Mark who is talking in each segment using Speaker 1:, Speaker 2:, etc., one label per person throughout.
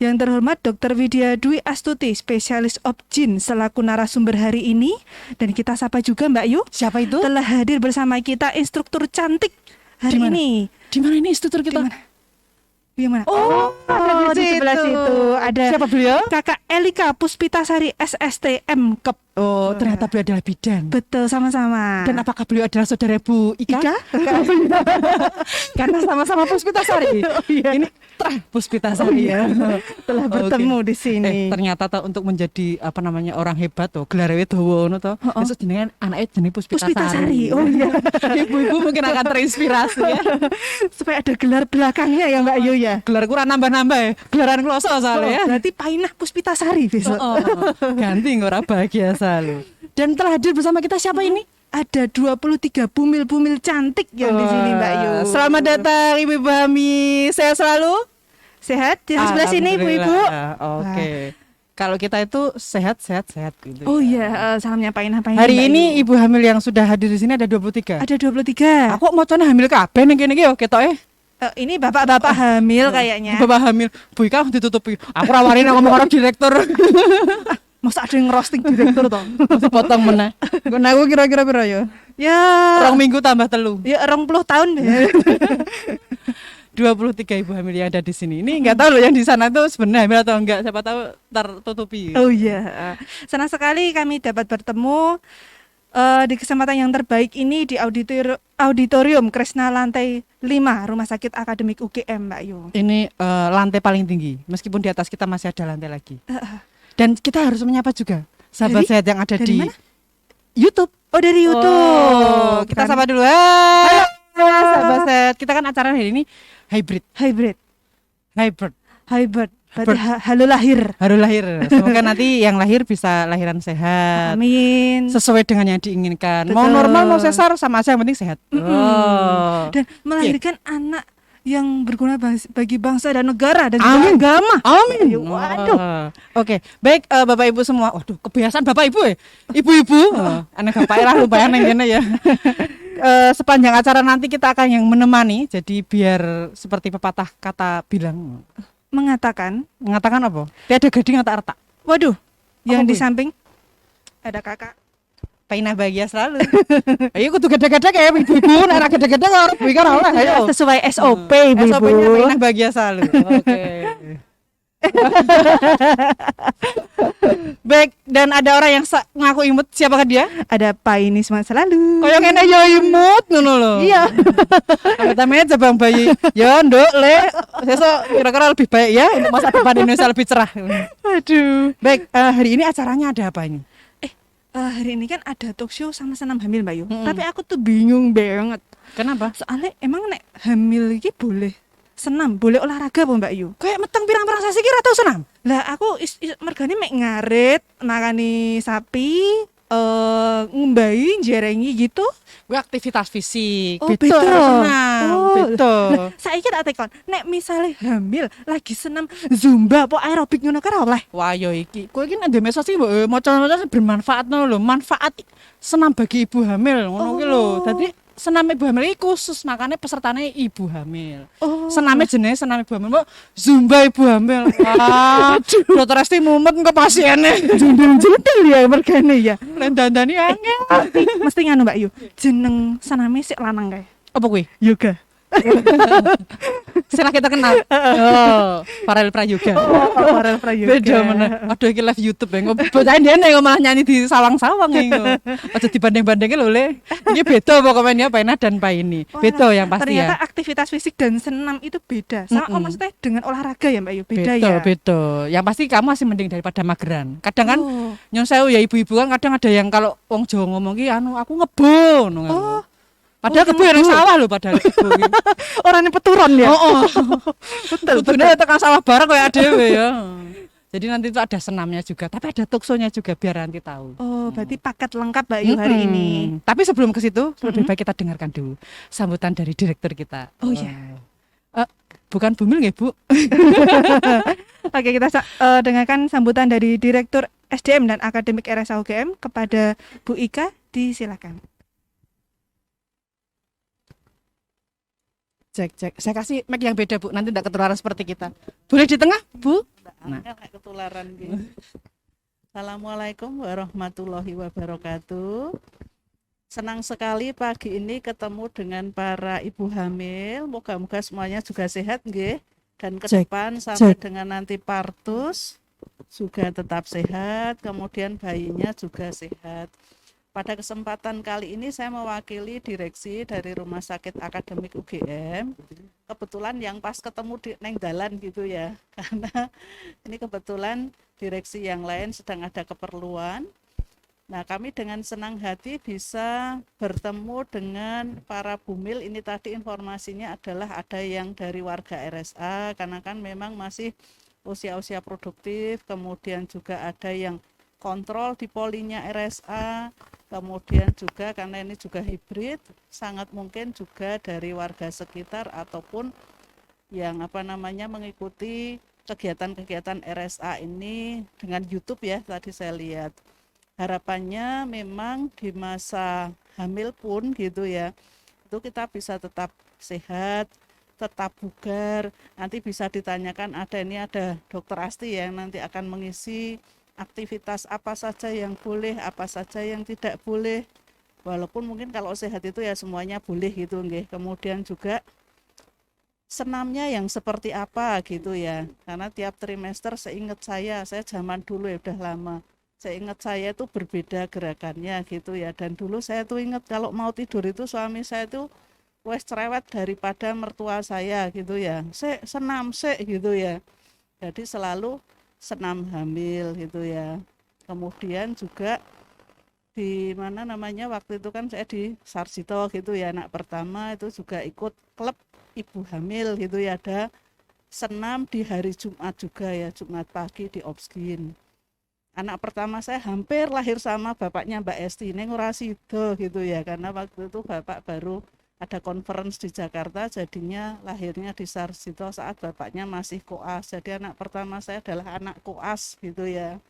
Speaker 1: Yang terhormat Dr. Widya Dwi Astuti, spesialis Obgyn selaku narasumber hari ini. Dan kita sapa juga Mbak Yu.
Speaker 2: Siapa itu?
Speaker 1: Telah hadir bersama kita instruktur cantik hari ini.
Speaker 2: Di mana ini instruktur kita?
Speaker 1: Yang mana?
Speaker 2: Ada
Speaker 1: di sebelah situ. Ada
Speaker 2: Siapa beliau?
Speaker 1: Kakak Elika Puspitasari SSTM Kep.
Speaker 2: Oh, ternyata beliau adalah bidan.
Speaker 1: Betul, sama-sama.
Speaker 2: Dan apakah beliau adalah saudara Bu Ika? Karena sama-sama Puspitasari.
Speaker 1: Oh, iya.
Speaker 2: Ini Puspitasari ya.
Speaker 1: Telah bertemu di sini.
Speaker 2: Ternyata untuk menjadi orang hebat gelarnya dawa ngono to. Terus jenengan anaknya jenenge Puspitasari.
Speaker 1: Oh iya.
Speaker 2: Ibu-ibu mungkin akan terinspirasi ya.
Speaker 1: Supaya ada gelar belakangnya ya Mbak Yu ya.
Speaker 2: Gelar kurang nambah-nambah ya. Gelaran kloso soalnya ya.
Speaker 1: Berarti Painah Puspitasari besok.
Speaker 2: Ganti ora bahagia selalu. Dan telah hadir bersama kita siapa ini?
Speaker 1: Ada 23 bumil-bumil cantik yang di sini Mbak Yu.
Speaker 2: Selamat datang Ibu Hami. Sehat selalu?
Speaker 1: Sehat? Yang sebelah sini Ibu-ibu.
Speaker 2: Oke. Kalau kita itu sehat gitu.
Speaker 1: Oh iya, salamnya Painah.
Speaker 2: Hari ini Ibu hamil yang sudah hadir di sini ada 23.
Speaker 1: Ada 23.
Speaker 2: Aku mau coba hamil kabeh ning kene iki yo ketoke.
Speaker 1: Ini bapak-bapak hamil kayaknya.
Speaker 2: Bapak hamil. Bu Ika ditutupi. Aku rawarin ngomong karo direktur.
Speaker 1: Masa ada yang roasting direktur toh?
Speaker 2: Mesti potong meneh. Engko aku kira-kira pira ya?
Speaker 1: Ya,
Speaker 2: 2 minggu tambah 3.
Speaker 1: ya 20 tahun deh.
Speaker 2: 23 ibu hamil yang ada di sini. Ini enggak tahu loh yang di sana itu sebenarnya hamil atau enggak. Siapa tahu tertutupi.
Speaker 1: Oh iya. Senang sekali kami dapat bertemu di kesempatan yang terbaik ini di auditorium Kresna lantai 5 Rumah Sakit Akademik UGM, Mbak Yu.
Speaker 2: Ini lantai paling tinggi. Meskipun di atas kita masih ada lantai lagi. Dan kita harus menyapa juga sahabat sehat yang ada di
Speaker 1: mana?
Speaker 2: YouTube.
Speaker 1: Oh, dari YouTube.
Speaker 2: Kita sapa dulu. Halo sahabat sehat. Kita kan acara hari ini hybrid.
Speaker 1: Berarti halo lahir.
Speaker 2: Haru lahir. Semoga nanti yang lahir bisa lahiran sehat.
Speaker 1: Amin.
Speaker 2: Sesuai dengan yang diinginkan.
Speaker 1: Betul.
Speaker 2: Mau normal mau sesar sama aja yang penting sehat.
Speaker 1: Dan melahirkan anak yang berguna bagi bangsa dan negara dan
Speaker 2: Amin.
Speaker 1: juga agama.
Speaker 2: Amin.
Speaker 1: Waduh.
Speaker 2: Oke, baik Bapak Ibu semua. Waduh, kebiasaan Bapak Ibu ya. Ibu-ibu. Anak bapak lah lumayan yang gini ya. Sepanjang acara nanti kita akan yang menemani. Jadi biar seperti pepatah kata bilang.
Speaker 1: Mengatakan
Speaker 2: apa? Tiada gading tak retak.
Speaker 1: Waduh, yang di
Speaker 2: Bu?
Speaker 1: samping ada kakak.
Speaker 2: Painah bahagia selalu. Ayo kudu gede-gede kayak ibu-ibu, nek ora gede-gede kok ibu kan ora. Ayo.
Speaker 1: Sesuai SOP ibu-ibu.
Speaker 2: SOP-nya Painah bahagia selalu. Oke. Baik, dan ada orang yang ngaku imut, siapakah dia?
Speaker 1: Ada Paini semangat selalu.
Speaker 2: Kaya ngene ya imut ngono lho.
Speaker 1: Iya.
Speaker 2: Pertamanya Jabang Bayi. Ya, Nduk, Le. Sesuk kira-kira lebih baik ya untuk masa depan Indonesia lebih cerah.
Speaker 1: Aduh.
Speaker 2: Baik, hari ini acaranya ada apa ini?
Speaker 1: Hari ini kan ada talk show sama senam hamil Mbak Yu. Tapi aku tuh bingung banget.
Speaker 2: Kenapa?
Speaker 1: Soalnya emang nek hamil iki boleh senam, boleh olahraga apa Mbak Yu?
Speaker 2: Kayak meteng pirang-pirang sasi kira tau senam.
Speaker 1: Lah aku mergane mek ngarit, makani sapi, ngumbai, jerengi gitu.
Speaker 2: Gue aktivitas fisik.
Speaker 1: Oh,
Speaker 2: betul. Senam.
Speaker 1: Oh,
Speaker 2: betul.
Speaker 1: Lah, saiki tak tekon, nek misale hamil lagi senam zumba apa aerobik ngono kan oleh.
Speaker 2: Wah yo iki. Kowe iki nang medsos iki mbok maca-maca bermanfaat lho. Manfaat senam bagi ibu hamil ngono ki lho. Dadi senam ibu hamil iki khusus makanya pesertane ibu hamil. Senamnya jenis senam ibu hamil. Mbok zumba ibu hamil. Wah, dokter Esti mumet engko pasiene.
Speaker 1: Jundul ya mergane ya.
Speaker 2: Dandani angel.
Speaker 1: Mesti nganu Mbak Yu, jeneng sename sik lanang kae.
Speaker 2: Apa kuwi?
Speaker 1: Yoga.
Speaker 2: Setelah kita kenal. Oh, Farel Prayoga.
Speaker 1: Farel Prayoga.
Speaker 2: Beda meneh. Aduh iki live YouTube ya. Bocah ndene kok malah nyanyi di sawang-sawang iki. Aja dibanding-bandingke lho, Le. Iki beda pokoknya Painah dan Paini. Beda yang pasti ya.
Speaker 1: Ternyata aktivitas fisik dan senam itu beda. Sama maksudnya dengan olahraga ya Mbak Yu, beda ya.
Speaker 2: Beda. Yang pasti kamu masih mending daripada mageran. Kadang kan nyon sewu ya ibu-ibu kan kadang ada yang kalau wong Jawa ngomong ki anu aku ngebon. Padahal kebo yang sawah lho padahal kebo iki.
Speaker 1: Orane peturon ya.
Speaker 2: Betul. Kudune tekan sawah bareng koyo dhewe ya. Jadi nanti itu ada senamnya juga, tapi ada talkshow-nya juga biar nanti tahu.
Speaker 1: Oh, berarti paket lengkap Mbak Yu hari ini.
Speaker 2: Tapi sebelum ke situ, lebih baik kita dengarkan dulu sambutan dari direktur kita.
Speaker 1: Oh iya.
Speaker 2: Bukan Bumil nggih, Bu?
Speaker 1: Oke, kita dengarkan sambutan dari Direktur SDM dan Akademik RSA UGM kepada Bu Ika, disilakan.
Speaker 2: Cek. Saya kasih mic yang beda, Bu. Nanti tidak ketularan seperti kita. Boleh di tengah, Bu?
Speaker 3: Nah, ketularan gitu. Assalamualaikum warahmatullahi wabarakatuh. Senang sekali pagi ini ketemu dengan para ibu hamil. Moga-moga semuanya juga sehat, nggih. Dan ke depan sampai dengan nanti partus juga tetap sehat, kemudian bayinya juga sehat. Pada kesempatan kali ini saya mewakili direksi dari Rumah Sakit Akademik UGM. Kebetulan yang pas ketemu di neng dalan gitu ya. Karena ini kebetulan direksi yang lain sedang ada keperluan. Nah, kami dengan senang hati bisa bertemu dengan para bumil. Ini tadi informasinya adalah ada yang dari warga RSA, karena kan memang masih usia-usia produktif, kemudian juga ada yang kontrol di polinya RSA, kemudian juga karena ini juga hibrid, sangat mungkin juga dari warga sekitar ataupun yang mengikuti kegiatan-kegiatan RSA ini dengan YouTube ya, tadi saya lihat. Harapannya memang di masa hamil pun gitu ya, itu kita bisa tetap sehat, tetap bugar. Nanti bisa ditanyakan, ada Dokter Asti yang nanti akan mengisi aktivitas apa saja yang boleh, apa saja yang tidak boleh. Walaupun mungkin kalau sehat itu ya semuanya boleh gitu nggih. Kemudian juga senamnya yang seperti apa gitu ya. Karena tiap trimester seingat saya zaman dulu ya udah lama. Seingat saya itu berbeda gerakannya gitu ya. Dan dulu saya tuh ingat kalau mau tidur itu suami saya tuh wes cerewet daripada mertua saya gitu ya. Senam gitu ya. Jadi selalu senam hamil gitu ya. Kemudian juga di waktu itu kan saya di Sarjito gitu ya, anak pertama itu juga ikut klub ibu hamil gitu ya, ada senam di hari Jumat juga ya, Jumat pagi di Opskin. Anak pertama saya hampir lahir sama bapaknya Mbak Esti, neng ora sida gitu ya, karena waktu itu bapak baru ada conference di Jakarta, jadinya lahirnya di Sarjito saat bapaknya masih koas. Jadi anak pertama saya adalah anak koas gitu ya.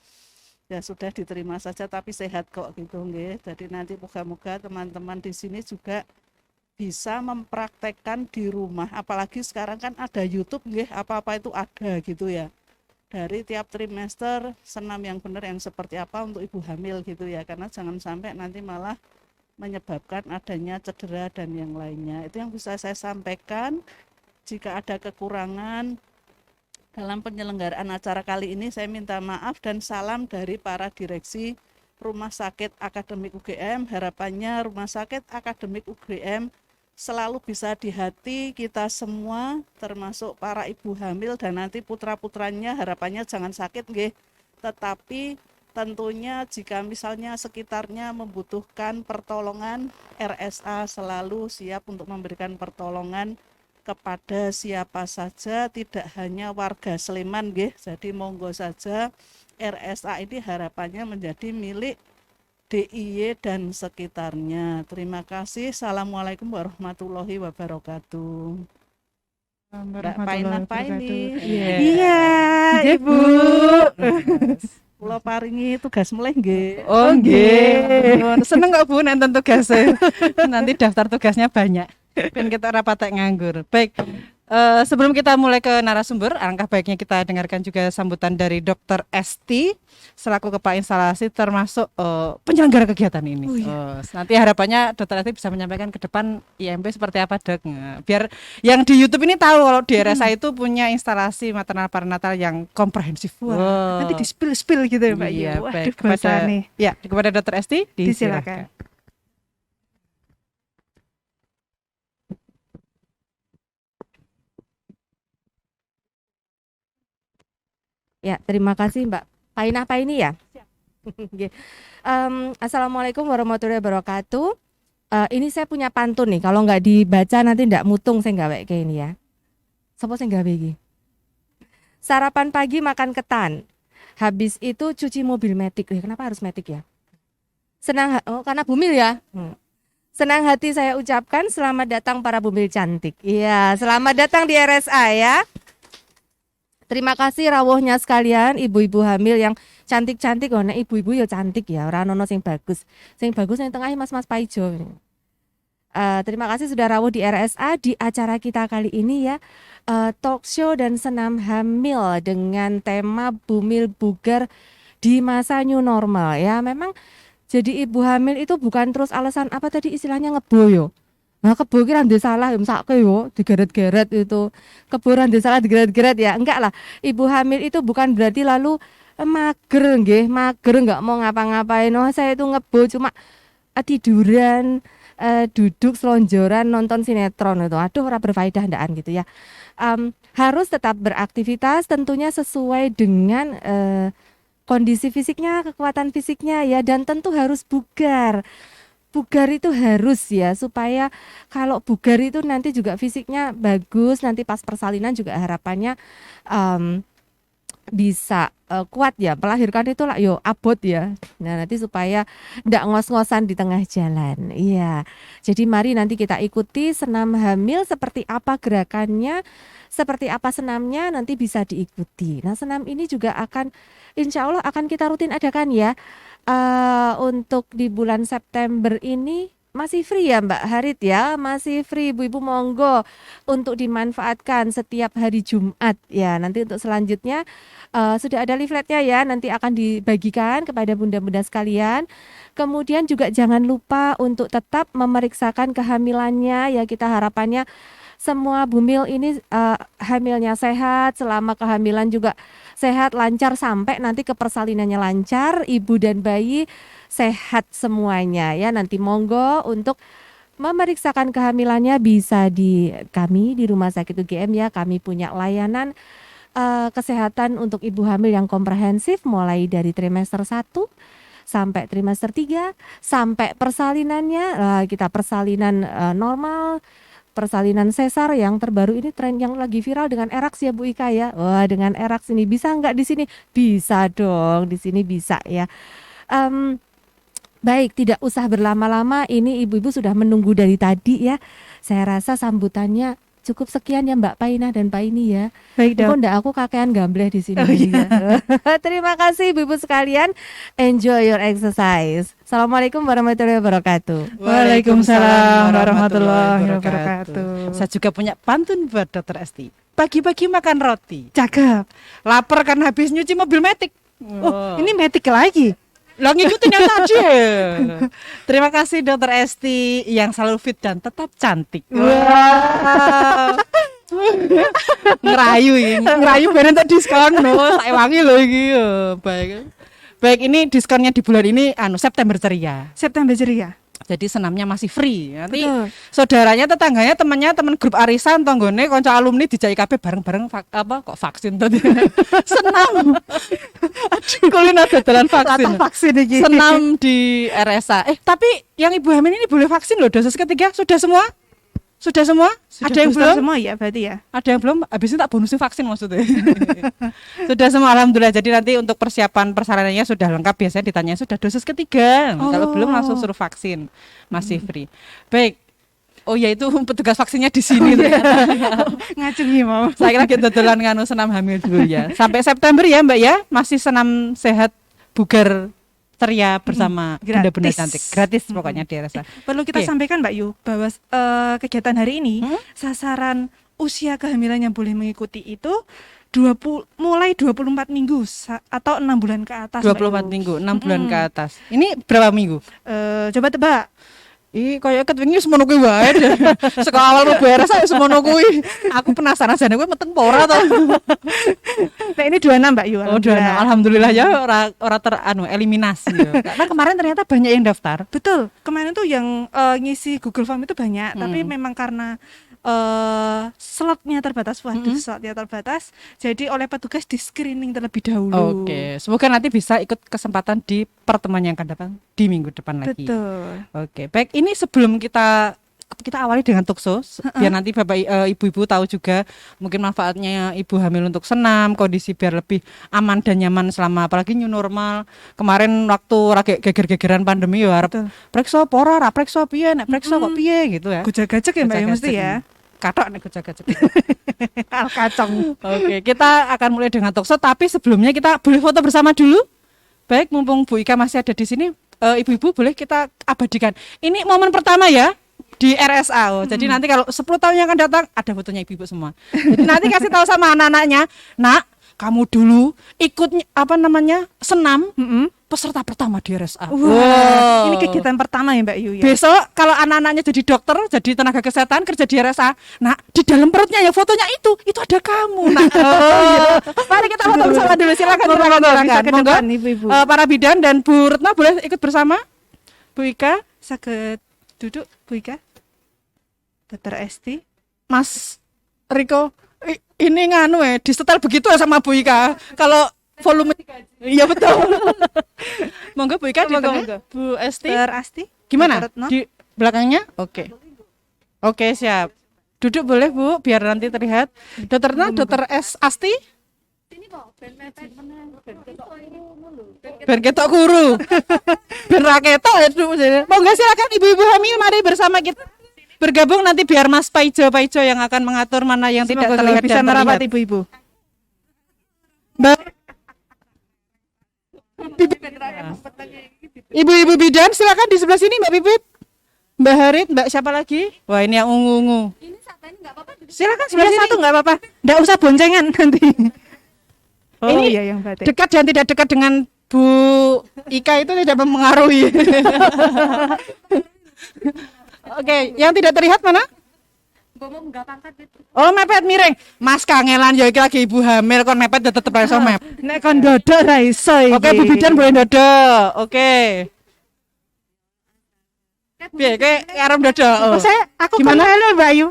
Speaker 3: Ya sudah diterima saja tapi sehat kok gitu nggih. Jadi nanti moga-moga teman-teman di sini juga bisa mempraktekkan di rumah. Apalagi sekarang kan ada YouTube nggih, apa-apa itu ada gitu ya. Dari tiap trimester senam yang benar yang seperti apa untuk ibu hamil gitu ya. Karena jangan sampai nanti malah menyebabkan adanya cedera dan yang lainnya. Itu yang bisa saya sampaikan. Jika ada kekurangan dalam penyelenggaraan acara kali ini, saya minta maaf dan salam dari para direksi Rumah Sakit Akademik UGM. Harapannya Rumah Sakit Akademik UGM selalu bisa di hati kita semua, termasuk para ibu hamil dan nanti putra-putranya, harapannya jangan sakit nggih. Tetapi tentunya jika misalnya sekitarnya membutuhkan pertolongan, RSA selalu siap untuk memberikan pertolongan kepada siapa saja, tidak hanya warga Sleman nggih. Jadi monggo saja, RSA ini harapannya menjadi milik DIY dan sekitarnya. Terima kasih. Assalamualaikum warahmatullahi wabarakatuh. Mbak Painah Paini.
Speaker 1: Iya, Ibu.
Speaker 3: Kula paringi tugas mulai nggih.
Speaker 2: Oh nggih. Seneng kok Bu nenten tugasnya. Nanti daftar tugasnya banyak. Ben kita rapatek nganggur. Baik. Sebelum kita mulai ke narasumber, alangkah baiknya kita dengarkan juga sambutan dari Dr. Esti selaku Kepala Instalasi termasuk penyelenggara kegiatan ini. Nanti harapannya Dr. Esti bisa menyampaikan ke depan IMP seperti apa, Dok. Biar yang di YouTube ini tahu kalau di RSA itu punya instalasi maternal perinatal yang komprehensif.
Speaker 1: Nanti di spill gitu ya, Mbak.
Speaker 2: Iya, baik.
Speaker 1: Kepada
Speaker 2: Dr. Esti
Speaker 1: disilakan.
Speaker 4: Ya, terima kasih Mbak Painah Paini ya. Assalamualaikum warahmatullahi wabarakatuh. Ini saya punya pantun nih, kalau nggak dibaca nanti nggak mutung, saya nggak kayak ini ya. Sopo saya nggak begi. Sarapan pagi makan ketan, habis itu cuci mobil metik. Kenapa harus metik ya? Karena bumil ya. Senang hati saya ucapkan selamat datang para bumil cantik. Iya, selamat datang di RSA ya. Terima kasih rawuhnya sekalian, ibu-ibu hamil yang cantik-cantik. Oh, nek ibu-ibu ya cantik ya, ora ono sing bagus. Sing bagus yang tengah mas-mas paijo. Terima kasih sudah rawuh di RSA di acara kita kali ini ya. Talk show dan senam hamil dengan tema bumil bugar di masa new normal ya. Memang jadi ibu hamil itu bukan terus alasan apa tadi istilahnya ngeboyo. Nah, kebo ki ndek salah sakke yo digeret-geret itu. Kebo ndek salah digeret-geret ya. Enggak lah. Ibu hamil itu bukan berarti lalu mager nggih, mager enggak mau ngapa-ngapain. Oh, saya itu ngebo cuma tiduran, duduk selonjoran nonton sinetron itu. Aduh, ora berfaedah ndakan gitu ya. Harus tetap beraktivitas tentunya sesuai dengan kondisi fisiknya, kekuatan fisiknya ya, dan tentu harus bugar. Bugar itu harus ya, supaya kalau bugar itu nanti juga fisiknya bagus, nanti pas persalinan juga harapannya bisa kuat ya, melahirkan itu lah yo abot ya. Nah, nanti supaya ndak ngos-ngosan di tengah jalan. Iya. Jadi mari nanti kita ikuti senam hamil, seperti apa gerakannya, seperti apa senamnya, nanti bisa diikuti. Nah, senam ini juga akan insya Allah akan kita rutin adakan ya. Untuk di bulan September ini masih free ya Mbak Harit ya, masih free ibu-ibu, monggo untuk dimanfaatkan setiap hari Jumat ya. Nanti untuk selanjutnya sudah ada leafletnya ya, nanti akan dibagikan kepada bunda-bunda sekalian. Kemudian juga jangan lupa untuk tetap memeriksakan kehamilannya ya, kita harapannya semua bumil ini hamilnya sehat, selama kehamilan juga sehat, lancar, sampai nanti ke persalinannya lancar, ibu dan bayi sehat semuanya ya. Nanti monggo untuk memeriksakan kehamilannya bisa di kami di Rumah Sakit UGM ya. Kami punya layanan kesehatan untuk ibu hamil yang komprehensif mulai dari trimester 1 sampai trimester 3 sampai persalinannya. Kita persalinan normal, persalinan sesar yang terbaru ini, tren yang lagi viral dengan Erax ya Bu Ika ya. Wah, dengan Erax ini bisa nggak di sini? Bisa dong, di sini bisa ya. Baik, tidak usah berlama-lama. Ini ibu-ibu sudah menunggu dari tadi ya. Saya rasa sambutannya cukup sekian ya Mbak Painah dan Pak Ini ya.
Speaker 1: Baik, Dok.
Speaker 4: Kok ndak aku kakean gambleh di sini.
Speaker 1: Oh, iya.
Speaker 4: Ya. Terima kasih ibu-ibu sekalian. Enjoy your exercise. Assalamualaikum warahmatullahi wabarakatuh.
Speaker 1: Waalaikumsalam warahmatullahi wabarakatuh.
Speaker 2: Saya juga punya pantun buat Dokter Esti. Pagi-pagi makan roti,
Speaker 1: Cakep.
Speaker 2: lapar kan habis nyuci mobil metik.
Speaker 1: Oh, ini metik lagi.
Speaker 2: Lah ngikutin yang tadi. Terima kasih Dokter Esti yang selalu fit dan tetap cantik.
Speaker 1: Wow.
Speaker 2: Ngerayu ini, ngerayu bener untuk diskon loh. Saya wangi loh iki. Baik. Baik, ini diskonnya di bulan ini September ceria.
Speaker 1: September ceria.
Speaker 2: Jadi senamnya masih free. Nanti
Speaker 1: Betul.
Speaker 2: saudaranya, tetangganya, temannya, teman grup arisan, tonggone, konco alumni dijai kabeh bareng-bareng vaksin tadi. Senam. Kuliner dalan vaksin.
Speaker 1: Latah vaksin iki.
Speaker 2: Senam di RSA. Tapi yang ibu hamil ini boleh vaksin loh, dosis ketiga sudah semua? Sudah semua?
Speaker 1: Sudah
Speaker 2: Ada yang
Speaker 1: booster
Speaker 2: belum?
Speaker 1: semua ya berarti ya.
Speaker 2: Ada yang belum? Habis ini tak bonusin vaksin maksudnya. Sudah semua, alhamdulillah. Jadi nanti untuk persiapan persaranannya sudah lengkap. Biasanya ditanya sudah dosis ketiga. Kalau belum langsung suruh vaksin, masih free. Baik. Oh ya, itu petugas vaksinnya di sini.
Speaker 1: Ngacungi mau.
Speaker 2: Saya kira kita dodolan nganu senam hamil dulu ya. Sampai September ya Mbak ya, masih senam sehat bugar ceria bersama
Speaker 1: Gratis.
Speaker 2: bunda-bunda cantik. Gratis pokoknya di RSA.
Speaker 1: Perlu kita
Speaker 2: Oke.
Speaker 1: sampaikan Mbak Yu bahwa kegiatan hari ini sasaran usia kehamilan yang boleh mengikuti itu mulai 24 minggu atau 6 bulan ke atas.
Speaker 2: 24 minggu, 6 bulan ke atas. Ini berapa minggu?
Speaker 1: Coba tebak.
Speaker 2: Ih, kayak ketwingi semono kuwi wae. Saka awal mlebu RSA semono kuwi. Aku penasaran jane kowe meteng apa ora to.
Speaker 1: Nah, ini 26 Mbak Yu.
Speaker 2: Oh, alhamdulillah ya ora eliminasi ya. Karena kemarin ternyata banyak yang daftar.
Speaker 1: Betul. Kemarin tuh yang ngisi Google Form itu banyak, tapi memang karena slotnya terbatas, slotnya terbatas, jadi oleh petugas di screening terlebih dahulu.
Speaker 2: Oke, semoga nanti bisa ikut kesempatan di pertemuan yang akan datang di minggu depan lagi.
Speaker 1: Betul.
Speaker 2: Oke, baik, ini sebelum kita awali dengan talkshow, biar nanti Bapak Ibu-ibu tahu juga mungkin manfaatnya ibu hamil untuk senam, kondisi biar lebih aman dan nyaman selama apalagi new normal. Kemarin waktu lagi geger-gegeran pandemi ya harap prekso apa ora, prekso piye, nek prekso kok piye gitu ya.
Speaker 1: Gojek-gajek ya Mbak ya mesti
Speaker 2: Gojek-gajek
Speaker 1: ya.
Speaker 2: ini. katok nek jaga-jaga.
Speaker 1: Al kacang.
Speaker 2: Oke, kita akan mulai dengan talkshow, tapi sebelumnya kita boleh foto bersama dulu. Baik, mumpung Bu Ika masih ada di sini, ibu-ibu boleh kita abadikan. Ini momen pertama ya di RSA. Jadi nanti kalau 10 tahun yang akan datang ada fotonya ibu-ibu semua. Jadi nanti kasih tahu sama anak-anaknya, "Nak, kamu dulu ikut senam peserta pertama di RSA."
Speaker 1: Wah, ini kegiatan pertama ya Mbak Yu ya.
Speaker 2: Besok kalau anak-anaknya jadi dokter, jadi tenaga kesehatan, kerja di RSA, nah di dalam perutnya ya fotonya itu ada kamu. Nah, mari kita foto bersama dulu. Silakan.
Speaker 1: Bisa ke
Speaker 2: Monggo.
Speaker 1: depan Ibu-ibu.
Speaker 2: Para bidan dan Bu Retno boleh ikut bersama. Bu Ika,
Speaker 1: Saged duduk Bu Ika. Dokter Esti.
Speaker 2: Mas Riko, ini disetel begitu ya sama Bu Ika. Kalau volume iya betul. Monggo Bu Ika di tengah. Bu Esti.
Speaker 1: Dokter Asti.
Speaker 2: Gimana?
Speaker 1: Dokter Retno.
Speaker 2: Di belakangnya? Oke. Oke, siap. Duduk boleh, Bu, biar nanti terlihat. Dokter Retno, Dokter Asti. Ben ketok guru. Ben ra ketok itu. Monggo silakan ibu-ibu hamil, mari bersama kita bergabung nanti biar Mas Paijo yang akan mengatur mana yang tidak
Speaker 1: Semoga
Speaker 2: terlihat
Speaker 1: bisa
Speaker 2: dan
Speaker 1: merapat
Speaker 2: terlihat.
Speaker 1: ibu-ibu.
Speaker 2: Mbak Ibu-ibu bidan silakan di sebelah sini Mbak Pipit. Mbak Harit, Mbak siapa lagi? Wah, ini yang ungu-ungu. Silakan sebelah
Speaker 1: Iya,
Speaker 2: sini.
Speaker 1: satu nggak apa-apa. Nggak usah boncengan nanti. Oh
Speaker 2: Ini
Speaker 1: iya yang batik.
Speaker 2: Dekat dan tidak dekat dengan Bu Ika itu tidak mempengaruhi. Oke, yang tidak terlihat mana? Oh, mepet miring. Mas kangelan ya iki lagi ibu hamil kon mepet tetep iso mep.
Speaker 1: Nek kon dodok ra iso iki.
Speaker 2: Oke, Bu Bidan boleh dodok. Oke. Piye kowe arep dodok? Oh.
Speaker 1: Aku
Speaker 2: Gimana?
Speaker 1: kenal Mbak Yu.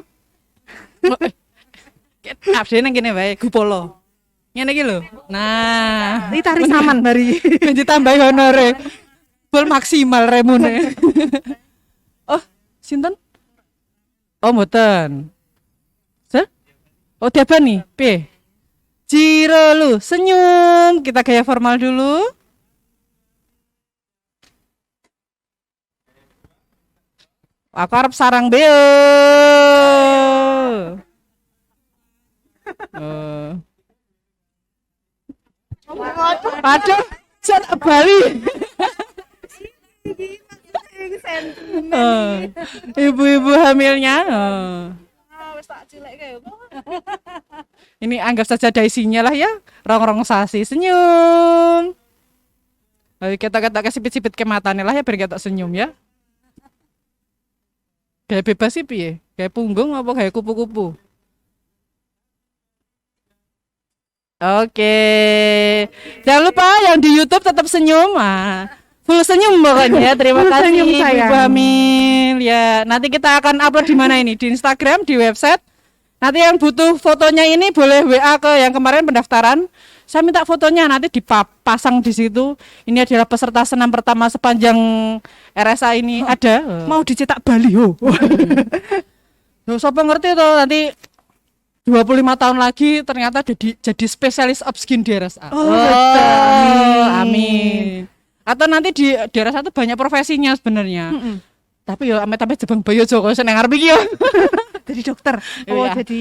Speaker 2: Absen nang kene wae Gupolo. Ngene iki lho. Nah,
Speaker 1: Ini tari saman bari.
Speaker 2: ben ditambahi honore. Full maksimal remune. Oh, sinten? Oh, mboten. Oh, diapa nih? Piye? Ciro lu, senyum. Kita gaya formal dulu. Aku harap sarang beo. Aduh, jangan Bali. Ibu-ibu hamilnya. Ini anggap saja ada isinya lah ya. Rong-rong sasi senyum. Ayo kita sipit-sipit ke matanya lah ya biar kita senyum ya. Kayak bebas sih piye? Kayak punggung apa kayak kupu-kupu? Oke. Jangan lupa yang di YouTube tetap senyum. Full senyum pokoknya ya. Terima kasih
Speaker 1: senyum, sayang.
Speaker 2: Ibu hamil. Ya, nanti kita akan upload di mana ini? Di Instagram, di website. Nanti yang butuh fotonya ini boleh WA ke yang kemarin pendaftaran. Saya minta fotonya nanti dipasang di situ. Ini adalah peserta senam pertama sepanjang RSA ini ada.
Speaker 1: Mau dicetak baliho.
Speaker 2: Loh, siapa ngerti tuh nanti 25 tahun lagi ternyata jadi spesialis upskin di RSA.
Speaker 1: Oh, betul.
Speaker 2: Amin. Atau nanti di RSA itu banyak profesinya sebenarnya. Tapi ya amit-amit jebang bayo Joko seneng arep iki ya.
Speaker 1: Jadi dokter. Oh,
Speaker 2: Iya.
Speaker 1: jadi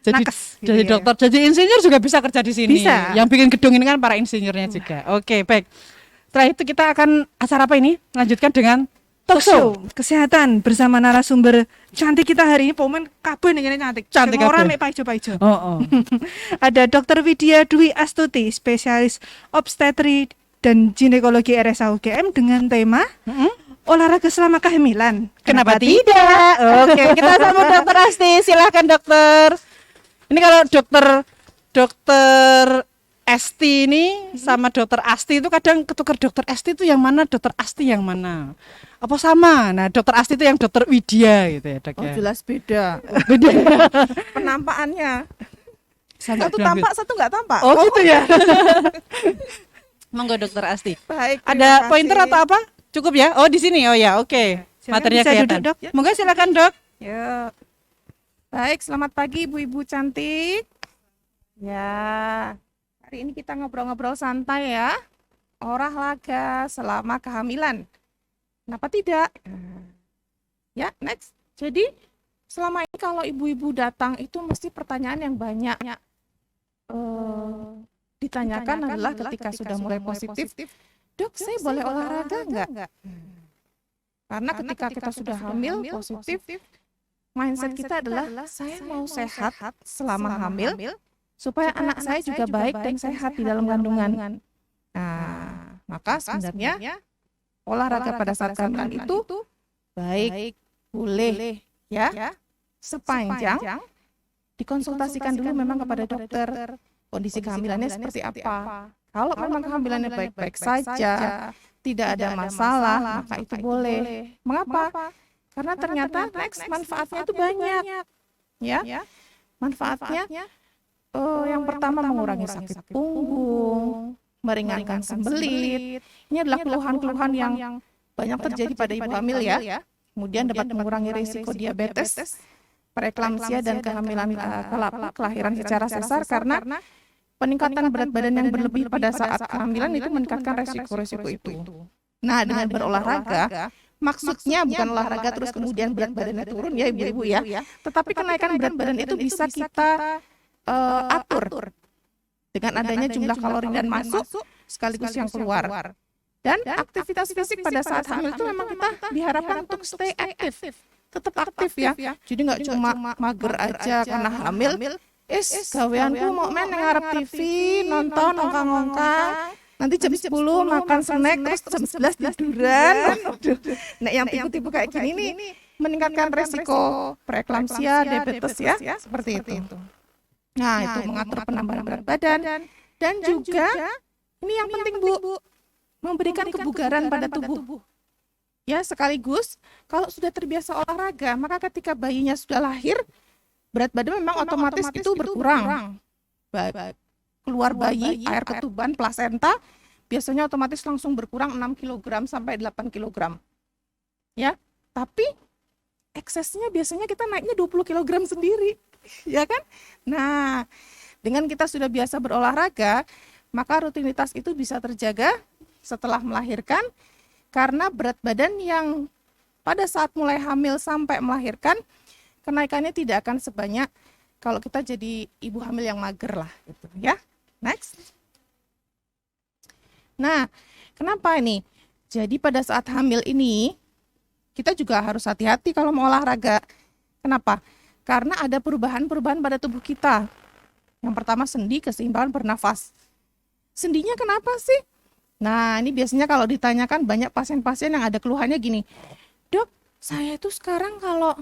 Speaker 2: Jadi
Speaker 1: nakes gitu
Speaker 2: jadi
Speaker 1: ya.
Speaker 2: dokter, jadi insinyur juga bisa kerja di sini.
Speaker 1: Bisa.
Speaker 2: Yang bikin gedung ini kan para insinyurnya juga. Oke, baik. Setelah itu kita akan acara apa ini? Lanjutkan dengan talk show.
Speaker 1: Kesehatan bersama narasumber cantik kita hari ini. Pomen kabeh ning ngene cantik.
Speaker 2: Cantik
Speaker 1: Semua orang
Speaker 2: kabeh.
Speaker 1: mek paijo-paijo.
Speaker 2: Oh.
Speaker 1: Ada Dr. Widya Dwi Astuti, spesialis obstetri dan ginekologi RSA UGM dengan tema olahraga selama kehamilan.
Speaker 2: Kenapa tidak? Oke, kita sambut Dokter Asti. Silahkan dokter. Ini kalau dokter Esti ini sama dokter Asti itu kadang ketukar dokter Esti itu yang mana, dokter Asti yang mana? Apa sama? Nah, dokter Asti itu yang dokter Widya gitu ya, Dok.
Speaker 3: Oh,
Speaker 2: Ya.
Speaker 3: jelas beda.
Speaker 2: Beda.
Speaker 3: Penampakannya.
Speaker 2: Sangat
Speaker 3: Satu
Speaker 2: bilang
Speaker 3: tampak, satu nggak tampak.
Speaker 2: Oh, gitu ya. Monggo dokter Asti.
Speaker 3: Baik.
Speaker 2: Ada
Speaker 3: terima
Speaker 2: pointer
Speaker 3: kasih.
Speaker 2: atau apa? Cukup ya? Oh, di sini. Oh ya, oke.
Speaker 1: Silakan,
Speaker 2: Materinya
Speaker 1: bisa
Speaker 2: kelihatan.
Speaker 1: duduk, Dok.
Speaker 2: Monggo silakan, Dok.
Speaker 3: Ya. Baik, selamat pagi ibu-ibu cantik. Ya, hari ini kita ngobrol-ngobrol santai ya. Olahraga selama kehamilan. Kenapa tidak? Ya, next. Jadi, selama ini
Speaker 5: kalau ibu-ibu datang itu mesti pertanyaan yang banyak ditanyakan adalah ketika sudah mulai positif, dok saya boleh olahraga nggak? Karena ketika kita sudah hamil positif, mindset kita adalah saya mau sehat selama hamil supaya anak saya juga baik dan sehat di dalam kandungan. Nah, maka sebenarnya olahraga pada saat kehamilan itu baik, boleh ya, sepanjang dikonsultasikan dulu memang kepada dokter kondisi kehamilannya seperti apa. Kalau memang kehamilannya baik-baik saja, tidak ada masalah, maka itu boleh. Mengapa? Karena ternyata next manfaatnya itu banyak. Ya, manfaatnya yang pertama mengurangi sakit punggung, meringankan sembelit. Ini adalah keluhan-keluhan yang banyak terjadi pada ibu hamil ya. Kemudian dapat mengurangi risiko diabetes, preeklamsia dan kehamilan kelahiran secara sesar karena peningkatan berat badan yang berlebih pada saat kehamilan itu meningkatkan resiko-resiko itu. Nah, dengan berolahraga, maksudnya bukan olahraga terus kemudian berat badannya turun ya ibu-ibu ya, tetapi kenaikan berat badan itu bisa kita atur dengan adanya jumlah kalori dan masuk sekaligus yang keluar. Dan aktivitas fisik pada saat hamil itu memang kita diharapkan untuk stay aktif, tetap aktif ya. Jadi nggak cuma mager aja karena hamil. Gaweanku mau main ngarep TV, nonton ongkang-ongkang. Nanti jam 10 makan snack, terus jam 11 tiduran. Nah, yang tipe-tipe kayak gini nih meningkatkan resiko preeklamsia, diabetes ya, seperti itu. Nah, itu mengatur penambahan berat badan dan juga ini yang penting Bu, memberikan kebugaran pada tubuh. Ya, sekaligus kalau sudah terbiasa olahraga, maka ketika bayinya sudah lahir, berat badan memang otomatis itu berkurang. Keluar bayi, air ketuban, plasenta, biasanya otomatis langsung berkurang 6 kg sampai 8 kg. Ya, tapi eksesnya biasanya kita naiknya 20 kg sendiri, ya kan? Nah, dengan kita sudah biasa berolahraga, maka rutinitas itu bisa terjaga setelah melahirkan, karena berat badan yang pada saat mulai hamil sampai melahirkan, kenaikannya tidak akan sebanyak kalau kita jadi ibu hamil yang mager lah gitu ya. Next. Nah, kenapa ini? Jadi pada saat hamil ini kita juga harus hati-hati kalau mau olahraga. Kenapa? Karena ada perubahan-perubahan pada tubuh kita. Yang pertama sendi, keseimbangan bernafas. Sendinya kenapa sih? Nah, ini biasanya kalau ditanyakan banyak pasien-pasien yang ada keluhannya gini, dok, saya itu sekarang kalau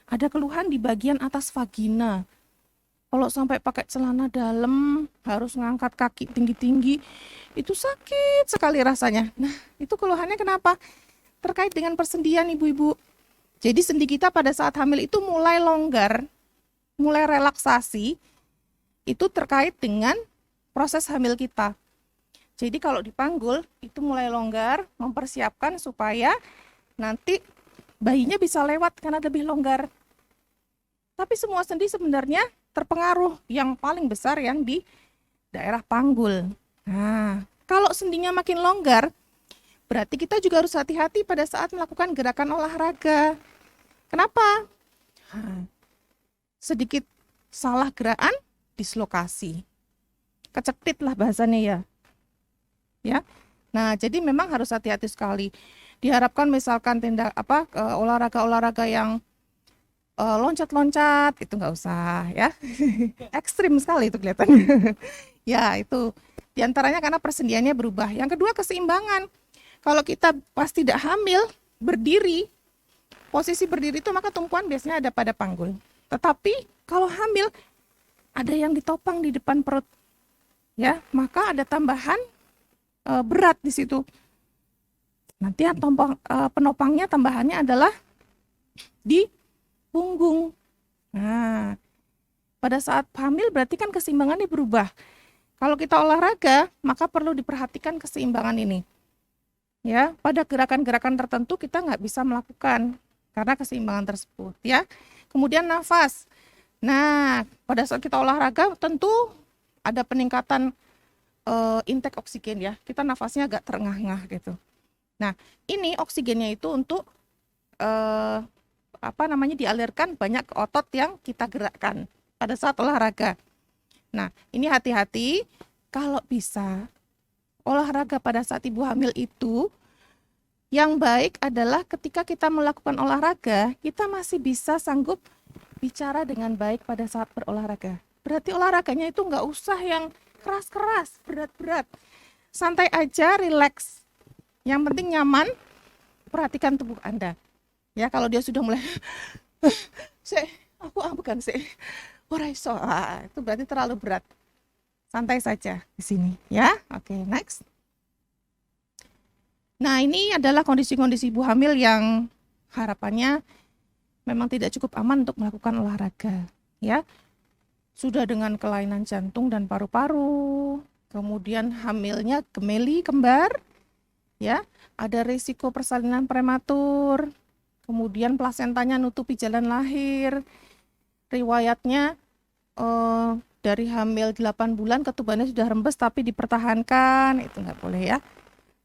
Speaker 5: ada keluhan di bagian atas vagina. Kalau sampai pakai celana dalam, harus ngangkat kaki tinggi-tinggi, itu sakit sekali rasanya. Nah, itu keluhannya kenapa? Terkait dengan persendian ibu-ibu. Jadi sendi kita pada saat hamil itu mulai longgar, mulai relaksasi, itu terkait dengan proses hamil kita. Jadi kalau dipanggul, itu mulai longgar, mempersiapkan supaya nanti bayinya bisa lewat karena lebih longgar. Tapi semua sendi sebenarnya terpengaruh, yang paling besar yang di daerah panggul. Nah, kalau sendinya makin longgar, berarti kita juga harus hati-hati pada saat melakukan gerakan olahraga. Kenapa? Sedikit salah gerakan, dislokasi. Kecektit lah bahasanya ya. Ya. Nah, jadi memang harus hati-hati sekali. Diharapkan misalkan olahraga-olahraga yang loncat-loncat itu nggak usah ya. Ekstrim sekali itu kelihatannya. Ya, itu diantaranya karena persendiannya berubah. Yang kedua, keseimbangan. Kalau kita pas tidak hamil, berdiri, posisi berdiri itu maka tumpuan biasanya ada pada panggul. Tetapi kalau hamil ada yang ditopang di depan perut. Ya, maka ada tambahan berat di situ. Nanti penopangnya tambahannya adalah di punggung. Nah, pada saat hamil berarti kan keseimbangannya berubah. Kalau kita olahraga, maka perlu diperhatikan keseimbangan ini. Ya, pada gerakan-gerakan tertentu kita nggak bisa melakukan karena keseimbangan tersebut. Ya, kemudian nafas. Nah, pada saat kita olahraga tentu ada peningkatan intake oksigen ya. Kita nafasnya agak terengah-engah gitu. Nah, ini oksigennya itu untuk dialirkan banyak ke otot yang kita gerakkan pada saat olahraga. Nah, ini hati-hati kalau bisa olahraga pada saat ibu hamil itu yang baik adalah ketika kita melakukan olahraga, kita masih bisa sanggup bicara dengan baik pada saat berolahraga. Berarti olahraganya itu nggak usah yang keras-keras, berat-berat. Santai aja, relax. Yang penting nyaman, perhatikan tubuh Anda. Ya, kalau dia sudah mulai, aku bukan waraiso, itu berarti terlalu berat. Santai saja di sini, ya. Oke, next. Nah, ini adalah kondisi-kondisi ibu hamil yang harapannya memang tidak cukup aman untuk melakukan olahraga, ya. Sudah dengan kelainan jantung dan paru-paru, kemudian hamilnya gemeli kembar, ya. Ada risiko persalinan prematur, kemudian plasentanya nutupi jalan lahir. Riwayatnya dari hamil 8 bulan ketubannya sudah rembes tapi dipertahankan, itu nggak boleh ya.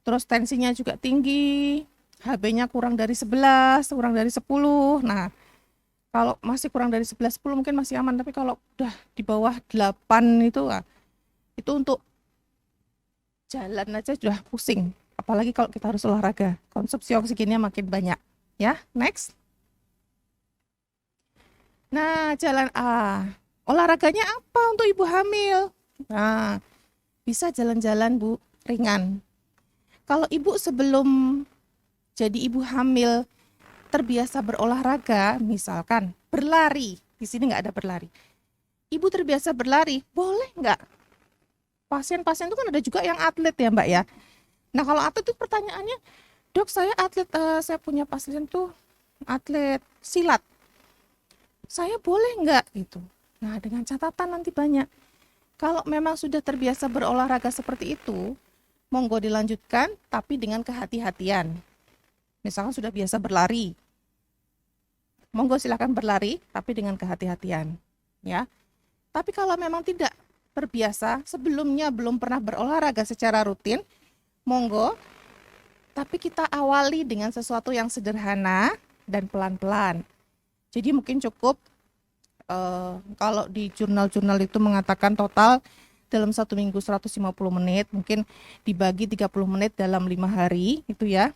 Speaker 5: Terus tensinya juga tinggi, HB-nya kurang dari 11, kurang dari 10. Nah, kalau masih kurang dari 11, 10 mungkin masih aman, tapi kalau udah di bawah 8 itu untuk jalan aja sudah pusing. Apalagi kalau kita harus olahraga, konsumsi oksigennya makin banyak. Ya, next. Nah, olahraganya apa untuk ibu hamil? Nah, bisa jalan-jalan Bu, ringan. Kalau ibu sebelum jadi ibu hamil terbiasa berolahraga, misalkan berlari, di sini nggak ada berlari. Ibu terbiasa berlari, boleh nggak? Pasien-pasien itu kan ada juga yang atlet ya Mbak ya. Nah kalau atlet itu pertanyaannya, dok saya atlet, saya punya pasien tuh atlet silat, saya boleh nggak gitu? Nah dengan catatan nanti banyak. Kalau memang sudah terbiasa berolahraga seperti itu, monggo dilanjutkan, tapi dengan kehati-hatian. Misalkan sudah biasa berlari, monggo silakan berlari, tapi dengan kehati-hatian, ya. Tapi kalau memang tidak terbiasa, sebelumnya belum pernah berolahraga secara rutin, monggo, tapi kita awali dengan sesuatu yang sederhana dan pelan-pelan. Jadi mungkin cukup kalau di jurnal-jurnal itu mengatakan total dalam 1 minggu 150 menit, mungkin dibagi 30 menit dalam 5 hari, itu ya.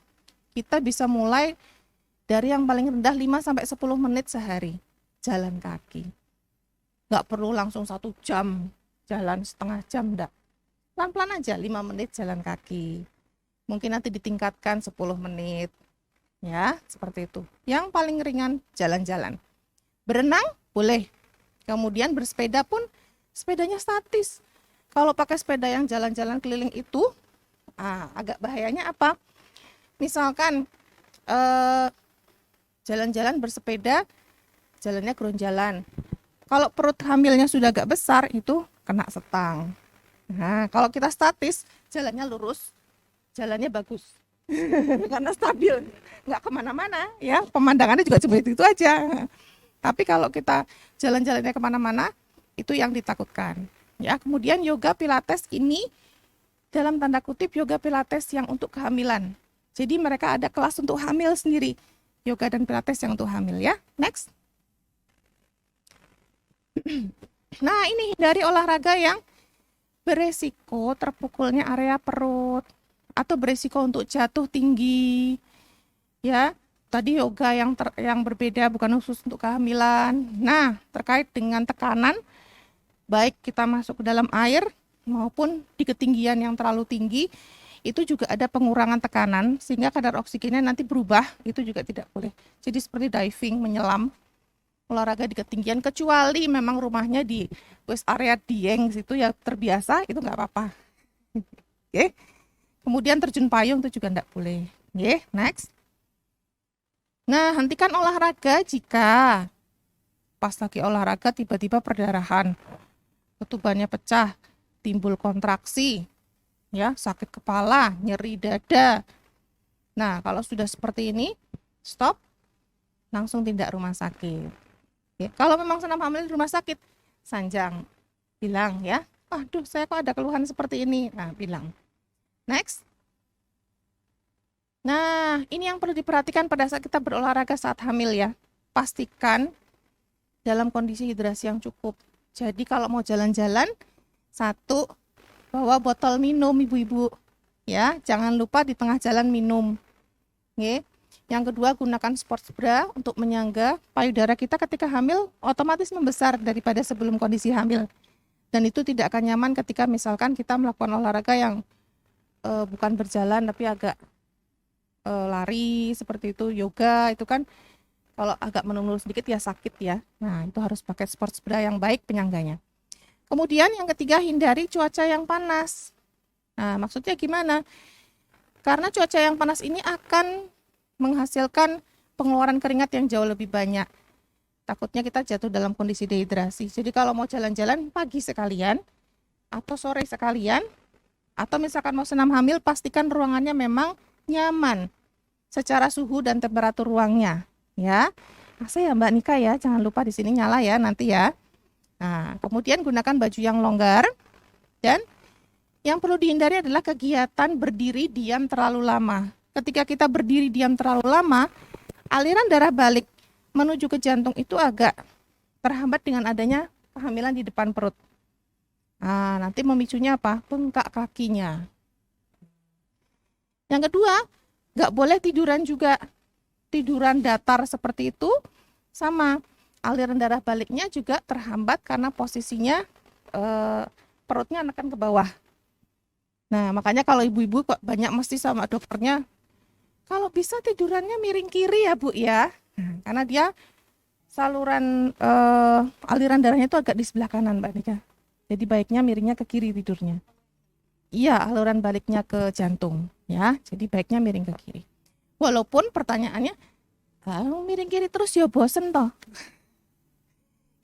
Speaker 5: Kita bisa mulai dari yang paling rendah 5-10 menit sehari, jalan kaki. Nggak perlu langsung 1 jam, jalan setengah jam, enggak. Pelan-pelan aja, 5 menit jalan kaki. Mungkin nanti ditingkatkan 10 menit, ya, seperti itu. Yang paling ringan, jalan-jalan. Berenang, boleh. Kemudian bersepeda pun, sepedanya statis. Kalau pakai sepeda yang jalan-jalan keliling itu, agak bahayanya apa? Misalkan jalan-jalan bersepeda, jalannya gerunjalan. Kalau perut hamilnya sudah agak besar, itu kena setang. Nah, kalau kita statis, jalannya lurus, jalannya bagus. Karena stabil, nggak kemana-mana, ya. Pemandangannya juga seperti itu aja. Tapi kalau kita jalan-jalannya kemana-mana, itu yang ditakutkan. Ya, kemudian yoga pilates ini dalam tanda kutip yoga pilates yang untuk kehamilan. Jadi mereka ada kelas untuk hamil sendiri. Yoga dan pilates yang untuk hamil ya. Next. Nah, ini dari olahraga yang beresiko terpukulnya area perut atau beresiko untuk jatuh tinggi. Ya. Tadi yoga yang berbeda bukan khusus untuk kehamilan. Nah, terkait dengan tekanan, baik kita masuk ke dalam air maupun di ketinggian yang terlalu tinggi, itu juga ada pengurangan tekanan sehingga kadar oksigennya nanti berubah, itu juga tidak boleh. Jadi seperti diving, menyelam, olahraga di ketinggian, kecuali memang rumahnya di west area Dieng situ ya terbiasa, itu nggak apa-apa. Oke. Kemudian terjun payung itu juga nggak boleh. Oke, next. Nah, hentikan olahraga jika pas lagi olahraga tiba-tiba perdarahan, ketubannya pecah, timbul kontraksi, ya, sakit kepala, nyeri dada. Nah, kalau sudah seperti ini, stop, langsung tindak rumah sakit. Oke, kalau memang senam hamil di rumah sakit, sanjang, bilang ya, aduh saya kok ada keluhan seperti ini, nah bilang. Next. Nah, ini yang perlu diperhatikan pada saat kita berolahraga saat hamil ya. pastikan dalam kondisi hidrasi yang cukup. Jadi kalau mau jalan-jalan, satu, bawa botol minum ibu-ibu. Ya, jangan lupa di tengah jalan minum. Oke. Yang kedua, gunakan sports bra untuk menyangga payudara kita ketika hamil otomatis membesar daripada sebelum kondisi hamil. Dan itu tidak akan nyaman ketika misalkan kita melakukan olahraga yang bukan berjalan tapi agak lari seperti itu, yoga itu kan kalau agak menurun sedikit ya sakit ya. Nah, itu harus pakai sports bra yang baik penyangganya. Kemudian yang ketiga, hindari cuaca yang panas. Nah, maksudnya gimana? Karena cuaca yang panas ini akan menghasilkan pengeluaran keringat yang jauh lebih banyak. Takutnya kita jatuh dalam kondisi dehidrasi. Jadi kalau mau jalan-jalan pagi sekalian atau sore sekalian, atau misalkan mau senam hamil, pastikan ruangannya memang nyaman secara suhu dan temperatur ruangnya, ya. AC ya Mbak Nika ya, jangan lupa di sini nyala ya nanti ya. Nah, kemudian gunakan baju yang longgar, dan yang perlu dihindari adalah kegiatan berdiri diam terlalu lama. Ketika kita berdiri diam terlalu lama, aliran darah balik menuju ke jantung itu agak terhambat dengan adanya kehamilan di depan perut. Nah, nanti memicunya apa? Bengkak kakinya. Yang kedua, nggak boleh tiduran juga. Tiduran datar seperti itu sama. Aliran darah baliknya juga terhambat karena posisinya perutnya menekan ke bawah. Nah, makanya kalau ibu-ibu kok banyak mesti sama dokternya, kalau bisa tidurannya miring kiri ya Bu ya. Karena dia saluran aliran darahnya itu agak di sebelah kanan Mbak Nika. Jadi baiknya miringnya ke kiri tidurnya. Iya, aliran baliknya ke jantung ya. Jadi baiknya miring ke kiri. Walaupun pertanyaannya, kalau miring kiri terus ya bosen toh.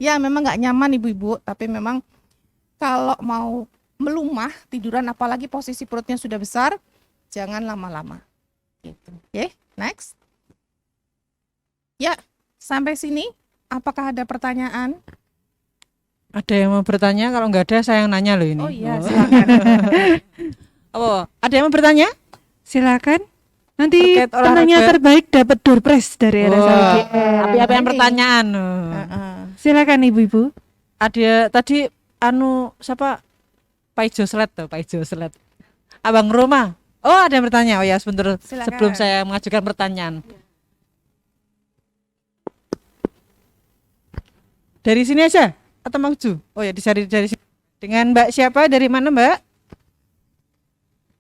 Speaker 5: Ya memang nggak nyaman ibu-ibu, tapi memang kalau mau melumah tiduran apalagi posisi perutnya sudah besar, jangan lama-lama. Gitu. Oke, next. Ya, sampai sini apakah ada pertanyaan?
Speaker 2: Ada yang mau bertanya? Kalau nggak ada saya yang nanya loh ini.
Speaker 5: Oh iya, silakan.
Speaker 2: Oh, ada yang mau bertanya?
Speaker 1: Silakan. Nanti
Speaker 2: Terkait olahraga.
Speaker 1: penanya terbaik dapat door prize dari RSLGM.
Speaker 2: Apa yang pertanyaan?
Speaker 1: Silakan ibu-ibu.
Speaker 2: Ada tadi siapa? Pak Ijo Slet tuh, Pak Ijo Slet. Abang Roma. Oh, ada yang bertanya. Oh ya, sebentar
Speaker 5: Silakan.
Speaker 2: sebelum saya mengajukan pertanyaan. Dari sini aja atau maju? Oh ya, dicari dari sini. Dengan Mbak siapa? Dari mana, Mbak?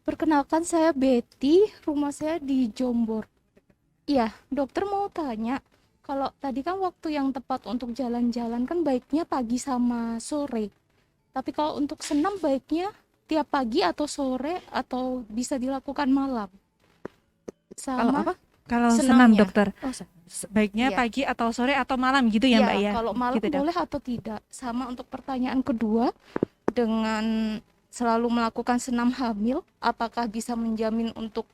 Speaker 6: Perkenalkan saya Betty, rumah saya di Jombor. Iya, dokter mau tanya, kalau tadi kan waktu yang tepat untuk jalan-jalan kan baiknya pagi sama sore. Tapi kalau untuk senam baiknya tiap pagi atau sore atau bisa dilakukan malam. Sama
Speaker 5: Kalau apa?
Speaker 1: Kalau senam
Speaker 6: senamnya.
Speaker 1: dokter,
Speaker 6: Oh,
Speaker 1: baiknya
Speaker 6: Iya.
Speaker 1: pagi atau sore atau malam gitu ya
Speaker 6: iya,
Speaker 1: Mbak ya?
Speaker 6: kalau malam
Speaker 1: Gitu, Dok.
Speaker 6: boleh atau tidak. Sama untuk pertanyaan kedua, dengan selalu melakukan senam hamil, apakah bisa menjamin untuk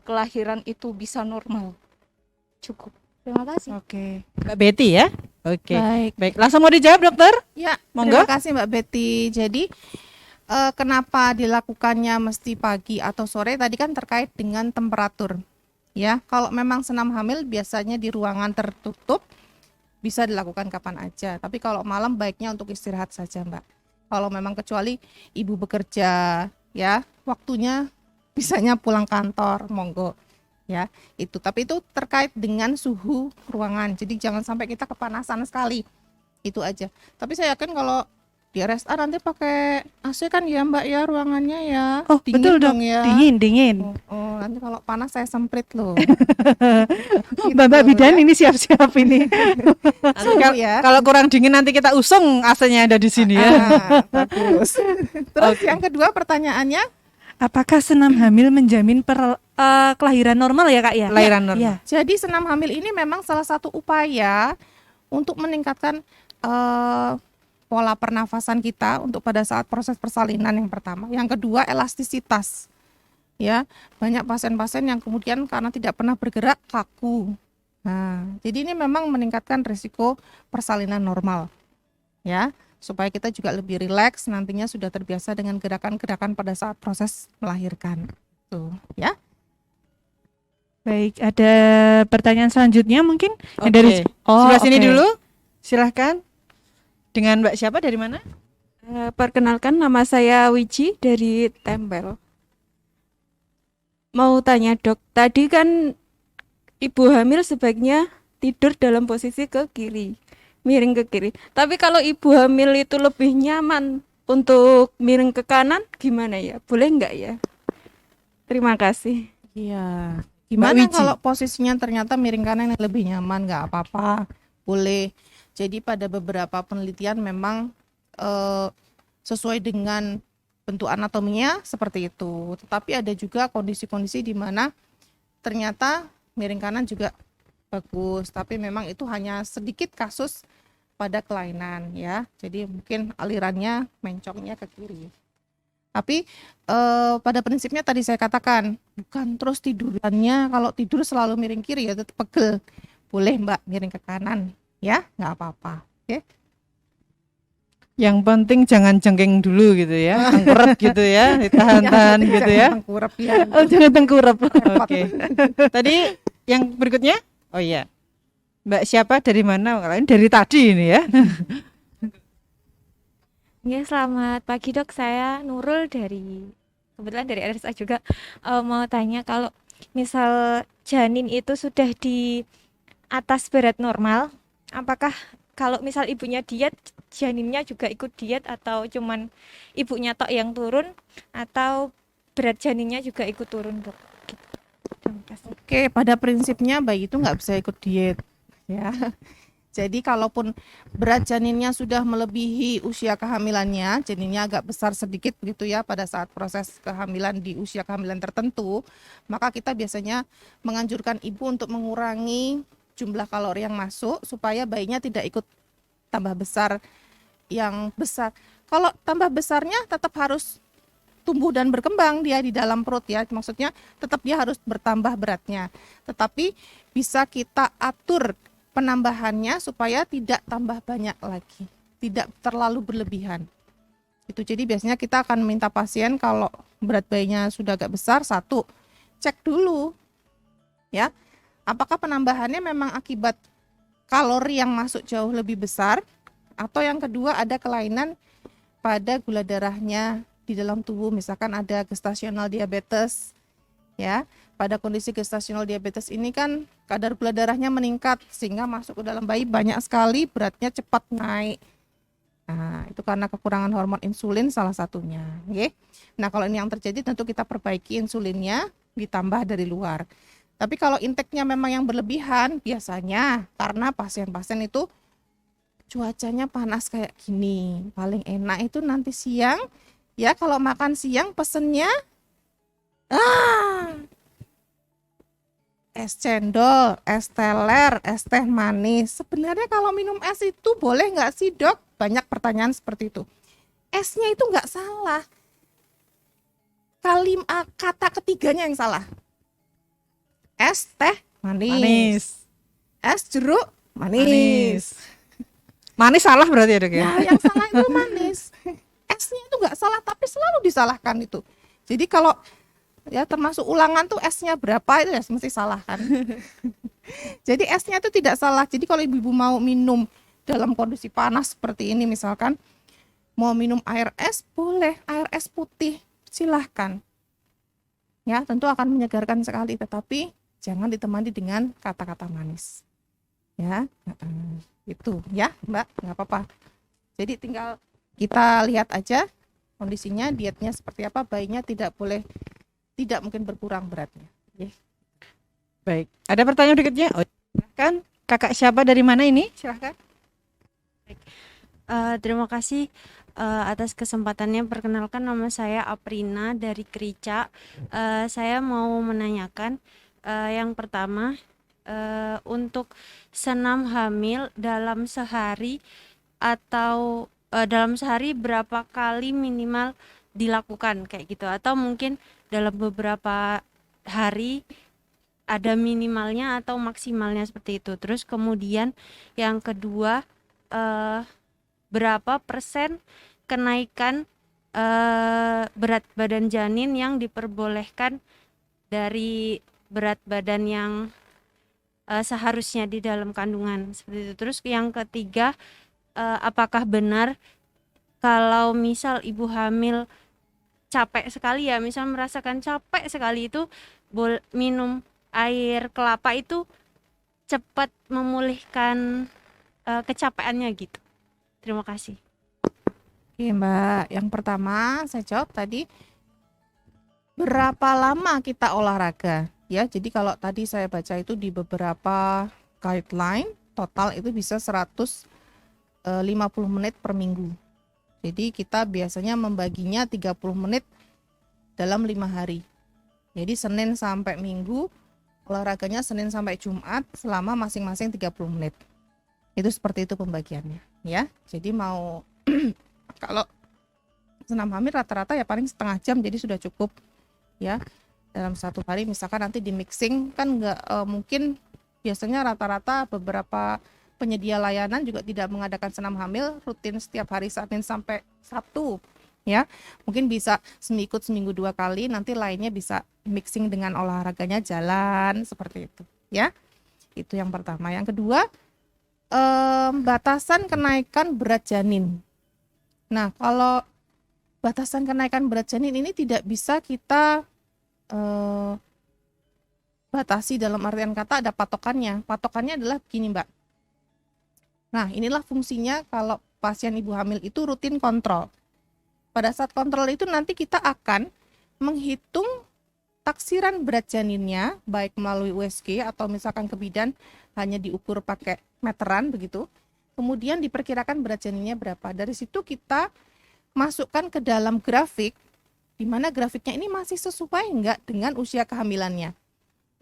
Speaker 6: kelahiran itu bisa normal? Cukup. Terima kasih.
Speaker 1: Oke.
Speaker 2: Mbak Betty ya? Oke.
Speaker 5: Baik.
Speaker 2: Baik, langsung mau dijawab, Dokter?
Speaker 5: Ya,
Speaker 2: Monggo.
Speaker 5: terima kasih Mbak Betty. Jadi kenapa dilakukannya mesti pagi atau sore? Tadi kan terkait dengan temperatur. Ya, kalau memang senam hamil biasanya di ruangan tertutup bisa dilakukan kapan aja. Tapi kalau malam baiknya untuk istirahat saja, Mbak. Kalau memang kecuali ibu bekerja, ya waktunya bisanya pulang kantor, monggo. Ya, itu. Tapi itu terkait dengan suhu ruangan. Jadi jangan sampai kita kepanasan sekali. Itu aja. Tapi saya yakin kalau di RSA nanti pakai AC kan ya Mbak ya ruangannya ya.
Speaker 1: Oh
Speaker 5: Dingin
Speaker 1: betul dok,
Speaker 5: dong ya.
Speaker 1: dingin.
Speaker 5: Oh, nanti kalau panas saya semprit loh.
Speaker 1: Mbak bidan ini siap-siap ini.
Speaker 2: Nanti
Speaker 5: Suhu ya.
Speaker 2: kalau kurang dingin nanti kita usung AC-nya ada di sini ya.
Speaker 5: Bagus. Terus yang kedua pertanyaannya,
Speaker 1: Apakah senam hamil menjamin kelahiran normal ya kak ya?
Speaker 2: Kelahiran normal.
Speaker 1: Iya.
Speaker 5: jadi senam hamil ini memang salah satu upaya untuk meningkatkan pola pernafasan kita untuk pada saat proses persalinan yang pertama. Yang kedua elastisitas. Ya, banyak pasien-pasien yang kemudian karena tidak pernah bergerak kaku. Nah, jadi ini memang meningkatkan risiko persalinan normal. Ya, supaya kita juga lebih rileks nantinya sudah terbiasa dengan gerakan-gerakan pada saat proses melahirkan. Tuh, ya.
Speaker 1: Baik, ada pertanyaan selanjutnya mungkin yang
Speaker 2: Oke.
Speaker 1: dari
Speaker 2: Sebelah sini
Speaker 1: oke.
Speaker 2: dulu. Silahkan. Dengan Mbak siapa dari mana?
Speaker 7: Perkenalkan, nama saya Wiji dari Tempel. Mau tanya dok, tadi kan ibu hamil sebaiknya tidur dalam posisi ke kiri, miring ke kiri. Tapi kalau ibu hamil itu lebih nyaman untuk miring ke kanan, gimana ya? Boleh nggak ya? Terima kasih.
Speaker 5: Iya.
Speaker 2: Mbak
Speaker 5: Gimana
Speaker 2: Wiji.
Speaker 5: kalau posisinya ternyata miring kanan yang lebih nyaman? Nggak apa-apa, boleh. Jadi pada beberapa penelitian memang sesuai dengan bentuk anatominya seperti itu. Tetapi ada juga kondisi-kondisi di mana ternyata miring kanan juga bagus. Tapi memang itu hanya sedikit kasus pada kelainan ya. Jadi mungkin alirannya mencongnya ke kiri. Tapi pada prinsipnya tadi saya katakan bukan terus tidurannya kalau tidur selalu miring kiri ya tetap pegel. Boleh Mbak miring ke kanan ya, nggak apa-apa. Oke.
Speaker 2: Yang penting jangan jengking dulu gitu ya. Tengkurap gitu ya, ditahan-tahan
Speaker 5: Yang penting
Speaker 2: gitu
Speaker 5: jangan
Speaker 2: ya.
Speaker 5: tengkurap ya.
Speaker 2: Oh, jangan tengkurap.
Speaker 5: Repot.
Speaker 2: Oke. Tadi yang berikutnya? Oh iya. Mbak siapa dari mana? Kalian dari tadi ini ya.
Speaker 8: Ya, selamat pagi dok. Saya Nurul kebetulan dari RSA juga. Mau tanya kalau misal janin itu sudah di atas berat normal, apakah kalau misal ibunya diet, janinnya juga ikut diet atau cuman ibunya tok yang turun atau berat janinnya juga ikut turun dok? Gitu. Terima kasih.
Speaker 5: Oke, pada prinsipnya bayi itu nggak bisa ikut diet ya. Jadi kalaupun berat janinnya sudah melebihi usia kehamilannya, janinnya agak besar sedikit begitu ya pada saat proses kehamilan di usia kehamilan tertentu, maka kita biasanya menganjurkan ibu untuk mengurangi jumlah kalori yang masuk supaya bayinya tidak ikut tambah besar yang besar. Kalau tambah besarnya tetap harus tumbuh dan berkembang dia di dalam perut ya. Maksudnya tetap dia harus bertambah beratnya. Tetapi bisa kita atur penambahannya supaya tidak tambah banyak lagi, tidak terlalu berlebihan. Itu jadi biasanya kita akan minta pasien kalau berat bayinya sudah agak besar, satu, cek dulu ya, apakah penambahannya memang akibat kalori yang masuk jauh lebih besar, atau yang kedua ada kelainan pada gula darahnya di dalam tubuh, misalkan ada gestasional diabetes ya. Pada kondisi gestasional diabetes ini kan kadar gula darahnya meningkat sehingga masuk ke dalam bayi banyak sekali, beratnya cepat naik. Nah, itu karena kekurangan hormon insulin salah satunya. Oke. Nah, kalau ini yang terjadi tentu kita perbaiki insulinnya ditambah dari luar. Tapi kalau intake-nya memang yang berlebihan, biasanya karena pasien-pasien itu cuacanya panas kayak gini. Paling enak itu nanti siang ya, kalau makan siang pesennya es cendol, es teler, es teh manis. Sebenarnya kalau minum es itu boleh nggak sih dok? Banyak pertanyaan seperti itu. Esnya itu nggak salah. Kata ketiganya yang salah. Es teh manis.
Speaker 2: Manis.
Speaker 5: Es jeruk manis.
Speaker 2: Manis. Manis salah berarti ya dok ya?
Speaker 5: Ya, yang salah itu manis. Esnya itu nggak salah, tapi selalu disalahkan itu. Jadi kalau ya termasuk ulangan tuh esnya berapa itu ya mesti salah kan. Jadi esnya itu tidak salah. Jadi kalau ibu-ibu mau minum dalam kondisi panas seperti ini misalkan, mau minum air es boleh, air es putih silahkan. Ya tentu akan menyegarkan sekali, tetapi jangan ditemani dengan kata-kata manis. Ya, itu ya Mbak, nggak apa-apa. Jadi tinggal kita lihat aja kondisinya, dietnya seperti apa, bayinya tidak mungkin berkurang beratnya.
Speaker 2: Baik. Ada pertanyaan berikutnya? Oh, silahkan. Kakak siapa dari mana ini? Silahkan.
Speaker 9: Terima kasih atas kesempatannya. Perkenalkan, nama saya Aprina dari Krica. Saya mau menanyakan yang pertama, untuk senam hamil dalam sehari atau dalam sehari berapa kali minimal dilakukan kayak gitu, atau mungkin dalam beberapa hari ada minimalnya atau maksimalnya seperti itu. Terus kemudian yang kedua, berapa persen kenaikan berat badan janin yang diperbolehkan dari berat badan yang seharusnya di dalam kandungan seperti itu. Terus yang ketiga, apakah benar kalau misal ibu hamil capek sekali ya, misal merasakan capek sekali itu minum air kelapa itu cepat memulihkan kecapeannya gitu. Terima kasih.
Speaker 5: Oke Mbak, yang pertama saya jawab tadi, berapa lama kita olahraga? Ya, jadi kalau tadi saya baca itu di beberapa guideline, total itu bisa 150 menit per minggu. Jadi kita biasanya membaginya 30 menit dalam 5 hari. Jadi Senin sampai Minggu, olahraganya Senin sampai Jumat selama masing-masing 30 menit. Itu seperti itu pembagiannya, ya. Jadi mau kalau senam hamil rata-rata ya paling setengah jam, jadi sudah cukup, ya. Dalam satu hari misalkan nanti di mixing kan nggak mungkin, biasanya rata-rata beberapa penyedia layanan juga tidak mengadakan senam hamil rutin setiap hari Senin sampai Sabtu, ya. Mungkin bisa seminggu 2 kali, nanti lainnya bisa mixing dengan olahraganya jalan seperti itu, ya. Itu yang pertama. Yang kedua, batasan kenaikan berat janin. Nah, kalau batasan kenaikan berat janin ini tidak bisa kita batasi, dalam artian kata ada patokannya. Patokannya adalah begini, Mbak. Nah, inilah fungsinya kalau pasien ibu hamil itu rutin kontrol. Pada saat kontrol itu nanti kita akan menghitung taksiran berat janinnya, baik melalui USG atau misalkan ke bidan hanya diukur pakai meteran begitu. Kemudian diperkirakan berat janinnya berapa. Dari situ kita masukkan ke dalam grafik, di mana grafiknya ini masih sesuai enggak dengan usia kehamilannya.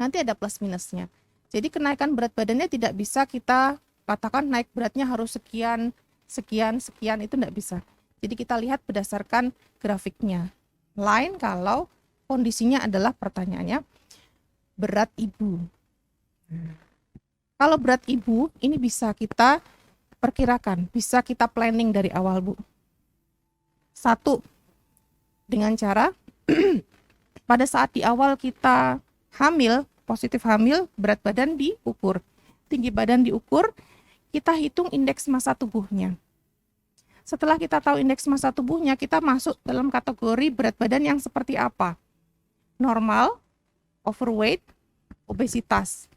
Speaker 5: Nanti ada plus minusnya. Jadi kenaikan berat badannya tidak bisa kita katakan naik beratnya harus sekian, itu enggak bisa. Jadi kita lihat berdasarkan grafiknya. Lain kalau kondisinya adalah pertanyaannya berat ibu. Kalau berat ibu ini bisa kita perkirakan, bisa kita planning dari awal, Bu. Satu, dengan cara pada saat di awal kita hamil, positif hamil, berat badan diukur, tinggi badan diukur, kita hitung indeks massa tubuhnya. Setelah kita tahu indeks massa tubuhnya, kita masuk dalam kategori berat badan yang seperti apa? Normal, overweight, obesitas.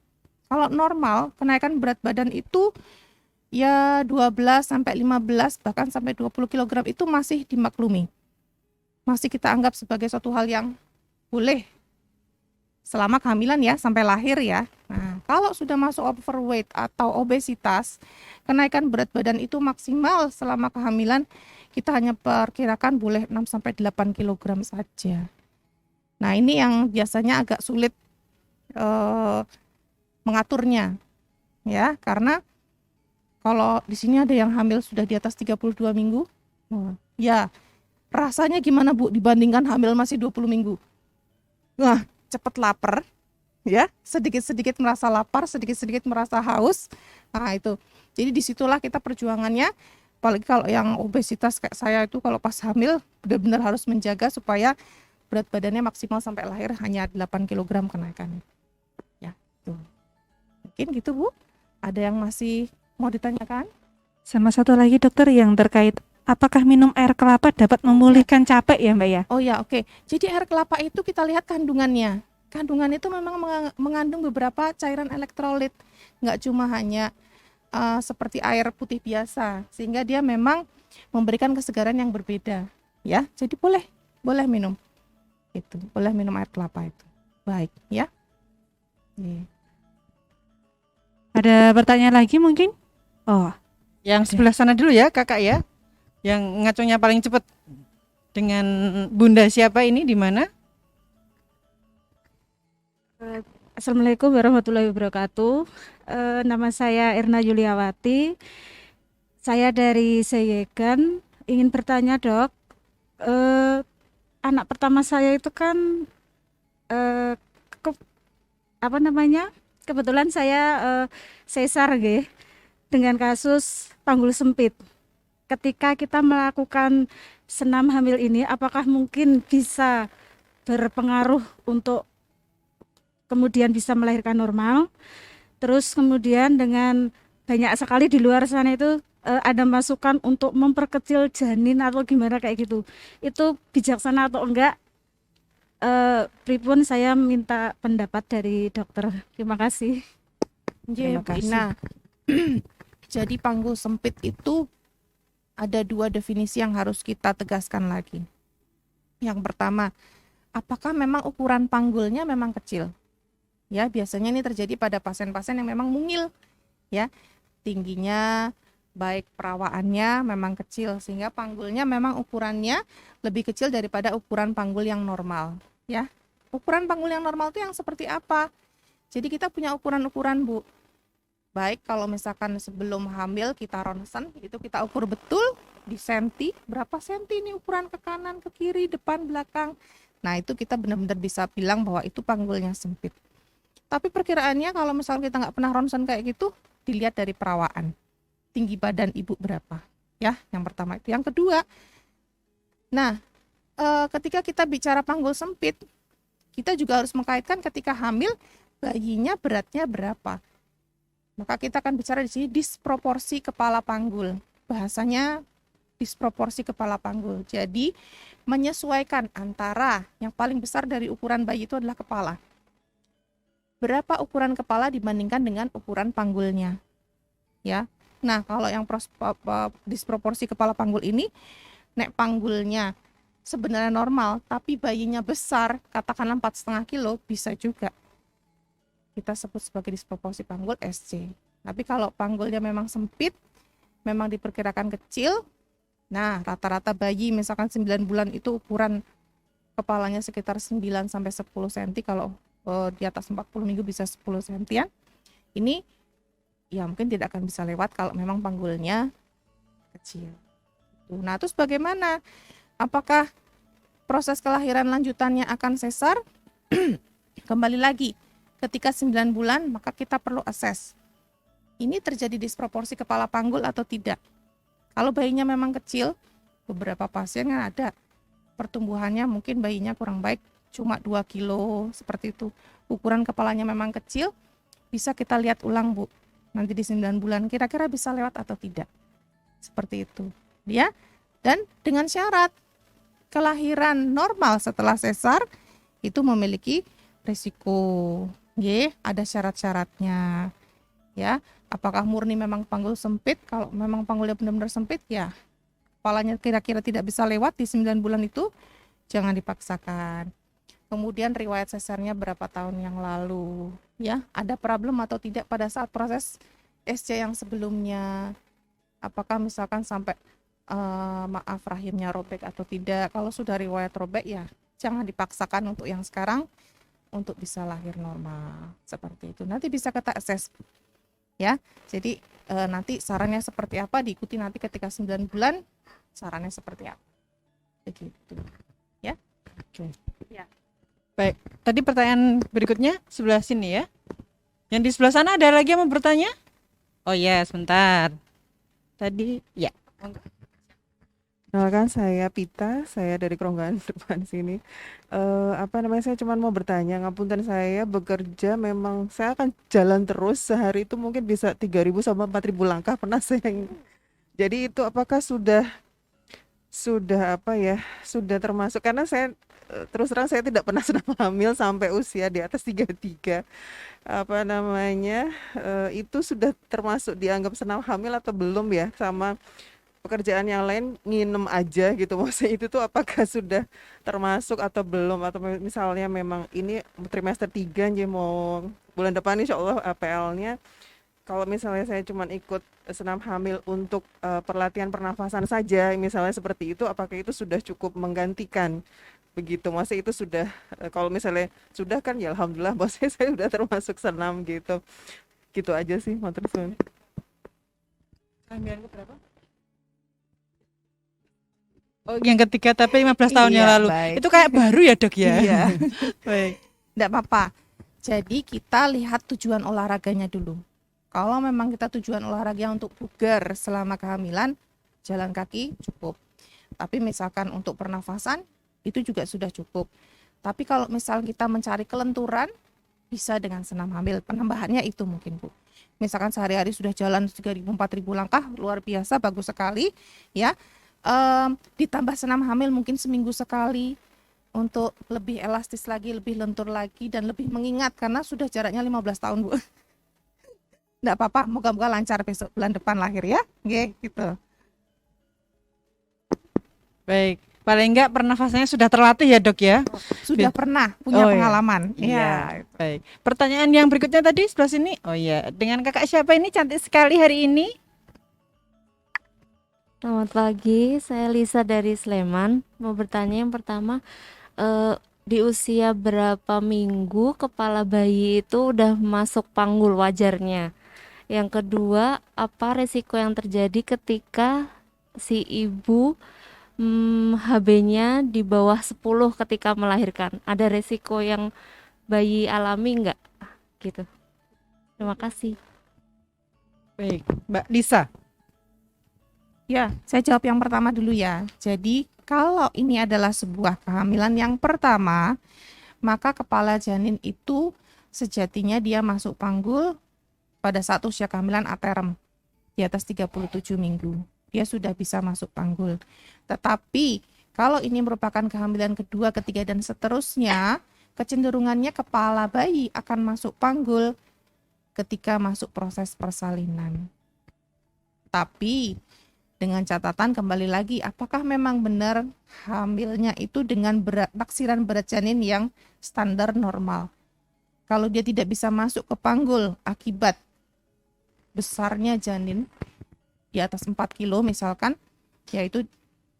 Speaker 5: Kalau normal, kenaikan berat badan itu ya 12 sampai 15 bahkan sampai 20 kg itu masih dimaklumi. Masih kita anggap sebagai suatu hal yang boleh selama kehamilan ya, sampai lahir ya. Nah, kalau sudah masuk overweight atau obesitas, kenaikan berat badan itu maksimal selama kehamilan kita hanya perkirakan boleh 6 sampai 8 kg saja. Nah, ini yang biasanya agak sulit mengaturnya, ya, karena kalau di sini ada yang hamil sudah di atas 32 minggu, ya rasanya gimana, Bu, dibandingkan hamil masih 20 minggu? Wah, cepet lapar, ya, sedikit-sedikit merasa lapar, sedikit-sedikit merasa haus. Nah, itu. Jadi disitulah kita perjuangannya, apalagi kalau yang obesitas kayak saya itu kalau pas hamil benar-benar harus menjaga supaya berat badannya maksimal sampai lahir hanya 8 kg kenaikannya. Ya, tuh. Mungkin gitu, Bu. Ada yang masih mau ditanyakan?
Speaker 1: Sama satu lagi dokter yang terkait apakah minum air kelapa dapat memulihkan capek ya, Mbak ya?
Speaker 5: Oh ya, oke. Jadi air kelapa itu kita lihat kandungannya. Kandungan itu memang mengandung beberapa cairan elektrolit. Nggak cuma hanya seperti air putih biasa. Sehingga dia memang memberikan kesegaran yang berbeda. Ya, jadi boleh minum. Itu, boleh minum air kelapa itu. Baik, ya.
Speaker 1: Ada pertanyaan lagi mungkin? Oh,
Speaker 2: Yang sebelah sana dulu ya, Kakak ya. Yang ngacunya paling cepat. Dengan Bunda siapa ini, di mana?
Speaker 10: Assalamualaikum warahmatullahi wabarakatuh. Nama saya Erna Yuliawati. Saya dari Seyegan. Ingin bertanya, Dok. Anak pertama saya itu kan kebetulan saya sesar nggih, dengan kasus panggul sempit. Ketika kita melakukan senam hamil ini, apakah mungkin bisa berpengaruh untuk kemudian bisa melahirkan normal. Terus kemudian dengan banyak sekali di luar sana itu ada masukan untuk memperkecil janin atau gimana kayak gitu. Itu bijaksana atau enggak? Pripun saya minta pendapat dari dokter. Terima kasih.
Speaker 5: Terima kasih. Nah, jadi panggul sempit itu ada 2 definisi yang harus kita tegaskan lagi. Yang pertama, apakah memang ukuran panggulnya memang kecil? Ya, biasanya ini terjadi pada pasien-pasien yang memang mungil, ya. Tingginya baik perawaannya memang kecil sehingga panggulnya memang ukurannya lebih kecil daripada ukuran panggul yang normal, ya. Ukuran panggul yang normal itu yang seperti apa? Jadi kita punya ukuran-ukuran, Bu. Baik kalau misalkan sebelum hamil kita ronsen, itu kita ukur betul di senti, berapa senti ini ukuran ke kanan, ke kiri, depan, belakang. Nah, itu kita benar-benar bisa bilang bahwa itu panggulnya sempit. Tapi perkiraannya kalau misalnya kita nggak pernah ronsen kayak gitu, dilihat dari perawaan. Tinggi badan ibu berapa? Ya, yang pertama itu. Yang kedua, nah, ketika kita bicara panggul sempit, kita juga harus mengkaitkan ketika hamil, bayinya beratnya berapa. Maka kita akan bicara di sini disproporsi kepala panggul. Bahasanya disproporsi kepala panggul. Jadi menyesuaikan antara yang paling besar dari ukuran bayi itu adalah kepala. Berapa ukuran kepala dibandingkan dengan ukuran panggulnya. Ya. Nah, kalau yang disproporsi kepala panggul ini, nek panggulnya sebenarnya normal, tapi bayinya besar, katakanlah 4,5 kilo, bisa juga kita sebut sebagai disproporsi panggul SC. Tapi kalau panggulnya memang sempit, memang diperkirakan kecil, nah rata-rata bayi misalkan 9 bulan itu ukuran kepalanya sekitar 9 sampai 10 cm, kalau di atas 40 minggu bisa 10 cm. Ini ya mungkin tidak akan bisa lewat kalau memang panggulnya kecil. Nah, terus bagaimana? Apakah proses kelahiran lanjutannya akan sesar? Kembali lagi, ketika 9 bulan maka kita perlu assess. Ini terjadi disproporsi kepala panggul atau tidak. Kalau bayinya memang kecil, beberapa pasien kan ada pertumbuhannya mungkin bayinya kurang baik, cuma 2 kilo seperti itu. Ukuran kepalanya memang kecil, bisa kita lihat ulang, Bu. Nanti di 9 bulan kira-kira bisa lewat atau tidak. Seperti itu. Ya. Dan dengan syarat kelahiran normal setelah sesar itu memiliki risiko. Ada syarat-syaratnya. Ya, apakah murni memang panggul sempit? Kalau memang panggulnya benar-benar sempit, ya kepalanya kira-kira tidak bisa lewat di 9 bulan itu, jangan dipaksakan. Kemudian riwayat sesarnya berapa tahun yang lalu, ya, ada problem atau tidak pada saat proses SC yang sebelumnya? Apakah misalkan sampai rahimnya robek atau tidak? Kalau sudah riwayat robek, ya jangan dipaksakan untuk yang sekarang untuk bisa lahir normal seperti itu. Nanti bisa kita akses, ya. Jadi nanti sarannya seperti apa diikuti nanti ketika 9 bulan sarannya seperti apa. Begitu, ya.
Speaker 2: Oke.
Speaker 10: Ya.
Speaker 2: Baik, tadi pertanyaan berikutnya sebelah sini ya. Yang di sebelah sana ada lagi yang mau bertanya? Oh ya, sebentar. Tadi ya.
Speaker 11: Kenalkan, saya Pita, saya dari Keronggan depan sini. Saya cuma mau bertanya, ngapunten, saya bekerja memang saya akan jalan terus sehari itu mungkin bisa 3.000 sampai 4.000 langkah pernah saya. Jadi itu apakah sudah termasuk, karena saya terus terang saya tidak pernah sedang hamil sampai usia di atas 33. Itu sudah termasuk dianggap senam hamil atau belum ya? Sama pekerjaan yang lain nginem aja gitu, maksudnya itu tuh apakah sudah termasuk atau belum, atau misalnya memang ini trimester 3 aja mau bulan depan insya Allah APL-nya, kalau misalnya saya cuma ikut senam hamil untuk perlatihan pernafasan saja misalnya seperti itu, apakah itu sudah cukup menggantikan begitu, maksudnya itu sudah kalau misalnya sudah kan ya alhamdulillah, maksudnya saya sudah termasuk senam gitu aja sih. Matur suwun.
Speaker 2: Kehamilan berapa? Oh, yang ketiga tapi 15 tahun yang lalu.
Speaker 5: Baik.
Speaker 2: Itu kayak baru ya, Dok ya?
Speaker 5: Iya.
Speaker 2: Baik.
Speaker 5: Tidak apa-apa. Jadi kita lihat tujuan olahraganya dulu. Kalau memang kita tujuan olahraga untuk bugar selama kehamilan, jalan kaki cukup. Tapi misalkan untuk pernafasan, itu juga sudah cukup. Tapi kalau misal kita mencari kelenturan, bisa dengan senam hamil. Penambahannya itu mungkin Bu. Misalkan sehari-hari sudah jalan 3.000 4.000 langkah, luar biasa, bagus sekali ya. Ditambah senam hamil mungkin seminggu sekali untuk lebih elastis lagi, lebih lentur lagi, dan lebih mengingat karena sudah jaraknya 15 tahun Bu. Enggak apa-apa, moga-moga lancar besok bulan depan lahir ya. Oke, gitu.
Speaker 2: Baik, paling enggak pernafasannya sudah terlatih ya dok ya?
Speaker 5: Sudah pernah punya
Speaker 2: Oh, iya.
Speaker 5: pengalaman.
Speaker 2: Iya, baik. Pertanyaan yang berikutnya tadi sebelah sini. Oh iya, dengan kakak siapa ini cantik sekali hari ini?
Speaker 12: Selamat pagi, saya Lisa dari Sleman. Mau bertanya yang pertama, di usia berapa minggu kepala bayi itu udah masuk panggul wajarnya? Yang kedua, apa resiko yang terjadi ketika si ibu HB-nya di bawah 10 ketika melahirkan? Ada resiko yang bayi alami nggak? Gitu. Terima kasih.
Speaker 2: Baik, Mbak Lisa.
Speaker 5: Ya, saya jawab yang pertama dulu ya. Jadi, kalau ini adalah sebuah kehamilan yang pertama, maka kepala janin itu sejatinya dia masuk panggul pada saat usia kehamilan aterem di atas 37 minggu. Dia sudah bisa masuk panggul. Tetapi, kalau ini merupakan kehamilan kedua, ketiga, dan seterusnya, kecenderungannya kepala bayi akan masuk panggul ketika masuk proses persalinan. Tapi, dengan catatan kembali lagi, apakah memang benar hamilnya itu dengan taksiran berat janin yang standar normal? Kalau dia tidak bisa masuk ke panggul akibat besarnya janin di atas 4 kilo misalkan, yaitu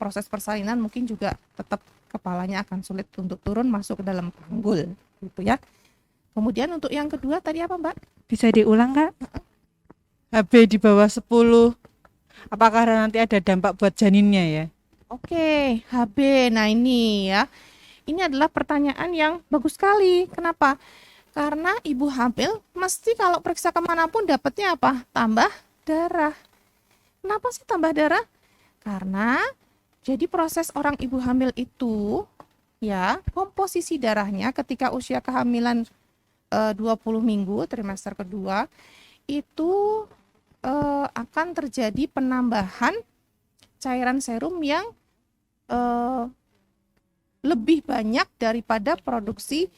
Speaker 5: proses persalinan mungkin juga tetap kepalanya akan sulit untuk turun masuk ke dalam panggul, gitu ya. Kemudian untuk yang kedua tadi apa Mbak?
Speaker 1: Bisa diulang Kak?
Speaker 2: HB di bawah 10. Apakah nanti ada dampak buat janinnya ya?
Speaker 5: Oke, HB. Nah ini ya, ini adalah pertanyaan yang bagus sekali. Kenapa? Karena ibu hamil mesti kalau periksa kemanapun dapatnya apa? Tambah darah. Kenapa sih tambah darah? Karena jadi proses orang ibu hamil itu ya, komposisi darahnya ketika usia kehamilan 20 minggu trimester kedua itu akan terjadi penambahan cairan serum yang lebih banyak daripada produksi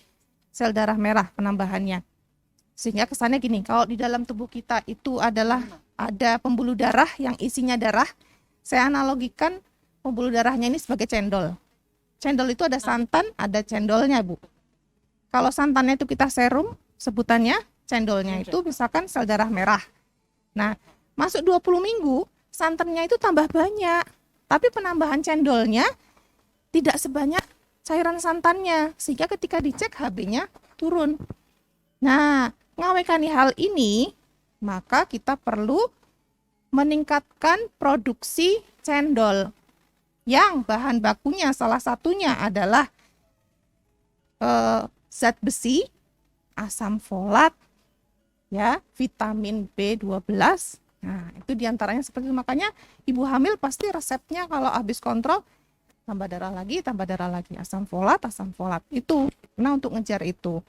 Speaker 5: sel darah merah penambahannya. Sehingga kesannya gini, kalau di dalam tubuh kita itu adalah ada pembuluh darah yang isinya darah, saya analogikan pembuluh darahnya ini sebagai cendol. Cendol itu ada santan, ada cendolnya Bu. Kalau santannya itu kita serum, sebutannya cendolnya itu misalkan sel darah merah. Nah, masuk 20 minggu, santannya itu tambah banyak. Tapi penambahan cendolnya tidak sebanyak cairan santannya. Sehingga ketika dicek HB-nya turun. Nah, ngawekani hal ini, maka kita perlu meningkatkan produksi cendol. Yang bahan bakunya salah satunya adalah zat besi, asam folat, ya, vitamin B12. Nah, itu diantaranya seperti itu. Makanya ibu hamil pasti resepnya kalau habis kontrol tambah darah lagi, asam folat itu. Nah, untuk ngejar itu,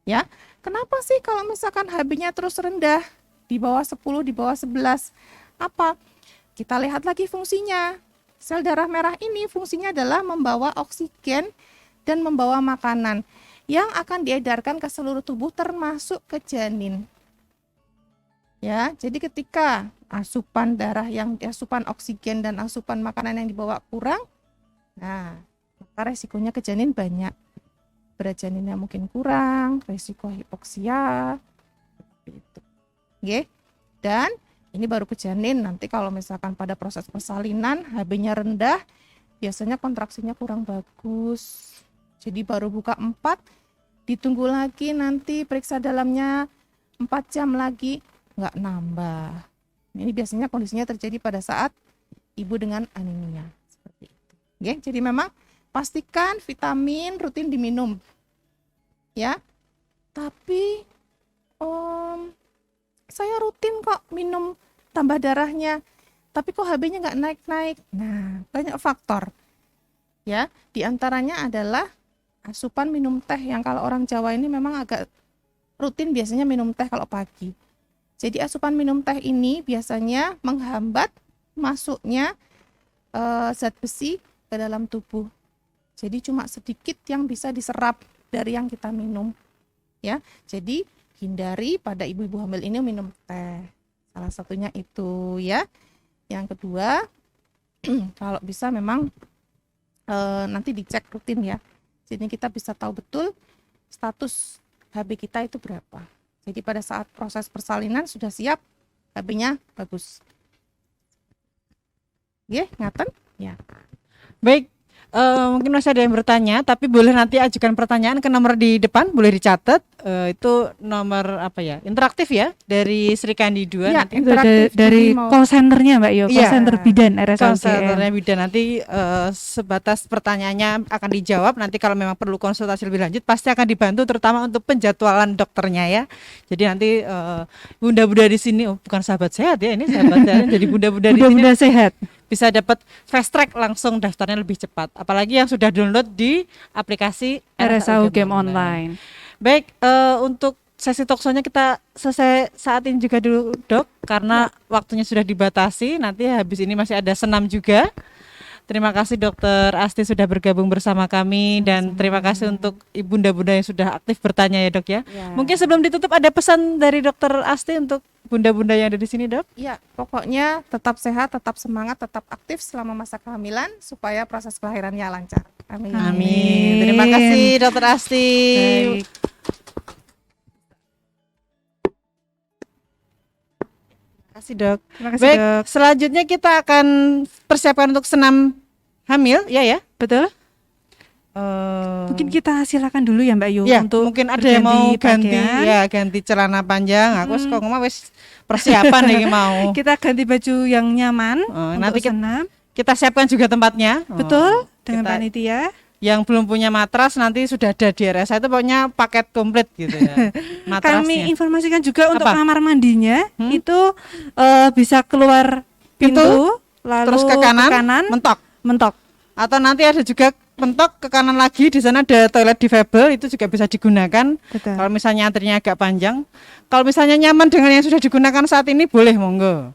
Speaker 5: ya. Kenapa sih kalau misalkan HB-nya terus rendah di bawah 10, di bawah 11? Apa? Kita lihat lagi fungsinya. Sel darah merah ini fungsinya adalah membawa oksigen dan membawa makanan yang akan diedarkan ke seluruh tubuh termasuk ke janin. Ya, jadi ketika asupan oksigen dan asupan makanan yang dibawa kurang, nah, maka resikonya ke janin banyak. Berat janinnya mungkin kurang, resiko hipoksia, gitu. Oke. Dan ini baru ke janin. Nanti kalau misalkan pada proses persalinan HB-nya rendah, biasanya kontraksinya kurang bagus. Jadi baru buka 4, ditunggu lagi nanti periksa dalamnya 4 jam lagi, nggak nambah. Ini biasanya kondisinya terjadi pada saat ibu dengan anemia seperti itu. Oke, jadi memang pastikan vitamin rutin diminum, ya. Tapi saya rutin kok minum tambah darahnya, tapi kok HB-nya nggak naik-naik. Nah, banyak faktor, ya. Di antaranya adalah asupan minum teh yang kalau orang Jawa ini memang agak rutin biasanya minum teh kalau pagi. Jadi asupan minum teh ini biasanya menghambat masuknya zat besi ke dalam tubuh. Jadi cuma sedikit yang bisa diserap dari yang kita minum. Ya, jadi hindari pada ibu-ibu hamil ini minum teh. Salah satunya itu ya. Yang kedua, kalau bisa memang nanti dicek rutin ya. Jadi kita bisa tahu betul status HB kita itu berapa. Jadi pada saat proses persalinan sudah siap, HB-nya bagus. Ya, ngaten? Ya.
Speaker 2: Baik, mungkin masih ada yang bertanya, tapi boleh nanti ajukan pertanyaan ke nomor di depan, boleh dicatat. Itu nomor apa ya? Interaktif ya dari Sri Kandi 2
Speaker 5: Ya,
Speaker 2: nanti.
Speaker 1: Itu dari call centernya Mbak Yo, call
Speaker 2: Iya.
Speaker 1: center bidan
Speaker 2: Call
Speaker 1: RSUGM.
Speaker 2: centernya bidan nanti sebatas pertanyaannya akan dijawab. Nanti kalau memang perlu konsultasi lebih lanjut pasti akan dibantu, terutama untuk penjadwalan dokternya ya. Jadi nanti bunda-bunda di sini, oh bukan sahabat sehat ya, ini sahabat sehat. Jadi bunda-bunda di sini
Speaker 1: Bunda-bunda sehat.
Speaker 2: bisa dapat fast track langsung, daftarnya lebih cepat. Apalagi yang sudah download di aplikasi
Speaker 1: RSUGM online.
Speaker 2: Baik, untuk sesi talkshow-nya kita selesai saat ini juga dulu Dok, karena waktunya sudah dibatasi. Nanti habis ini masih ada senam juga. Terima kasih Dokter Asti sudah bergabung bersama kami, dan terima kasih untuk bunda-bunda yang sudah aktif bertanya ya Dok ya. Mungkin sebelum ditutup ada pesan dari Dokter Asti untuk bunda-bunda yang ada di sini Dok?
Speaker 5: Ya, pokoknya tetap sehat, tetap semangat, tetap aktif selama masa kehamilan supaya proses kelahirannya lancar. Amin.
Speaker 2: Amin. Terima kasih Dokter Asti.
Speaker 1: Baik.
Speaker 2: Terima kasih Dok.
Speaker 1: Terima kasih
Speaker 2: Baik,
Speaker 1: Dok.
Speaker 2: selanjutnya kita akan persiapkan untuk senam hamil, ya.
Speaker 1: Betul? Mungkin kita silakan dulu ya Mbak Yu
Speaker 2: Ya,
Speaker 1: untuk
Speaker 2: mungkin ada yang mau ganti
Speaker 1: pakaian.
Speaker 2: ganti celana panjang. Aku kok ngomong wis persiapan nih mau.
Speaker 1: Kita ganti baju yang nyaman
Speaker 2: Nanti
Speaker 1: untuk senam.
Speaker 2: kita siapkan juga tempatnya.
Speaker 1: Betul, dengan
Speaker 2: kita-
Speaker 1: panitia.
Speaker 2: Yang belum punya matras nanti sudah ada di RSA, itu pokoknya paket komplit gitu ya. Matrasnya.
Speaker 1: Kami informasikan juga untuk
Speaker 2: Apa?
Speaker 1: kamar mandinya itu bisa keluar pintu, lalu
Speaker 2: terus ke kanan, mentok. Atau nanti ada juga mentok ke kanan lagi, di sana ada toilet difabel, itu juga bisa digunakan.
Speaker 1: Betul.
Speaker 2: Kalau misalnya antrinya agak panjang. Kalau misalnya nyaman dengan yang sudah digunakan saat ini, boleh monggo.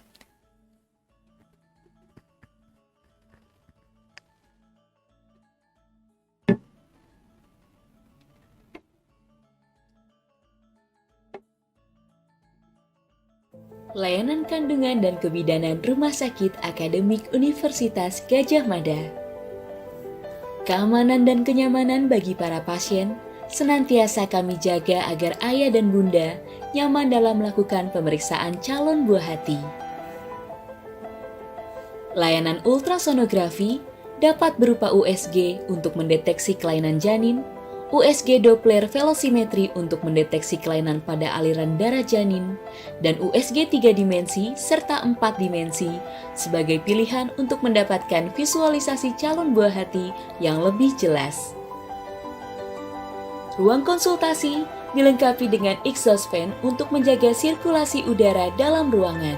Speaker 13: Layanan Kandungan dan Kebidanan Rumah Sakit Akademik Universitas Gadjah Mada. Keamanan dan kenyamanan bagi para pasien senantiasa kami jaga agar ayah dan bunda nyaman dalam melakukan pemeriksaan calon buah hati. Layanan ultrasonografi dapat berupa USG untuk mendeteksi kelainan janin, USG Doppler velocimetry untuk mendeteksi kelainan pada aliran darah janin, dan USG 3 dimensi serta 4 dimensi sebagai pilihan untuk mendapatkan visualisasi calon buah hati yang lebih jelas. Ruang konsultasi dilengkapi dengan exhaust fan untuk menjaga sirkulasi udara dalam ruangan.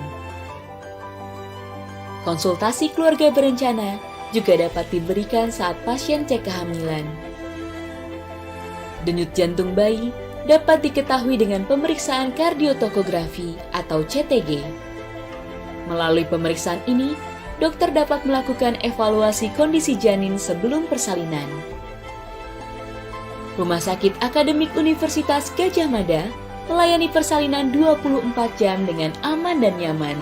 Speaker 13: Konsultasi keluarga berencana juga dapat diberikan saat pasien cek kehamilan. Denyut jantung bayi dapat diketahui dengan pemeriksaan kardiotokografi atau CTG. Melalui pemeriksaan ini, dokter dapat melakukan evaluasi kondisi janin sebelum persalinan. Rumah Sakit Akademik Universitas Gadjah Mada melayani persalinan 24 jam dengan aman dan nyaman.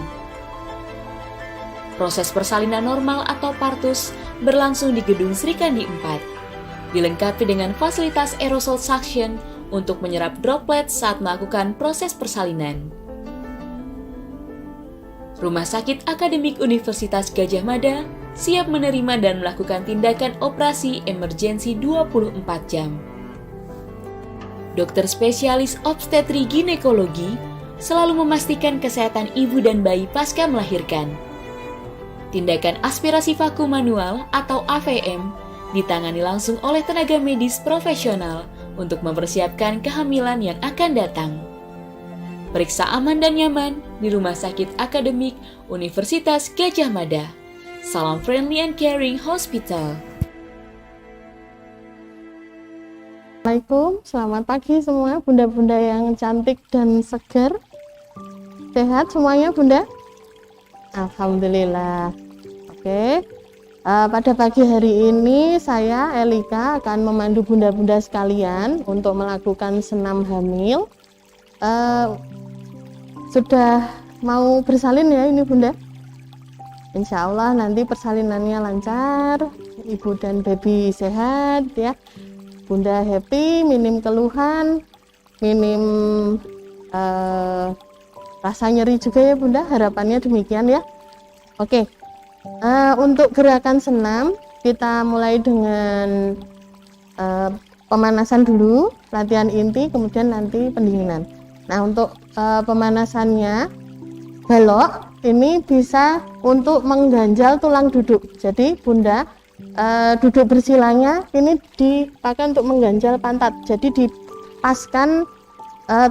Speaker 13: Proses persalinan normal atau partus berlangsung di Gedung Sri Kandi 4. Dilengkapi dengan fasilitas aerosol suction untuk menyerap droplet saat melakukan proses persalinan. Rumah Sakit Akademik Universitas Gadjah Mada siap menerima dan melakukan tindakan operasi emergensi 24 jam. Dokter spesialis obstetri ginekologi selalu memastikan kesehatan ibu dan bayi pasca melahirkan. Tindakan aspirasi vakum manual atau AVM ditangani langsung oleh tenaga medis profesional untuk mempersiapkan kehamilan yang akan datang. Periksa aman dan nyaman di Rumah Sakit Akademik Universitas Gadjah Mada. Salam friendly and caring hospital.
Speaker 14: Assalamualaikum, selamat pagi semua bunda-bunda yang cantik dan segar. Sehat semuanya bunda? Alhamdulillah. Oke, pada pagi hari ini saya Elika akan memandu bunda-bunda sekalian untuk melakukan senam hamil. Sudah mau bersalin ya ini bunda? Insya Allah nanti persalinannya lancar, ibu dan baby sehat ya. Bunda happy, minim keluhan, minim rasa nyeri juga ya bunda, harapannya demikian ya. Oke, untuk gerakan senam kita mulai dengan pemanasan dulu, latihan inti, kemudian nanti pendinginan. Nah untuk pemanasannya, balok ini bisa untuk mengganjal tulang duduk. Jadi bunda duduk bersilanya ini dipakai untuk mengganjal pantat. Jadi dipaskan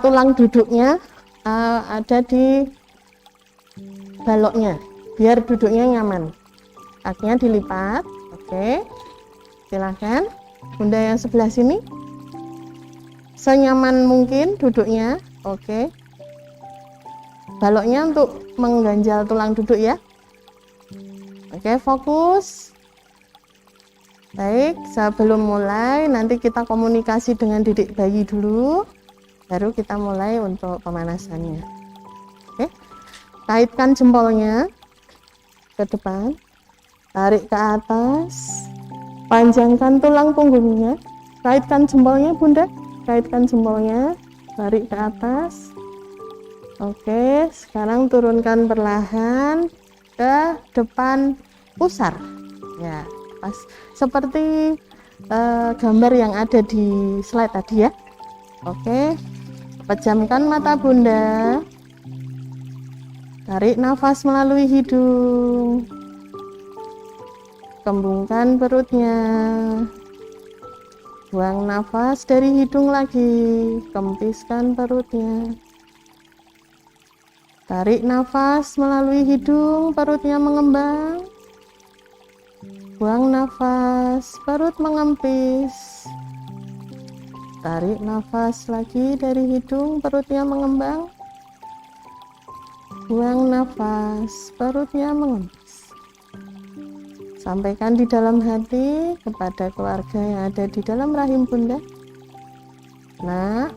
Speaker 14: tulang duduknya ada di baloknya biar duduknya nyaman. Kakinya dilipat. Oke, silahkan bunda yang sebelah sini senyaman mungkin duduknya. Oke, baloknya untuk mengganjal tulang duduk ya. Oke, fokus. Baik, sebelum mulai nanti kita komunikasi dengan didik bayi dulu, baru kita mulai untuk pemanasannya. Oke, kaitkan jempolnya ke depan, tarik ke atas, panjangkan tulang punggungnya, kaitkan jempolnya bunda, kaitkan jempolnya, tarik ke atas. Oke, sekarang turunkan perlahan ke depan pusar ya, pas seperti gambar yang ada di slide tadi ya. Oke, pejamkan mata bunda, tarik nafas melalui hidung, kembungkan perutnya, buang nafas dari hidung lagi, kempiskan perutnya. Tarik nafas melalui hidung, perutnya mengembang. Buang nafas, perut mengempis. Tarik nafas lagi dari hidung, perutnya mengembang. Buang nafas, perutnya mengempis. Sampaikan di dalam hati kepada keluarga yang ada di dalam rahim bunda. Nah,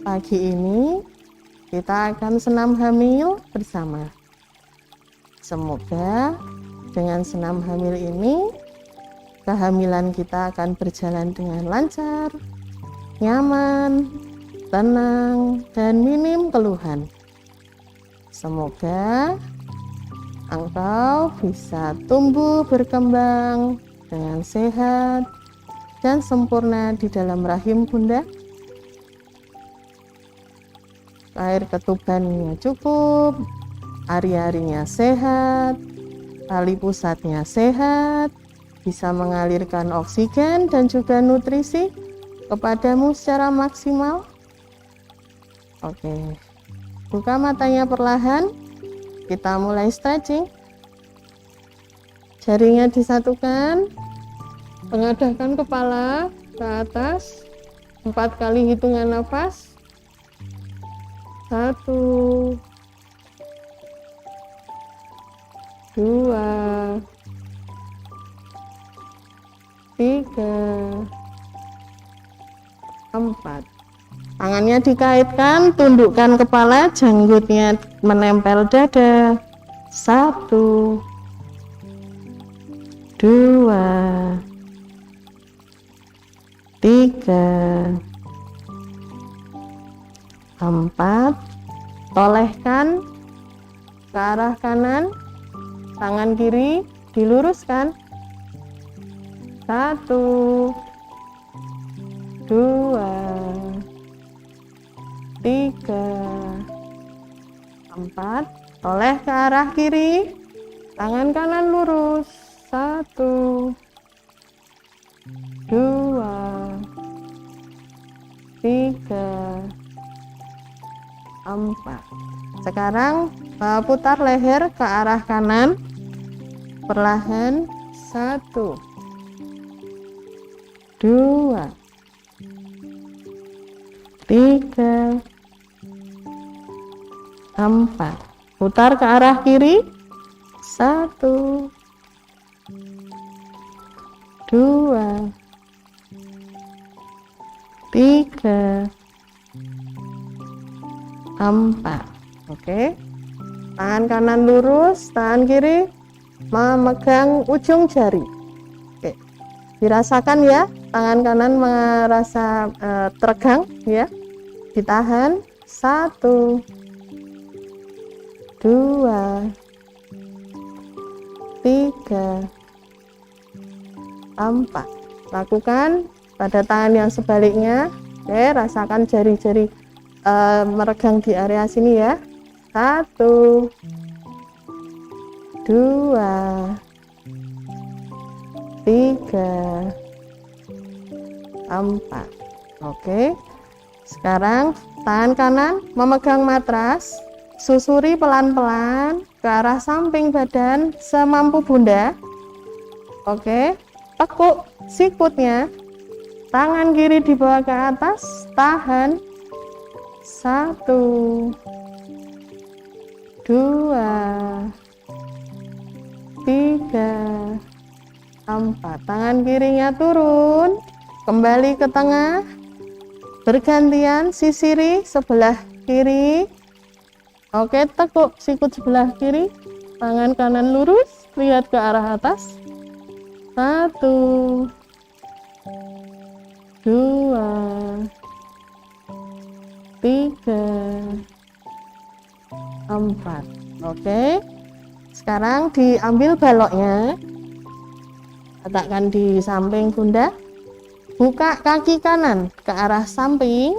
Speaker 14: pagi ini kita akan senam hamil bersama. Semoga dengan senam hamil ini kehamilan kita akan berjalan dengan lancar, nyaman, tenang, dan minim keluhan. Semoga engkau bisa tumbuh berkembang dengan sehat dan sempurna di dalam rahim bunda. Air ketubannya cukup, ari-arinya sehat, tali pusatnya sehat, bisa mengalirkan oksigen dan juga nutrisi kepadamu secara maksimal. Oke, buka matanya perlahan, kita mulai stretching. Jarinya disatukan, pengadahkan kepala ke atas, 4 kali hitungan nafas. 1, 2, 3, 4. Tangannya dikaitkan, tundukkan kepala, janggutnya menempel dada. 1, 2, 3, 4. Tolehkan ke arah kanan, tangan kiri diluruskan. 1, 2, 3, 4. Toleh ke arah kiri, tangan kanan lurus. 1, 2, 3, 4. Sekarang putar leher ke arah kanan perlahan. 1, 2, 3, 4. Putar ke arah kiri. 1, 2, 3, 4. Oke. Tangan kanan lurus, tangan kiri memegang ujung jari. Oke. Dirasakan ya, tangan kanan merasa teregang ya. Ditahan. 1, 2, 3, 4. Lakukan pada tangan yang sebaliknya. Oke, rasakan jari-jari meregang di area sini ya. 1, 2, 3, 4. Oke. Sekarang tangan kanan memegang matras, susuri pelan-pelan ke arah samping badan semampu Bunda. Oke, tekuk sikutnya. Tangan kiri dibawa ke atas, tahan. 1, 2, 3, 4. Tangan kirinya turun, kembali ke tengah. Bergantian sisiri sebelah kiri. Oke, tekuk sikut sebelah kiri. Tangan kanan lurus, lihat ke arah atas. 1, 2, 3, 4. Oke. Sekarang diambil baloknya. Letakkan di samping Bunda. Buka kaki kanan ke arah samping.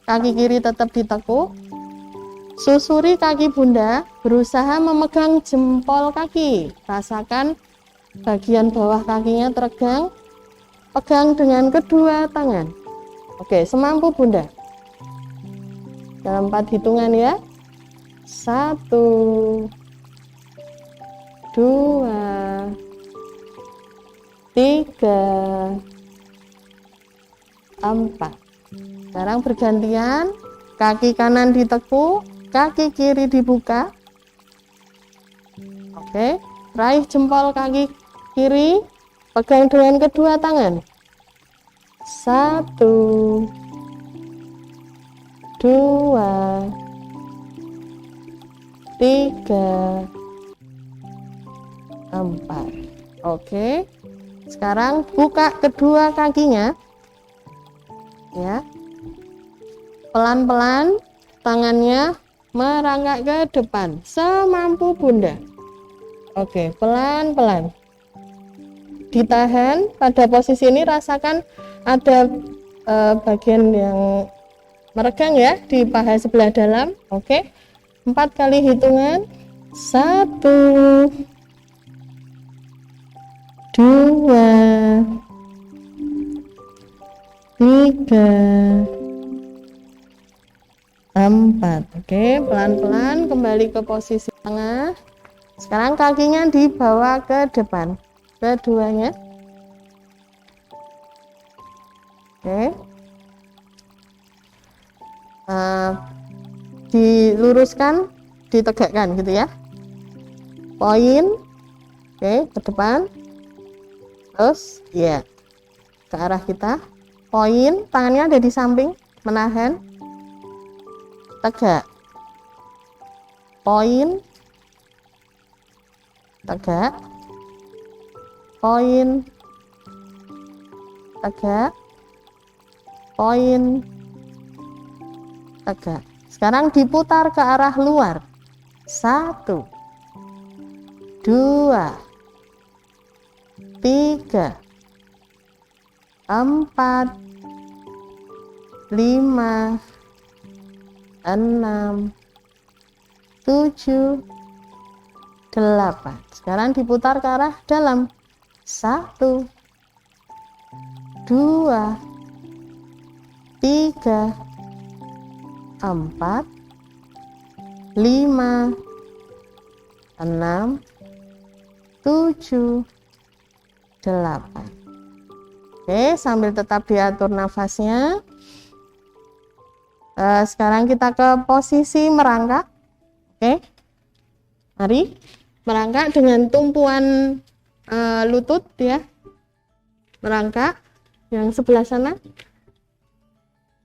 Speaker 14: Kaki kiri tetap ditekuk. Susuri kaki Bunda, berusaha memegang jempol kaki. Rasakan bagian bawah kakinya teregang. Pegang dengan kedua tangan. Oke, semampu Bunda. Dalam 4 hitungan ya. 1, 2, 3, 4. Sekarang bergantian, kaki kanan ditekuk, kaki kiri dibuka. Oke, raih jempol kaki kiri, pegang dengan kedua tangan. 1, 2, 3, 4. Oke. Sekarang buka kedua kakinya. Ya. Pelan-pelan tangannya merangkak ke depan semampu Bunda. Oke, pelan-pelan. Ditahan pada posisi ini, rasakan ada bagian yang meregang ya di paha sebelah dalam. Oke. 4 kali hitungan. 1, 2, 3, 4. Oke, pelan-pelan kembali ke posisi tengah. Sekarang kakinya dibawa ke depan, keduanya. Oke. Diluruskan, ditegakkan gitu ya. Poin. Oke, ke depan. Terus ya ke arah kita. Poin, tangannya ada di samping, menahan. Tegak. Poin. Tegak. Poin. Tegak. Poin. Tegak. Sekarang diputar ke arah luar. 1, 2, 3, 4, 5, 6, 7, 8. Sekarang diputar ke arah dalam. 1, 2, 3, 4, 5, 6, 7, 8. Oke, sambil tetap diatur nafasnya. Sekarang kita ke posisi merangkak. Oke, mari merangkak dengan tumpuan lutut ya. Merangkak yang sebelah sana.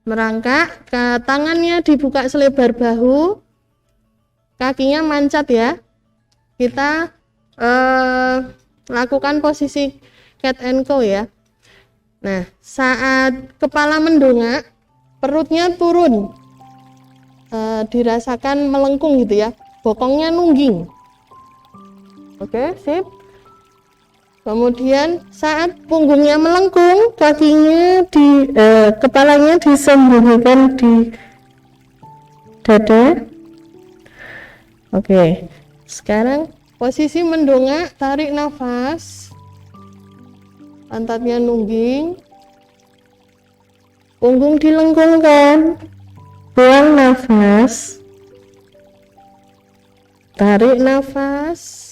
Speaker 14: Merangkak, ke tangannya dibuka selebar bahu, kakinya mancat ya. Kita lakukan posisi cat and cow ya. Nah, saat kepala mendongak, perutnya turun, dirasakan melengkung gitu ya, bokongnya nungging. Oke, sip. Kemudian saat punggungnya melengkung, kakinya kepalanya disembunyikan di dada. Oke, sekarang posisi mendongak, tarik nafas, pantatnya nungging, punggung dilengkungkan, buang nafas, tarik nafas,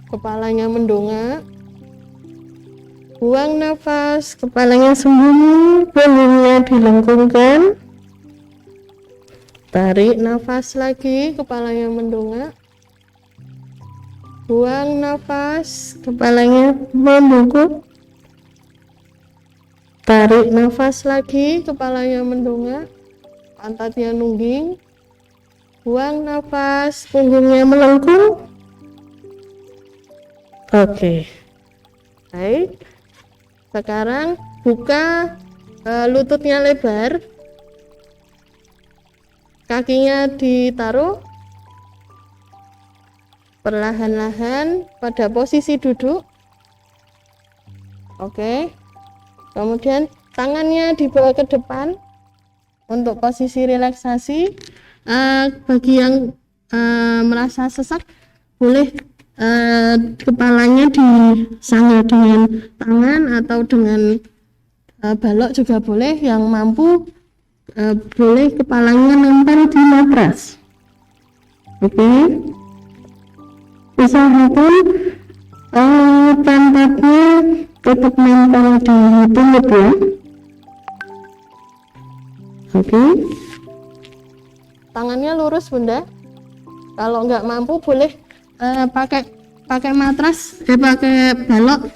Speaker 14: kepalanya mendongak, buang nafas, kepalanya sembunyi, punggungnya dilengkungkan, tarik nafas lagi, kepalanya mendongak, buang nafas, kepalanya membungkuk, tarik nafas lagi, kepalanya mendongak, pantatnya nungging, buang nafas, punggungnya melengkung. Oke, baik. Sekarang buka lututnya lebar, kakinya ditaruh perlahan-lahan pada posisi duduk. Oke, kemudian tangannya dibawa ke depan untuk posisi relaksasi. Bagi yang merasa sesak, boleh kepalanya disangga dengan tangan atau dengan balok juga boleh. Yang mampu boleh kepalanya nempel di matras. Oke, usahakan pantatnya tetap nempel di tumit ya. Oke, tangannya lurus Bunda. Kalau nggak mampu boleh pakai matras, pakai balok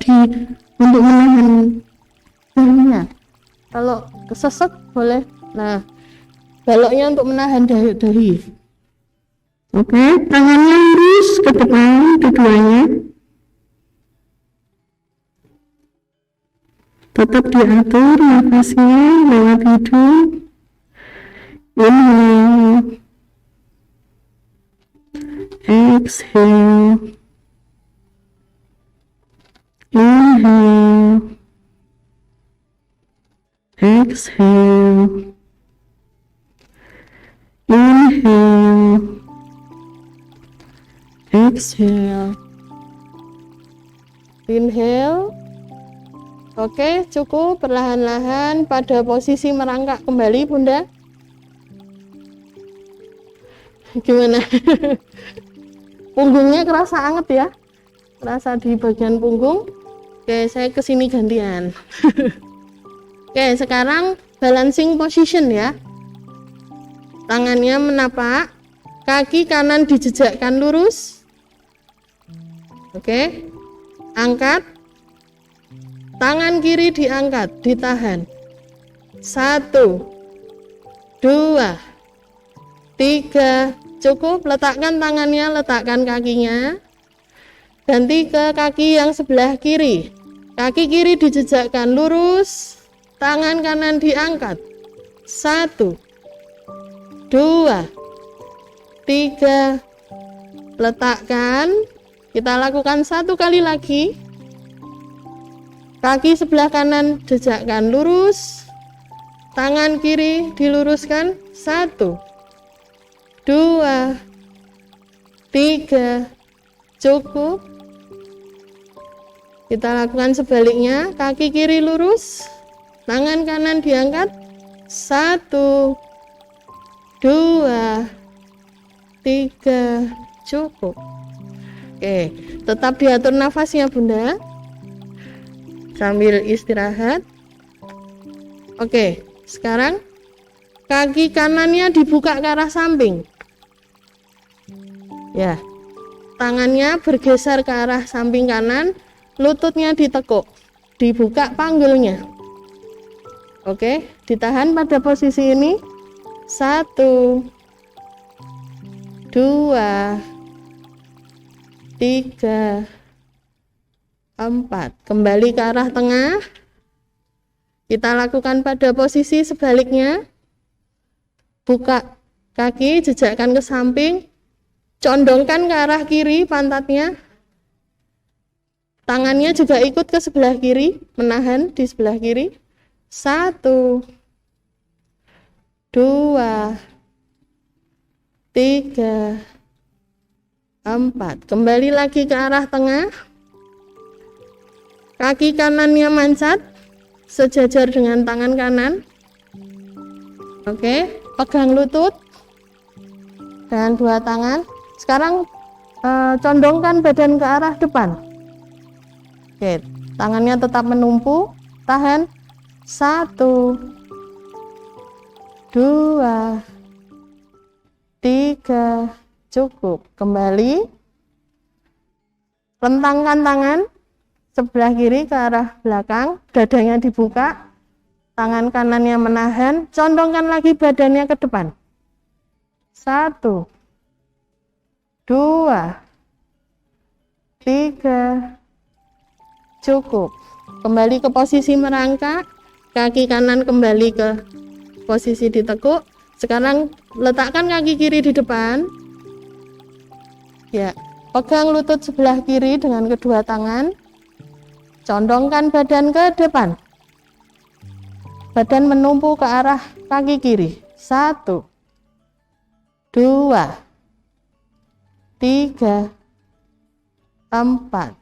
Speaker 14: untuk menahan dahinya. Kalau kesesek boleh, nah baloknya untuk menahan dahi. Oke, tangannya lurus ke depan keduanya. Tetap diatur nafasnya lewat hidung. Inhale, exhale, inhale, exhale, inhale, exhale, inhale. Oke, cukup. Perlahan-lahan pada posisi merangkak kembali Bunda. Gimana? Punggungnya kerasa anget ya, kerasa di bagian punggung. Oke, saya kesini gantian. Oke, sekarang balancing position ya. Tangannya menapak, kaki kanan dijejakkan lurus. Oke, angkat, tangan kiri diangkat, ditahan. 1, 2, 3, cukup. Letakkan tangannya, letakkan kakinya. Ganti ke kaki yang sebelah kiri. Kaki kiri dijejakkan lurus, tangan kanan diangkat. 1, 2, 3, letakkan. Kita lakukan 1 kali lagi. Kaki sebelah kanan jejakkan lurus, tangan kiri diluruskan. 1, 2, 3, cukup. Kita lakukan sebaliknya, kaki kiri lurus, tangan kanan diangkat. 1, 2, 3, cukup. Oke, tetap diatur nafasnya Bunda sambil istirahat. Oke, sekarang kaki kanannya dibuka ke arah samping. Ya, tangannya bergeser ke arah samping kanan, lututnya ditekuk, dibuka panggulnya. Oke, ditahan pada posisi ini. 1, 2, 3, 4. Kembali ke arah tengah. Kita lakukan pada posisi sebaliknya. Buka kaki, jejakkan ke samping, condongkan ke arah kiri pantatnya. Tangannya juga ikut ke sebelah kiri, menahan di sebelah kiri. 1, 2, 3, 4. Kembali lagi ke arah tengah. Kaki kanannya mancat sejajar dengan tangan kanan. Oke, pegang lutut dengan dua tangan. Sekarang condongkan badan ke arah depan. Oke, tangannya tetap menumpu. Tahan. 1, 2, 3. Cukup. Kembali. Rentangkan tangan sebelah kiri ke arah belakang, dadanya dibuka, tangan kanannya menahan, condongkan lagi badannya ke depan. 1, 2, 3. Cukup. Kembali ke posisi merangkak, kaki kanan kembali ke posisi ditekuk. Sekarang letakkan kaki kiri di depan. Ya, pegang lutut sebelah kiri dengan kedua tangan. Condongkan badan ke depan. Badan menumpu ke arah kaki kiri. 1, 2, 3, 4.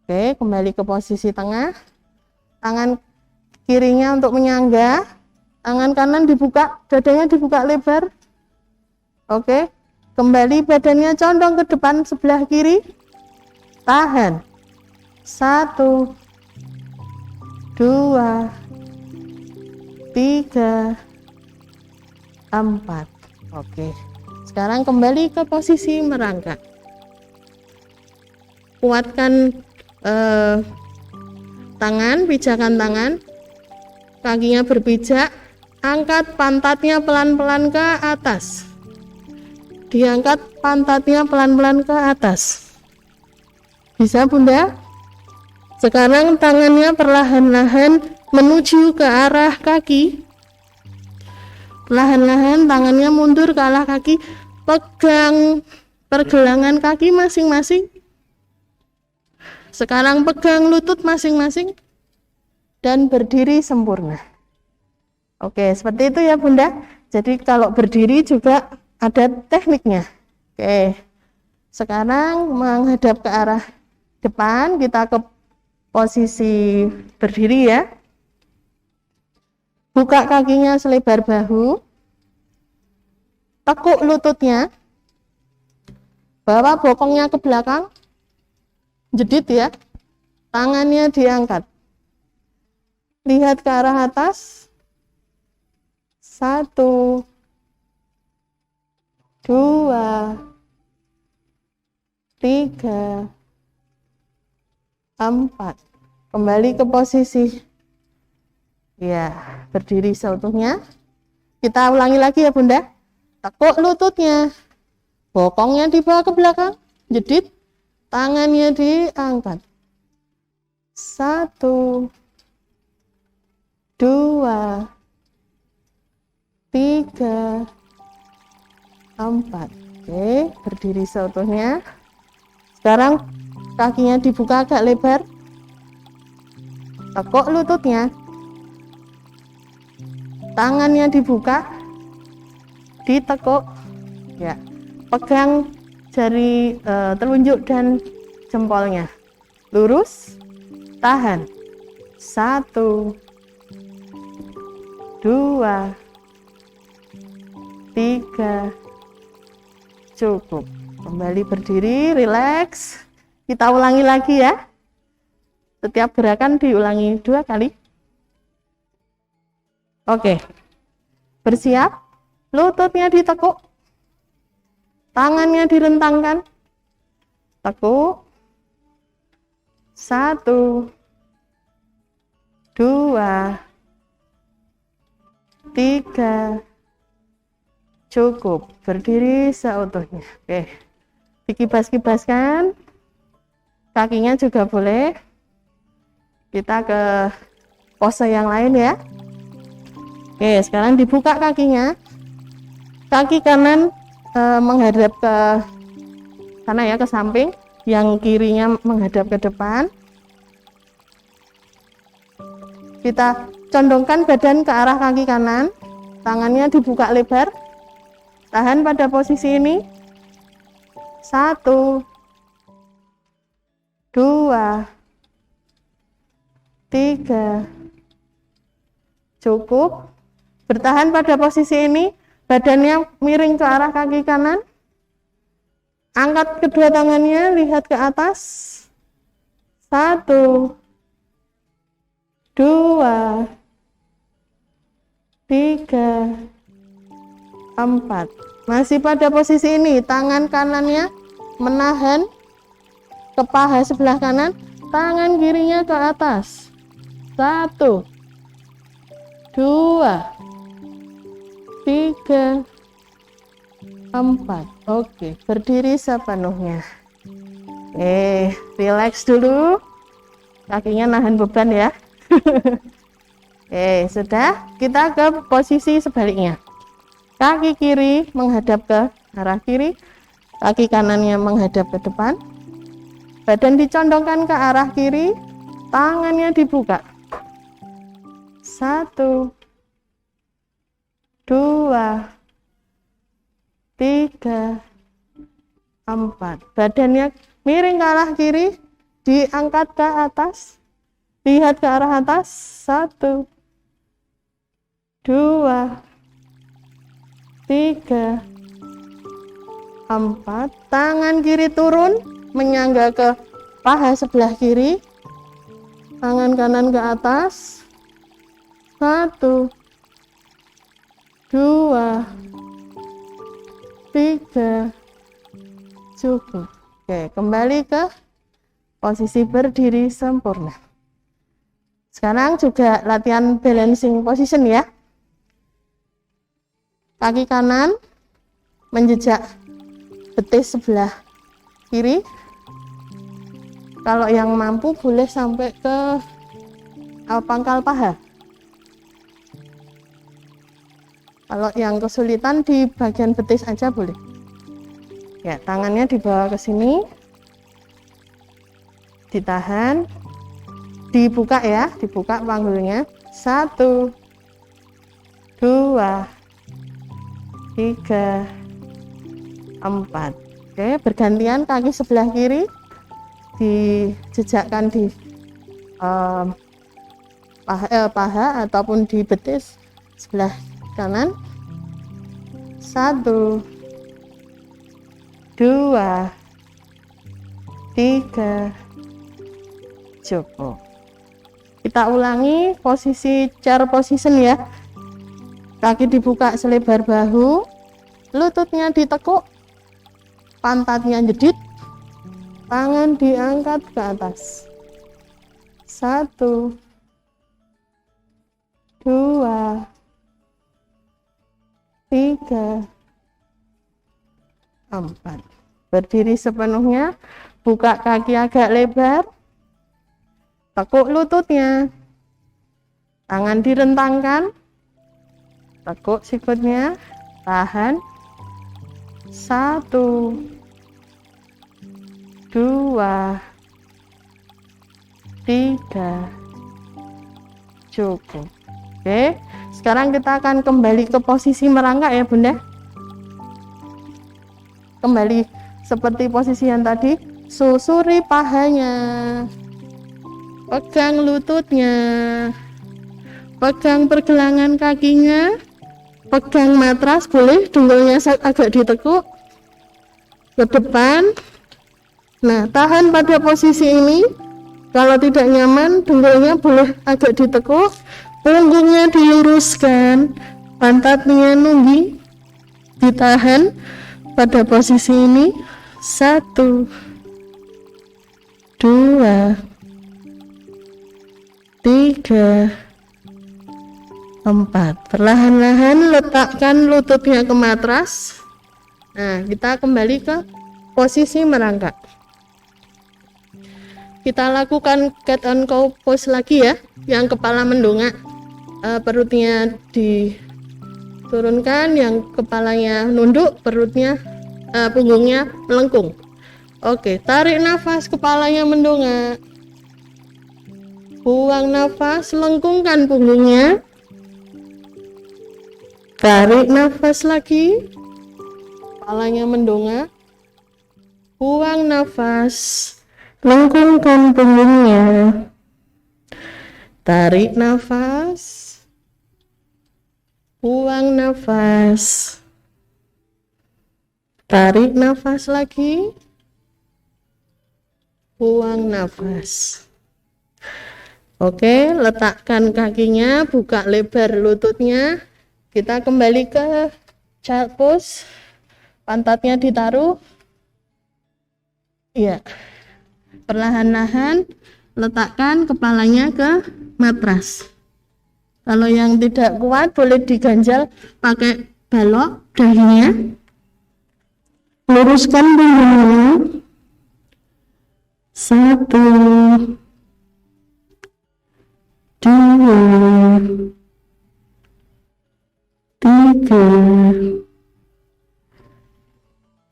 Speaker 14: Oke, kembali ke posisi tengah. Tangan kirinya untuk menyangga. Tangan kanan dibuka, dadanya dibuka lebar. Oke, kembali badannya condong ke depan sebelah kiri. Tahan. 1, 2, 3, 4. Oke, sekarang kembali ke posisi merangkak. Kuatkan tangan, pijakan tangan, kakinya berpijak, angkat pantatnya pelan-pelan ke atas. Diangkat pantatnya pelan-pelan ke atas. Bisa, Bunda? Sekarang tangannya perlahan-lahan menuju ke arah kaki. Perlahan-lahan tangannya mundur ke arah kaki. Pegang pergelangan kaki masing-masing. Sekarang pegang lutut masing-masing dan berdiri sempurna. Oke, seperti itu ya Bunda. Jadi kalau berdiri juga ada tekniknya. Oke, sekarang menghadap ke arah depan, kita ke posisi berdiri ya. Buka kakinya selebar bahu. Tekuk lututnya. Bawa bokongnya ke belakang. Jedit ya. Tangannya diangkat. Lihat ke arah atas. 1, 2, 3, 4. Kembali ke posisi. Ya, berdiri seutuhnya. Kita ulangi lagi ya Bunda. Tekuk lututnya. Bokongnya dibawa ke belakang. Jedit. Tangannya diangkat. 1, 2, 3, 4. Oke, berdiri seutuhnya. Sekarang kakinya dibuka agak lebar. Tekuk lututnya. Tangannya dibuka. Ditekuk. Ya. Pegang jari telunjuk dan jempolnya. Lurus. Tahan. 1, 2, 3. Cukup. Kembali berdiri, rileks. Kita ulangi lagi ya. Setiap gerakan diulangi 2 kali. Oke. Bersiap. lututnya ditekuk, tangannya direntangkan, tekuk, 1, 2, 3, cukup, berdiri seutuhnya. Oke, dikibas-kibaskan, kakinya juga boleh. Kita ke pose yang lain ya. Oke, sekarang dibuka kakinya. Kaki kanan menghadap ke sana ya, ke samping. Yang kirinya menghadap ke depan. Kita condongkan badan ke arah kaki kanan. Tangannya dibuka lebar. Tahan pada posisi ini. 1, 2, 3, cukup. Bertahan pada posisi ini, badannya miring ke arah kaki kanan. Angkat kedua tangannya, lihat ke atas. 1, 2, 3, 4. Masih pada posisi ini, tangan kanannya menahan ke paha sebelah kanan, tangan kirinya ke atas. 1, 2, 3, 4. Oke, berdiri sepenuhnya. Relax dulu. Kakinya nahan beban ya. Sudah. Kita ke posisi sebaliknya. Kaki kiri menghadap ke arah kiri, kaki kanannya menghadap ke depan. Badan dicondongkan ke arah kiri, tangannya dibuka. 1, 2, 3, 4. Badannya miring ke arah kiri, diangkat ke atas, lihat ke arah atas. 1, 2, 3, 4. Tangan kiri turun menyangga ke paha sebelah kiri, tangan kanan ke atas. 1, 2, 3, cukup. Oke, kembali ke posisi berdiri sempurna. Sekarang juga latihan balancing position ya. Kaki kanan menjejak betis sebelah kiri. Kalau yang mampu boleh sampai ke pangkal paha. Kalau yang kesulitan di bagian betis aja boleh. Ya, tangannya dibawa ke sini. Ditahan. Dibuka ya, dibuka panggulnya. 1, 2, 3, 4. Oke, bergantian kaki sebelah kiri dijejakkan di paha ataupun di betis sebelah kanan. 1, 2, 3, cukup. Kita ulangi posisi chair position ya. Kaki dibuka selebar bahu, lututnya ditekuk, pantatnya jedit, tangan diangkat ke atas. 1, 2, 3, 4. Berdiri sepenuhnya, buka kaki agak lebar, tekuk lututnya, tangan direntangkan, tekuk sikutnya, tahan. 1, 2, 3, cukup. Oke, sekarang kita akan kembali ke posisi merangkak ya Bunda. Kembali seperti posisi yang tadi, susuri pahanya, pegang lututnya, pegang pergelangan kakinya, pegang matras, boleh dengkulnya agak ditekuk ke depan. Nah, tahan pada posisi ini. Kalau tidak nyaman, dengkulnya boleh agak ditekuk, punggungnya diluruskan, pantatnya nungging, Ditahan pada posisi ini. 1, 2, 3, 4. Perlahan-lahan letakkan lututnya ke matras. Nah, kita kembali ke posisi merangkak. Kita lakukan cat and cow pose lagi ya, yang kepala mendongak, perutnya diturunkan, yang kepalanya nunduk, perutnya punggungnya melengkung. Oke, tarik nafas, kepalanya mendongak, buang nafas, lengkungkan punggungnya, tarik nafas lagi, kepalanya mendongak, buang nafas, lengkungkan punggungnya, tarik nafas, buang nafas, tarik nafas lagi, buang nafas. Oke, letakkan kakinya, buka lebar lututnya. Kita kembali ke child pose, pantatnya ditaruh. Iya. Perlahan-lahan letakkan kepalanya ke matras. Kalau yang tidak kuat boleh diganjal pakai balok dahinya. Luruskan punggungnya. 1, 2, 3,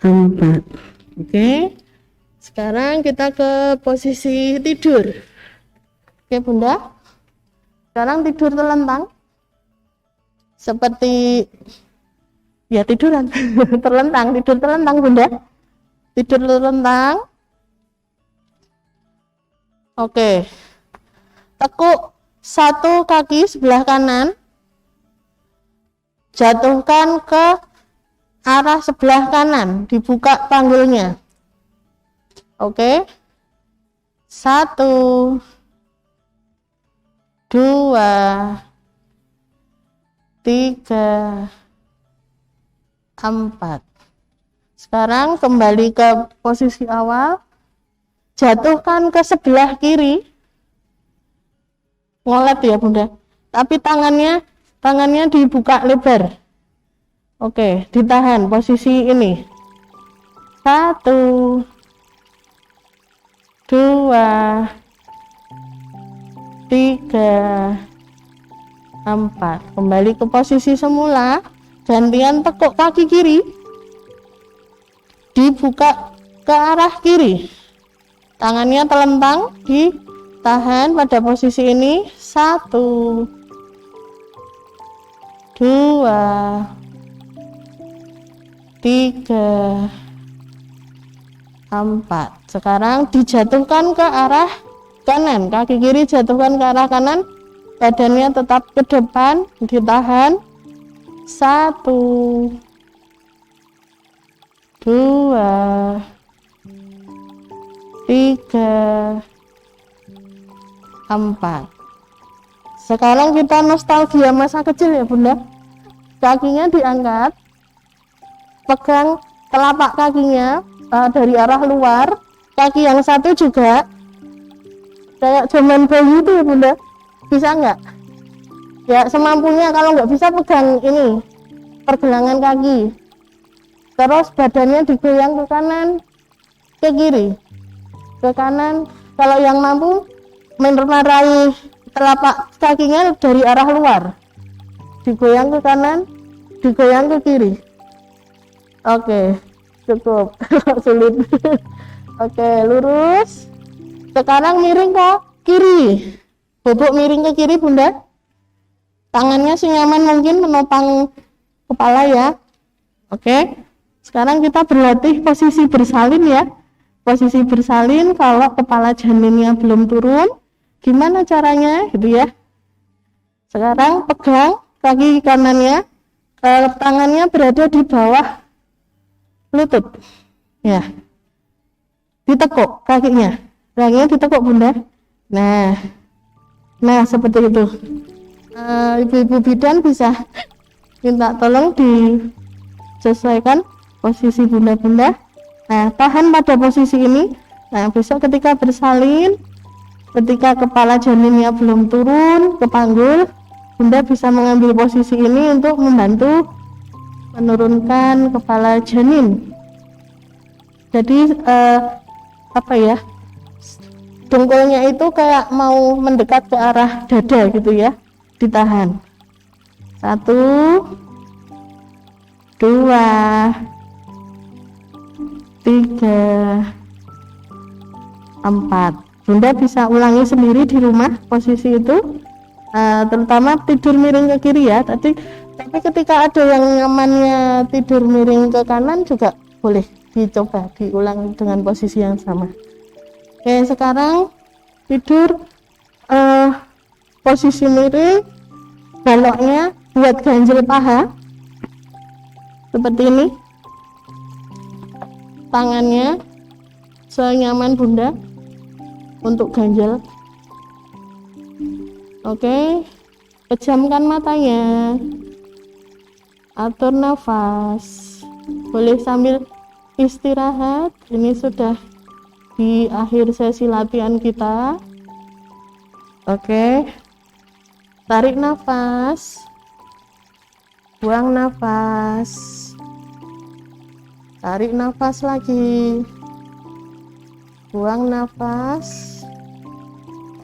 Speaker 14: 4. Oke. Sekarang kita ke posisi tidur. Oke, Bunda. Sekarang tidur telentang. Seperti ya tiduran. Terlentang, tidur telentang, Bunda. Tidur telentang. Oke. Tekuk satu kaki sebelah kanan. Jatuhkan ke arah sebelah kanan, dibuka panggulnya. Oke. 1, 2, 3, 4. Sekarang kembali ke posisi awal. Jatuhkan ke sebelah kiri. Ngolet ya, Bunda. Tapi tangannya dibuka lebar. Oke, ditahan posisi ini. 1, 2, 3, 4. Kembali ke posisi semula. Gantian tekuk kaki kiri, dibuka ke arah kiri. Tangannya telentang, ditahan pada posisi ini. 1, 2, 3, 4. Sekarang dijatuhkan ke arah kanan, kaki kiri jatuhkan ke arah kanan, badannya tetap ke depan, ditahan. 1, 2, 3, 4. Sekarang kita nostalgia masa kecil ya, Bunda. Kakinya diangkat, pegang telapak kakinya dari arah luar, kaki yang satu juga kayak zaman bayi itu ya, Bunda. Bisa nggak? Ya semampunya, kalau nggak bisa pegang ini pergelangan kaki, terus badannya digoyang ke kanan, ke kiri, ke kanan. Kalau yang mampu meraih telapak kakinya dari arah luar, digoyang ke kanan, digoyang ke kiri. Oke, cukup. Sulit. Oke, lurus. Sekarang miring ke kiri, bobok miring ke kiri, Bunda. Tangannya senyaman mungkin menopang kepala ya. Oke. Sekarang kita berlatih posisi bersalin ya. Posisi bersalin kalau kepala janinnya belum turun, gimana caranya gitu ya. Sekarang pegang kaki kanannya, tangannya berada di bawah lutut. Ya. Ditekuk kakinya. Kakinya ditekuk, Bunda. Nah seperti itu. Ibu-ibu bidan bisa minta tolong sesuaikan posisi bunda-bunda. Nah, tahan pada posisi ini. Nah, besok ketika bersalin, ketika kepala janinnya belum turun ke panggul, bunda bisa mengambil posisi ini untuk membantu menurunkan kepala janin. Jadi dengkulnya itu kayak mau mendekat ke arah dada gitu ya, ditahan. 1, 2, 3, 4. Bunda bisa ulangi sendiri di rumah posisi itu, terutama tidur miring ke kiri ya. Tapi ketika ada yang nyamannya tidur miring ke kanan juga boleh dicoba diulang dengan posisi yang sama. Oke, sekarang tidur posisi miring, baloknya buat ganjel paha seperti ini, tangannya senyaman bunda untuk ganjel. Oke, pejamkan matanya, atur nafas, boleh sambil istirahat. Ini sudah di akhir sesi latihan kita. Oke, tarik nafas, buang nafas, tarik nafas lagi, buang nafas.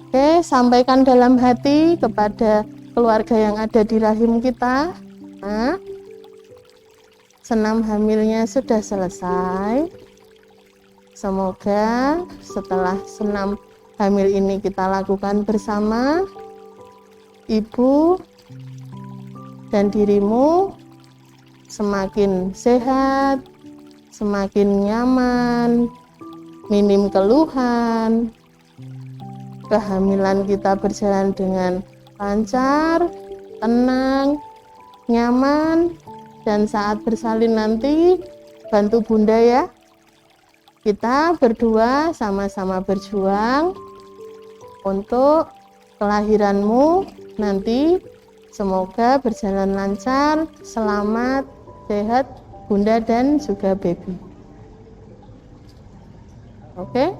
Speaker 14: Oke, sampaikan dalam hati kepada keluarga yang ada di rahim kita. Nah, senam hamilnya sudah selesai. Semoga setelah senam hamil ini kita lakukan bersama, ibu dan dirimu semakin sehat, semakin nyaman, minim keluhan, kehamilan kita berjalan dengan lancar, tenang, nyaman, dan saat bersalin nanti bantu bunda ya. Kita berdua sama-sama berjuang untuk kelahiranmu nanti. Semoga berjalan lancar, selamat, sehat bunda dan juga baby. Oke,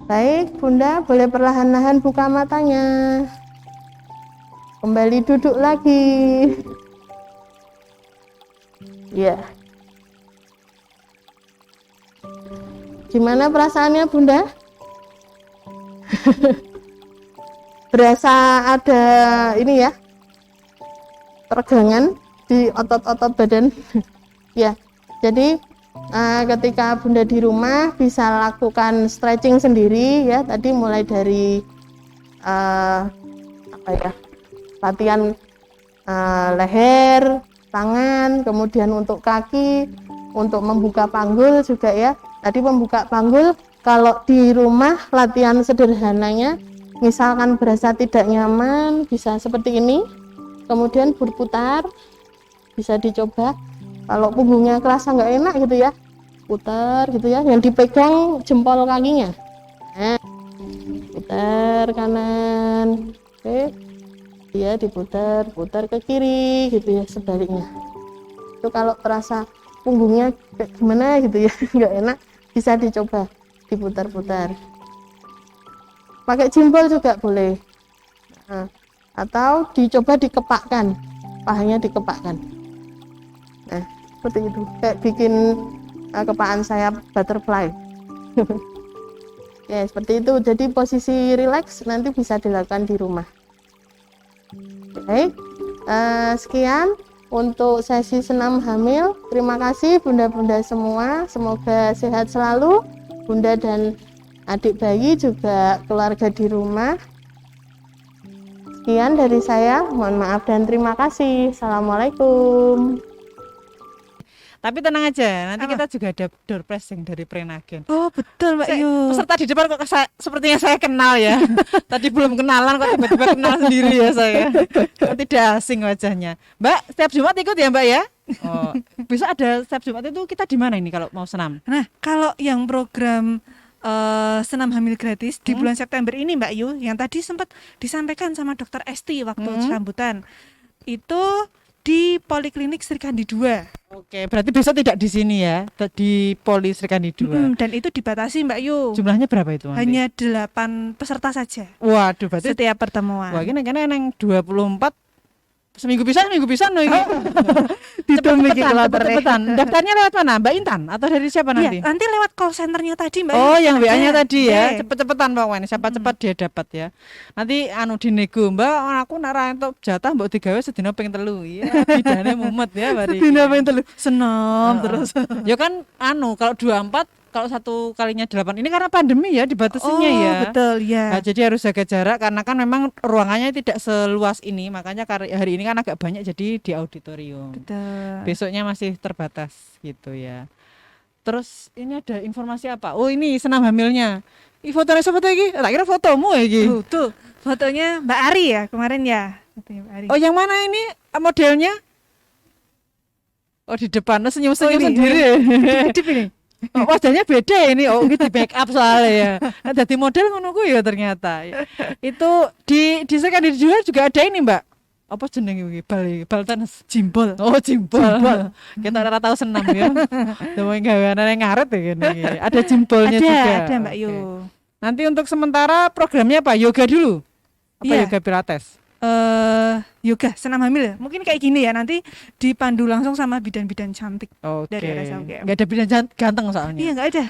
Speaker 14: baik bunda, boleh perlahan-lahan buka matanya, kembali duduk lagi. Ya, gimana perasaannya bunda? Berasa ada ini ya, tegangan di otot-otot badan. Ya, jadi ketika bunda di rumah bisa lakukan stretching sendiri ya. Tadi mulai dari latihan leher, tangan, kemudian untuk kaki, untuk membuka panggul juga ya. Tadi membuka panggul kalau di rumah latihan sederhananya, misalkan berasa tidak nyaman bisa seperti ini, kemudian berputar, bisa dicoba. Kalau punggungnya kerasa nggak enak gitu ya, putar gitu ya, yang dipegang jempol kakinya. Nah, putar kanan, oke, ya diputar, putar ke kiri gitu ya, sebaliknya. Itu kalau terasa punggungnya kayak gimana gitu ya, nggak enak, bisa dicoba diputar-putar. Pakai jempol juga boleh. Nah, atau dicoba dikepakkan, pahanya dikepakkan. Nah, seperti itu, kayak bikin kepaan sayap butterfly. Ya, seperti itu. Jadi posisi rileks nanti bisa dilakukan di rumah. Baik, sekian untuk sesi senam hamil. Terima kasih bunda-bunda semua, semoga sehat selalu, bunda dan adik bayi juga keluarga di rumah. Sekian dari saya, mohon maaf dan terima kasih. Assalamualaikum.
Speaker 2: Tapi tenang aja, nanti kita juga ada door pressing dari Prenagen.
Speaker 1: Oh betul Mbak Yu.
Speaker 2: Peserta di depan kok sepertinya saya kenal ya. Tadi belum kenalan kok tiba-tiba kenal sendiri ya saya. Kok tidak asing wajahnya. Mbak, setiap Jumat ikut ya Mbak ya? Oh, bisa ada setiap Jumat itu kita di mana ini kalau mau senam?
Speaker 1: Nah, kalau yang program senam hamil gratis di bulan September ini Mbak Yu, yang tadi sempat disampaikan sama Dokter Esti waktu sambutan, itu di Poliklinik Sri Kandi 2.
Speaker 2: Oke, berarti besok tidak di sini ya, di Poli Sri Kandi 2.
Speaker 1: Dan itu dibatasi Mbak Yu.
Speaker 2: Jumlahnya berapa itu nanti?
Speaker 1: Hanya 8 peserta saja.
Speaker 2: Waduh, berarti
Speaker 1: setiap pertemuan.
Speaker 2: Wah, ini kayaknya yang 24 seminggu pisan no ini. Cepet-cepetan. Daftarnya lewat mana? Mbak Intan atau dari siapa nanti?
Speaker 1: Ya, nanti lewat call centernya tadi Mbak.
Speaker 2: Oh, yang WA-nya tadi ya.
Speaker 1: Oke.
Speaker 2: Cepet-cepetan pokoknya. Siapa cepat dia dapat ya. Nanti dinego, Mbak, aku nek ra entuk jatah mbok digawe sedina ping 3. Iya, bidane mumet ya bari.
Speaker 1: Sedina ping 3. Senam terus.
Speaker 2: Ya kan kalau 24 kalau satu kalinya 8 ini karena pandemi ya dibatasinya ya.
Speaker 1: Betul ya.
Speaker 2: Nah, jadi harus jaga jarak karena kan memang ruangannya tidak seluas ini, makanya hari ini kan agak banyak jadi di auditorium.
Speaker 1: Betul.
Speaker 2: Besoknya masih terbatas gitu ya. Terus ini ada informasi apa? Oh, ini senam hamilnya. Ih, fotonya seperti ini. Tak kira fotomu ya iki.
Speaker 1: Tuh, fotonya Mbak Ari ya kemarin ya. Mbak Ari.
Speaker 2: Oh, yang mana ini modelnya? Oh, di depan senyum-senyum sendiri.
Speaker 1: Kedip ini.
Speaker 2: Oh, wajahnya beda ini. Oh, ini di backup soalnya ya. Nah, jadi model ngono ku ya ternyata. Itu di Sri Kandi juga ada ini, Mbak. Apa jenenge iki? Bal tenis, jimbol. Oh, jimbol. Kita ora tahu senam ya. Dewe gaweane ngaret ya kene iki. Ada jimbolnya juga.
Speaker 1: Ada Mbak Yu.
Speaker 2: Nanti untuk sementara programnya apa? Yoga dulu. Apa
Speaker 1: Iya.
Speaker 2: yoga pilates?
Speaker 1: Yoga senam hamil ya. Mungkin kayak gini ya, nanti dipandu langsung sama bidan-bidan cantik dari
Speaker 2: Oke.
Speaker 1: RSUGM.
Speaker 2: Enggak ada bidan ganteng soalnya.
Speaker 1: Iya, enggak ada.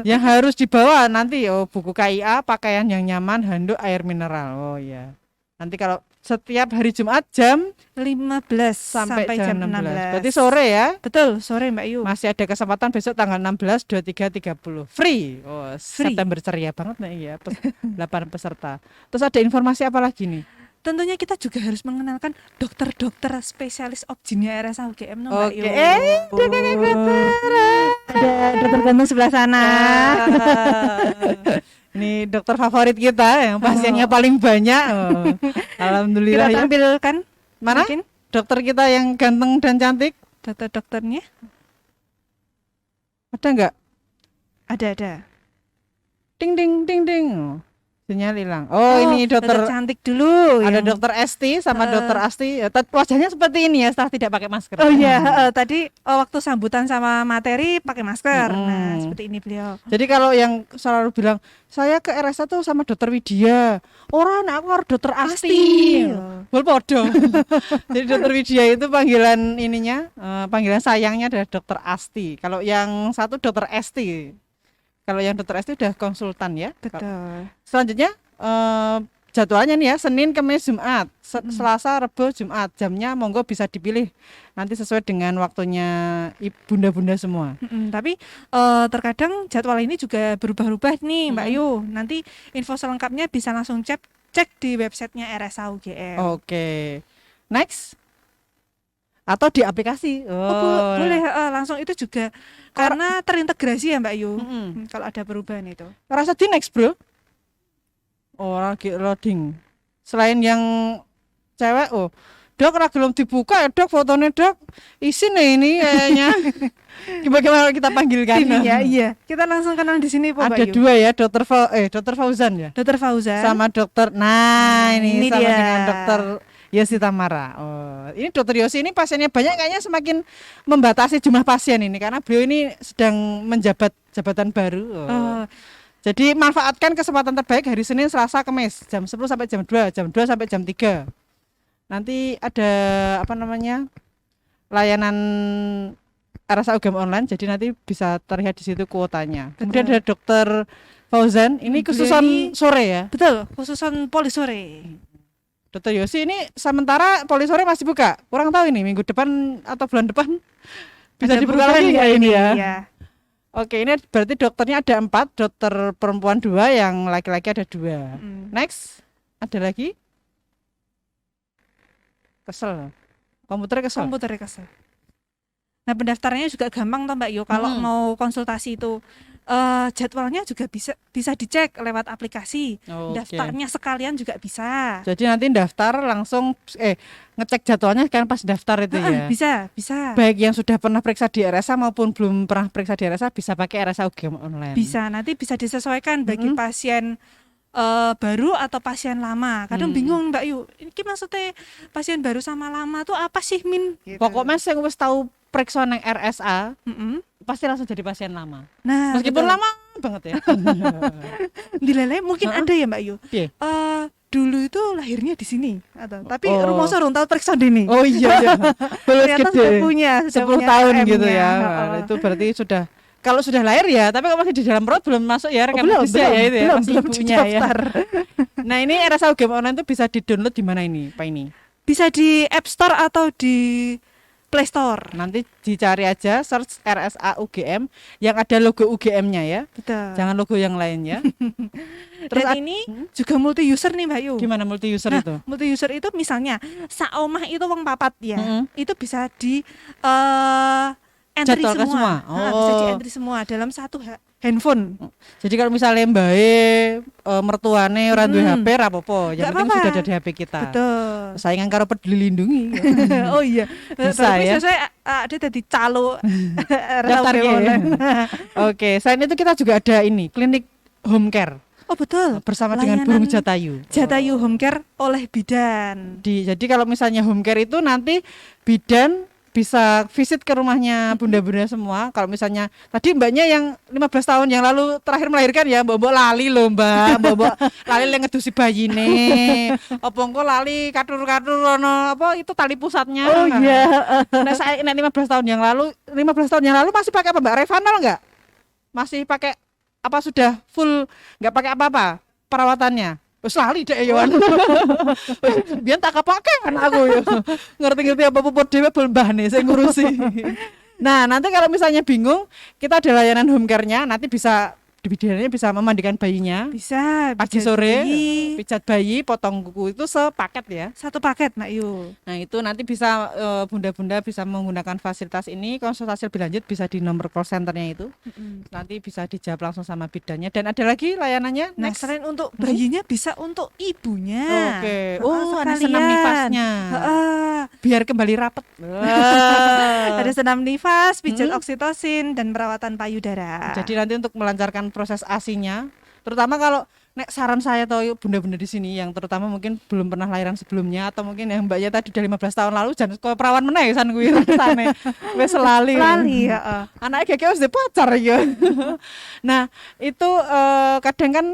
Speaker 2: Yang harus dibawa nanti buku KIA, pakaian yang nyaman, handuk, air mineral. Oh iya. Nanti kalau setiap hari Jumat jam
Speaker 1: 15
Speaker 2: sampai
Speaker 1: jam
Speaker 2: jam
Speaker 1: 16.
Speaker 2: 16. Berarti sore ya?
Speaker 1: Betul, sore Mbak Yu.
Speaker 2: Masih ada kesempatan besok tanggal 16, 23, 30. Free. Oh,
Speaker 1: Free.
Speaker 2: September ceria banget nih ya. 8 peserta. Terus ada informasi apa lagi nih?
Speaker 1: Tentunya kita juga harus mengenalkan dokter-dokter spesialis obgynnya RSUGM Mbak Yu. Ada dokter ganteng sebelah sana.
Speaker 2: Ini dokter favorit kita yang pasiennya paling banyak. Alhamdulillah.
Speaker 1: Kita tampilkan
Speaker 2: Mana?
Speaker 1: mungkin
Speaker 2: Dokter kita yang ganteng dan cantik.
Speaker 1: dokter-dokternya.
Speaker 2: Ada nggak?
Speaker 1: Ada.
Speaker 2: Ding ding ding ding. Sinyal hilang. Oh, ini dokter
Speaker 1: cantik dulu.
Speaker 2: Ada dokter Esti sama dokter Asti. Wajahnya seperti ini ya setelah tidak pakai masker.
Speaker 1: Oh iya, tadi waktu sambutan sama materi pakai masker. Nah, seperti ini beliau.
Speaker 2: Jadi kalau yang selalu bilang saya ke RSA tuh sama dokter Widya. Orang aku harus dokter Asti. Bol podo. Jadi dokter Widya itu panggilan ininya, panggilan sayangnya adalah dokter Asti. Kalau yang satu dokter Esti. Kalau yang dokter Esti udah konsultan ya.
Speaker 1: Betul.
Speaker 2: Selanjutnya jadwalnya nih ya, Senin, Kamis, Jumat, Selasa, Rabu, Jumat. Jamnya monggo bisa dipilih nanti sesuai dengan waktunya bunda-bunda semua.
Speaker 1: Tapi terkadang jadwal ini juga berubah-ubah nih Mbak Yu. Nanti info selengkapnya bisa langsung cek di websitenya RSUGM.
Speaker 2: Oke. Next. Atau di aplikasi.
Speaker 1: Boleh langsung itu juga karena terintegrasi ya Mbak Yu. Kalau ada perubahan itu.
Speaker 2: Rasa di next, Bro. Oh, lagi loading. Selain yang cewek, Dok, ora gelem dibuka ya, Dok, fotonya, Dok. Isin nih ini kayaknya. Bagaimana kita panggilkan?
Speaker 1: Iya. Kita langsung kenal di sini Mbak Yu.
Speaker 2: Ada dua ya, Dokter Fauzan ya.
Speaker 1: Dokter Fauzan
Speaker 2: sama dokter. Nah, ini sama
Speaker 1: dia.
Speaker 2: dengan Dokter Yosi Tamara. Oh, ini Dokter Yosi ini pasiennya banyak, kayaknya semakin membatasi jumlah pasien ini karena beliau ini sedang menjabat jabatan baru. Jadi manfaatkan kesempatan terbaik hari Senin, Selasa, Kamis jam 10 sampai jam 2, jam 2 sampai jam 3. Nanti ada layanan RSUGM online, jadi nanti bisa terlihat di situ kuotanya. Kemudian ada Dokter Fauzan, ini khususan sore ya?
Speaker 1: Betul, khususan poli sore.
Speaker 2: Dokter Yosi ini sementara poli sore masih buka. Kurang tahu ini minggu depan atau bulan depan bisa
Speaker 1: Ada
Speaker 2: dibuka
Speaker 1: perubahan
Speaker 2: lagi
Speaker 1: ya
Speaker 2: ya ini ya.
Speaker 1: Iya.
Speaker 2: Oke, ini berarti dokternya ada 4, dokter perempuan 2, yang laki-laki ada 2. Next, ada lagi? Kesel. Komputernya kesel.
Speaker 1: Nah, pendaftarannya juga gampang toh Mbak Yu. Kalau mau konsultasi itu jadwalnya juga bisa dicek lewat aplikasi. Daftarnya sekalian juga bisa.
Speaker 2: Jadi nanti daftar langsung ngecek jadwalnya kan pas daftar itu ya.
Speaker 1: Bisa.
Speaker 2: Baik yang sudah pernah periksa di RSA maupun belum pernah periksa di RSA bisa pakai RSA UGM online.
Speaker 1: Bisa, nanti bisa disesuaikan bagi pasien baru atau pasien lama. Kadang
Speaker 2: Hmm.
Speaker 1: bingung Mbak Yu, ini maksudnya pasien baru sama lama tuh apa sih Min? Gitu.
Speaker 2: Pokoknya saya wis tahu periksa nang RSA,
Speaker 1: Mm-mm.
Speaker 2: pasti langsung jadi pasien lama.
Speaker 1: Nah,
Speaker 2: Meskipun
Speaker 1: betul.
Speaker 2: lama banget ya.
Speaker 1: Dilele mungkin ada ya Mbak Yu.
Speaker 2: Piye?
Speaker 1: Dulu itu lahirnya di sini atau tapi
Speaker 2: Oh.
Speaker 1: rumah sorong tahu periksa dini.
Speaker 2: Oh iya ya.
Speaker 1: Ternyata sudah punya
Speaker 2: 10
Speaker 1: punya
Speaker 2: tahun
Speaker 1: RM-nya.
Speaker 2: gitu ya.
Speaker 1: Oh.
Speaker 2: Nah, itu berarti sudah kalau sudah lahir ya, tapi kalau masih di dalam perut belum masuk ya rekam
Speaker 1: belum,
Speaker 2: medisnya ya itu ya. Masih
Speaker 1: belum
Speaker 2: ibunya ya.
Speaker 1: didaftar.
Speaker 2: Nah, ini RSA UGM online itu bisa di-download di mana ini, Pak ini?
Speaker 1: Bisa di App Store atau di Play Store.
Speaker 2: Nanti dicari aja search RSA UGM yang ada logo UGM-nya ya.
Speaker 1: Betul.
Speaker 2: Jangan logo yang lain ya.
Speaker 1: Terus ini juga multi user nih Mbak Yu.
Speaker 2: Gimana multi user
Speaker 1: Nah,
Speaker 2: itu?
Speaker 1: multi user itu misalnya saomah itu wong papat ya.
Speaker 2: Mm-mm.
Speaker 1: Itu bisa di entry
Speaker 2: Jadwalkan
Speaker 1: semua.
Speaker 2: semua?
Speaker 1: Bisa di
Speaker 2: Oh.
Speaker 1: entry semua dalam satu handphone.
Speaker 2: Jadi kalau misalnya mbae mertuane ora duwe HP ra apa-apa, yang
Speaker 1: Nggak
Speaker 2: penting
Speaker 1: apa-apa.
Speaker 2: sudah ada di HP kita.
Speaker 1: Betul.
Speaker 2: Saingan karo Peduli Lindungi.
Speaker 1: Oh iya.
Speaker 2: Bisa ya.
Speaker 1: Saya ada tadi calo
Speaker 2: Daftarnya ya.
Speaker 1: online.
Speaker 2: Oke, selain itu kita juga ada ini, klinik home care.
Speaker 1: Oh betul.
Speaker 2: Bersama dengan
Speaker 1: Layanan
Speaker 2: Burung Jatayu.
Speaker 1: Jatayu Home Care oleh bidan.
Speaker 2: Jadi kalau misalnya home care itu nanti bidan bisa visit ke rumahnya bunda-bunda semua. Kalau misalnya tadi mbaknya yang 15 tahun yang lalu terakhir melahirkan ya, mbok lali loh mbak, mbok lali yang ngedusi bayine. Apa engko lali katur-katur ono apa itu tali pusatnya.
Speaker 1: Oh iya.
Speaker 2: Nah, saya 15 tahun yang lalu masih pakai apa Mbak? Revanol enggak? Masih pakai apa sudah full enggak pakai apa-apa perawatannya? Wes lali dek Yohan. Biar tak kepake kan aku ya. Ngerti-ngerti apa puput dhewe bol mbahne saya ngurusi. Nah, nanti kalau misalnya bingung, kita ada layanan home care-nya, nanti bisa bidannya bisa memandikan bayinya.
Speaker 1: Bisa
Speaker 2: Pagi
Speaker 1: pijat
Speaker 2: sore,
Speaker 1: bayi.
Speaker 2: pijat bayi, potong kuku itu sepaket ya.
Speaker 1: Satu paket Mbak Yu.
Speaker 2: Nah, itu nanti bisa bunda-bunda bisa menggunakan fasilitas ini, konsultasi lebih lanjut bisa di nomor call center-nya itu. Nanti bisa dijawab langsung sama bidannya dan ada lagi layanannya.
Speaker 1: Nah, selain untuk bayinya bisa untuk ibunya.
Speaker 2: Oke.
Speaker 1: Heeh,
Speaker 2: Oh, ada senam
Speaker 1: sekalian.
Speaker 2: nifasnya.
Speaker 1: Heeh.
Speaker 2: Biar kembali rapet.
Speaker 1: Ada senam nifas, pijat oksitosin dan perawatan payudara.
Speaker 2: Jadi nanti untuk melancarkan proses ASI-nya, terutama kalau nek saran saya atau bunda-bunda di sini yang terutama mungkin belum pernah lahiran sebelumnya atau mungkin yang mbaknya tadi dari 15 tahun lalu jangan kok perawan meneh san kuwi rasane. Wis lali.
Speaker 1: Lali, heeh.
Speaker 2: Anake kayak wis pacar ya. Nah, itu kadang kan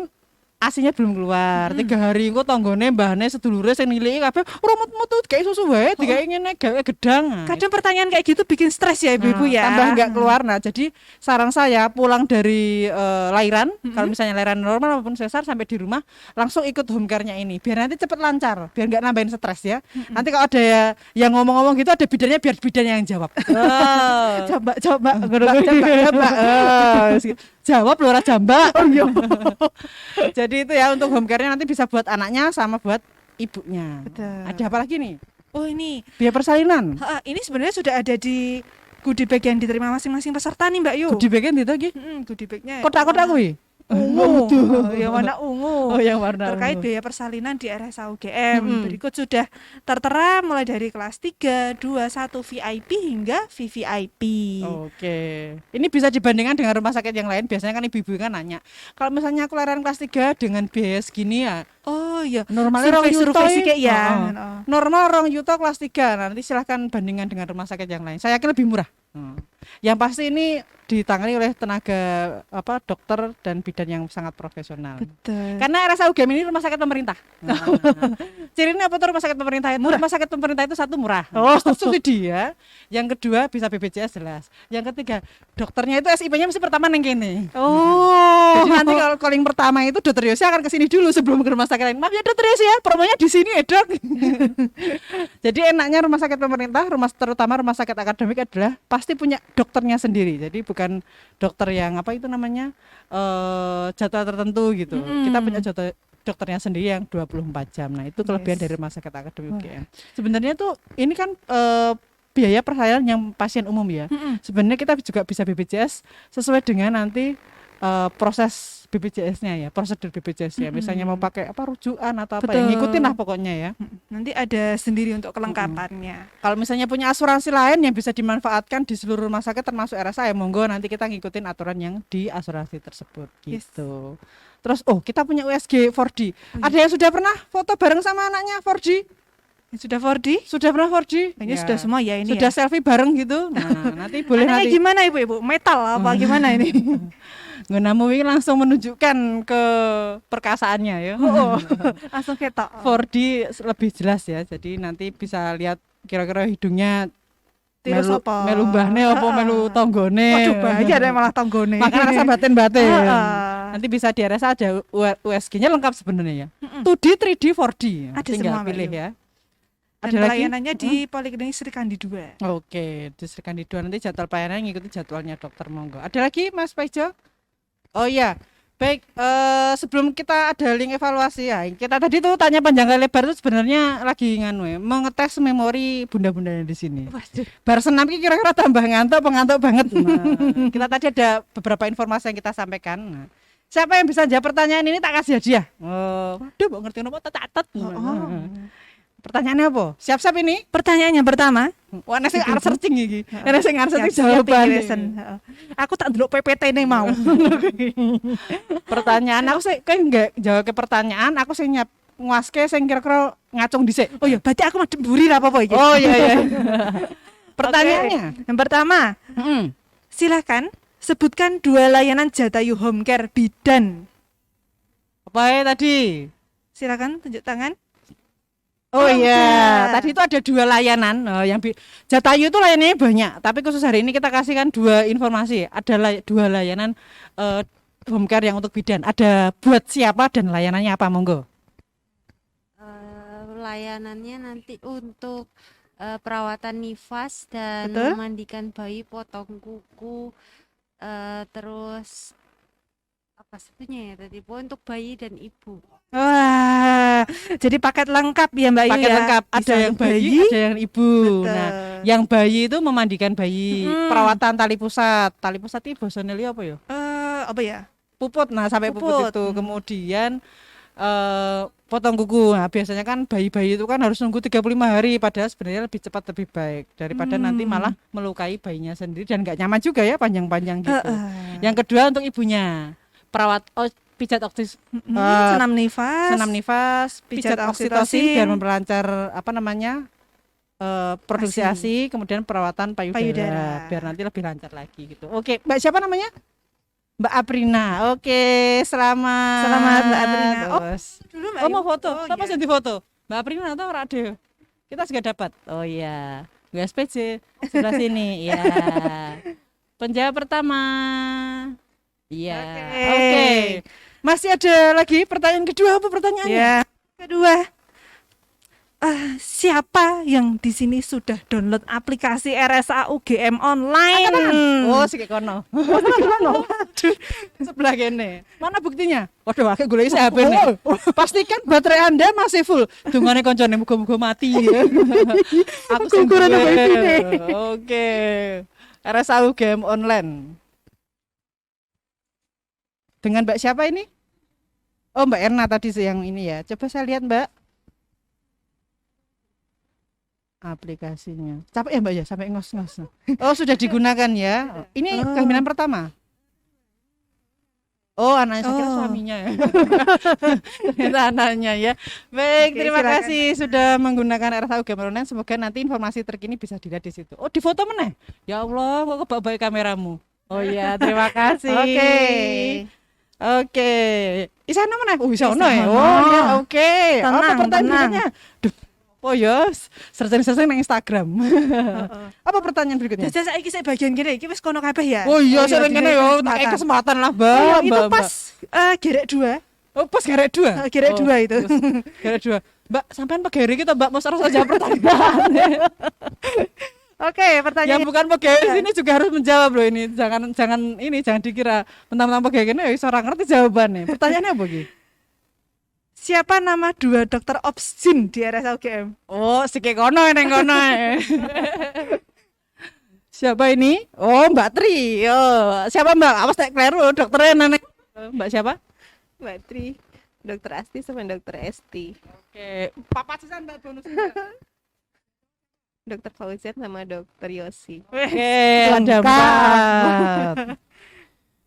Speaker 2: asinya belum keluar. 3 hari engko tanggane mbahne sedulure sing niliki kabeh rumut-mut kayak susu wae, digawe ngene gawe gedang.
Speaker 1: Kadang pertanyaan kayak gitu bikin stres ya ibu-ibu ya.
Speaker 2: Tambah nggak keluar. Nah, jadi saran saya pulang dari lahiran, kalau misalnya lahiran normal maupun sesar sampai di rumah langsung ikut home care-nya ini biar nanti cepet lancar, biar nggak nambahin stres ya. Nanti kalau ada yang ngomong-ngomong gitu ada bidannya biar bidannya yang jawab.
Speaker 1: Coba
Speaker 2: Jawab lu ora jambak. Jadi itu ya untuk home care-nya nanti bisa buat anaknya sama buat ibunya.
Speaker 1: Betul.
Speaker 2: Ada apa lagi nih?
Speaker 1: Oh ini
Speaker 2: Biaya persalinan.
Speaker 1: ini sebenarnya sudah ada di goodie bag yang diterima masing-masing peserta nih Mbak Yu.
Speaker 2: Goodie bag-nya itu lagi.
Speaker 1: Goodie bag-nya
Speaker 2: Kotak-kotak kuwi.
Speaker 1: ungu. Yang warna ungu.
Speaker 2: Oh, yang warna
Speaker 1: terkait
Speaker 2: ungu.
Speaker 1: biaya persalinan di RSA UGM. Berikut sudah tertera mulai dari kelas 3, 2, 1 VIP hingga VVIP.
Speaker 2: Oke. Ini bisa dibandingkan dengan rumah sakit yang lain. Biasanya kan ibu-ibu kan nanya, kalau misalnya aku lahiran kelas 3 dengan biaya segini ya.
Speaker 1: Oh iya.
Speaker 2: Normalnya
Speaker 1: Survei sih kayak ya.
Speaker 2: Normal 2 juta kelas 3. Nanti silahkan bandingkan dengan rumah sakit yang lain. Saya yakin lebih murah. Yang pasti ini ditangani oleh tenaga dokter dan bidan yang sangat profesional.
Speaker 1: Betul.
Speaker 2: Karena RSA UGM ini rumah sakit pemerintah. Cirinya apa tuh rumah sakit pemerintah itu? Rumah sakit pemerintah itu satu murah. Subsidi ya. Yang kedua bisa BPJS jelas. Yang ketiga dokternya itu SIP-nya mesti pertama neng kene. Jadi nanti kalau calling pertama itu dokter Yosi akan kesini dulu sebelum ke rumah sakit lain. Maaf ya dokter Yosi ya, promonya di sini ya dok. Jadi enaknya rumah sakit pemerintah, terutama rumah sakit akademik adalah pasti punya dokternya sendiri. Jadi bukan dokter yang jadwal tertentu gitu. Kita punya jadwal dokternya sendiri yang 24 jam. Nah, itu kelebihan dari rumah sakit akademik UGM. Sebenarnya tuh ini kan biaya persalinan yang pasien umum ya. Sebenarnya kita juga bisa BPJS sesuai dengan nanti proses BPJS-nya ya, prosedur BPJS-nya. Misalnya mau pakai apa rujukan atau apa,
Speaker 1: Betul.
Speaker 2: yang ngikutin lah pokoknya ya.
Speaker 1: Nanti ada sendiri untuk kelengkapannya.
Speaker 2: Kalau misalnya punya asuransi lain yang bisa dimanfaatkan di seluruh rumah sakit termasuk RSA, ya monggo nanti kita ngikutin aturan yang di asuransi tersebut gitu. Terus kita punya USG 4D. Ada yang sudah pernah foto bareng sama anaknya 4D?
Speaker 1: Sudah 4D?
Speaker 2: Sudah pernah 4D?
Speaker 1: Kayaknya sudah semua ya ini.
Speaker 2: Sudah
Speaker 1: ya.
Speaker 2: selfie bareng gitu. Nah, nanti boleh
Speaker 1: Anaknya
Speaker 2: nanti
Speaker 1: gimana Ibu? Metal apa gimana ini?
Speaker 2: Ngunamu ini langsung menunjukkan ke perkasaannya ya.
Speaker 1: Langsung ketok.
Speaker 2: 4D lebih jelas ya. Jadi nanti bisa lihat kira-kira hidungnya
Speaker 1: Tirus apa?
Speaker 2: melu mbahne apa melu tonggone.
Speaker 1: Waduh, bahaya ada malah tonggone.
Speaker 2: Makanya rasa batin-batin.
Speaker 1: Heeh.
Speaker 2: Nanti bisa di RSA ada USG-nya lengkap sebenarnya ya. 2D, 3D, 4D.
Speaker 1: Ada
Speaker 2: Tinggal
Speaker 1: semua,
Speaker 2: pilih
Speaker 1: Mbak Yu.
Speaker 2: ya.
Speaker 1: Dan
Speaker 2: Ada lagi?
Speaker 1: pelayanannya di Poliklinik Sri Kandi 2.
Speaker 2: Oke, di Sri Kandi 2 nanti jadwal pelayanan ngikuti jadwalnya dokter monggo. Ada lagi Mas Paijo? Oh iya. Baik, sebelum kita ada link evaluasi ya. Kita tadi tuh tanya panjang kali lebar itu sebenarnya lagi mau ngetes memori bunda-bundanya di sini. Bar senam ki kira-kira tambah ngantuk banget. Nah, kita tadi ada beberapa informasi yang kita sampaikan. Nah, siapa yang bisa jawab pertanyaan ini tak kasih hadiah. Waduh, mau ngerti nopo catat. Pertanyaannya apa? Siap-siap ini?
Speaker 1: Pertanyaannya pertama.
Speaker 2: Wah, nek sing arep searching iki. Nek sing arep searching
Speaker 1: Siap-siap
Speaker 2: jawaban.
Speaker 1: iki, Resen. Heeh. Aku tak ndelok PPT ini mau.
Speaker 2: Pertanyaan aku sih kan enggak jawab ke pertanyaan, aku sing nguaske sing kira-kira ngacung dhisik.
Speaker 1: Oh iya, berarti aku madhep mburi ra apa-apa iki.
Speaker 2: Oh iya. Pertanyaannya.
Speaker 1: Oke. Yang pertama. Silakan sebutkan 2 layanan Jatayu Home Care bidan.
Speaker 2: Apa ya tadi?
Speaker 1: Silakan tunjuk tangan.
Speaker 2: Oh iya,
Speaker 1: udah.
Speaker 2: tadi itu ada 2 layanan yang Jatayu itu layanannya banyak, tapi khusus hari ini kita kasihkan 2 informasi. Ada 2 layanan home care yang untuk bidan. Ada buat siapa dan layanannya apa, monggo?
Speaker 9: Layanannya nanti untuk perawatan nifas dan
Speaker 1: Betul.
Speaker 9: memandikan bayi, potong kuku, terus apa satunya ya tadi, untuk bayi dan ibu.
Speaker 1: Wah, jadi paket lengkap ya Mbak Yu
Speaker 2: Paket
Speaker 1: ya.
Speaker 2: lengkap, ada yang bayi, ada yang ibu.
Speaker 1: Betul.
Speaker 2: Nah, yang bayi itu memandikan bayi, perawatan tali pusat. Tali pusat itu bahasane liya apa ya?
Speaker 1: Apa ya?
Speaker 2: Puput. Nah, sampai puput itu. Kemudian potong kuku. Nah, biasanya kan bayi-bayi itu kan harus nunggu 35 hari, padahal sebenarnya lebih cepat lebih baik daripada nanti malah melukai bayinya sendiri dan nggak nyaman juga ya panjang-panjang gitu. Yang kedua untuk ibunya, pijat
Speaker 1: senam nifas,
Speaker 2: pijat oksitosin biar memperlancar produksi ASI, kemudian perawatan payudara biar nanti lebih lancar lagi gitu. Oke, Mbak siapa namanya? Mbak Aprina. Oke, selamat
Speaker 1: Mbak Aprina.
Speaker 2: Dulu Mbak mau foto. Apa sih di foto? Mbak Aprina atau Rade? Kita juga dapat. Oh iya. Mbak SPJ sebelah sini. Iya. Penjawab pertama. Iya. Oke. Masih ada lagi pertanyaan kedua, apa pertanyaannya?
Speaker 1: Ya. Kedua. Siapa yang di sini sudah download aplikasi RSA UGM online?
Speaker 2: Oh, sik kono. Sebelah kene. Mana buktinya? Waduh, aku golek isi HP nih. Pastikan baterai Anda masih full. Dungane koncone muga-muga mati ya. Aku
Speaker 1: Ukuran apa ini?
Speaker 2: Oke. RSA UGM online. Dengan Mbak siapa ini? Oh, Mbak Erna tadi yang ini ya. Coba saya lihat, Mbak. Aplikasinya. Capek ya Mbak ya sampai ngos-ngos. Oh, sudah digunakan ya. Ini kehamilan pertama. Oh, anaknya saya kira suaminya ya. Ternyata anaknya ya. Baik,
Speaker 1: Oke,
Speaker 2: terima
Speaker 1: silakan.
Speaker 2: kasih sudah menggunakan RSA UGM online. Semoga nanti informasi terkini bisa dilihat di situ. Oh, di foto meneh. Ya Allah, kok kebak-bak kameramu. Oh iya, terima kasih. Oke. Isana meneh. Oh, Isana ya. Oh, ya, oke. Apa
Speaker 1: Tenang,
Speaker 2: pertanyaan
Speaker 1: tenang.
Speaker 2: berikutnya? Duh, oh ya, searching nang Instagram. Apa pertanyaan berikutnya?
Speaker 1: Jajal saiki sik bagian kene iki wis kono kabeh ya.
Speaker 2: Oh iya, sering kene yo,
Speaker 1: tak
Speaker 2: tak kesempatan lah, Mbak.
Speaker 1: Oh, iya, itu
Speaker 2: Mbak,
Speaker 1: pas gerek 2.
Speaker 2: Oh, pas gerek 2.
Speaker 1: Gerek 2 itu.
Speaker 2: Gerek 2. Mbak, sampean pegeri kita, Mbak, mau harus jawab pertanyaan.
Speaker 1: Oke, pertanyaan.
Speaker 2: Yang bukan pegawai sini juga harus menjawab loh ini. Jangan dikira mentang-mentang pegawai kene ya wis ora ngerti jawabannya. Pertanyaannya apa iki?
Speaker 1: Siapa nama 2 dokter obstin di RSA UGM?
Speaker 2: Oh, sik kono neng kono. Siapa ini? Oh, Mbak Tri. Oh, siapa Mbak? Awas tak kleru dokternya nenek. Mbak siapa?
Speaker 15: Mbak Tri, Dokter Asti sama Dokter Esti.
Speaker 2: Oke, papa sisan Mbak bonus.
Speaker 15: Dokter Fauzet sama Dokter Yosi.
Speaker 2: Oke, ada Mbak.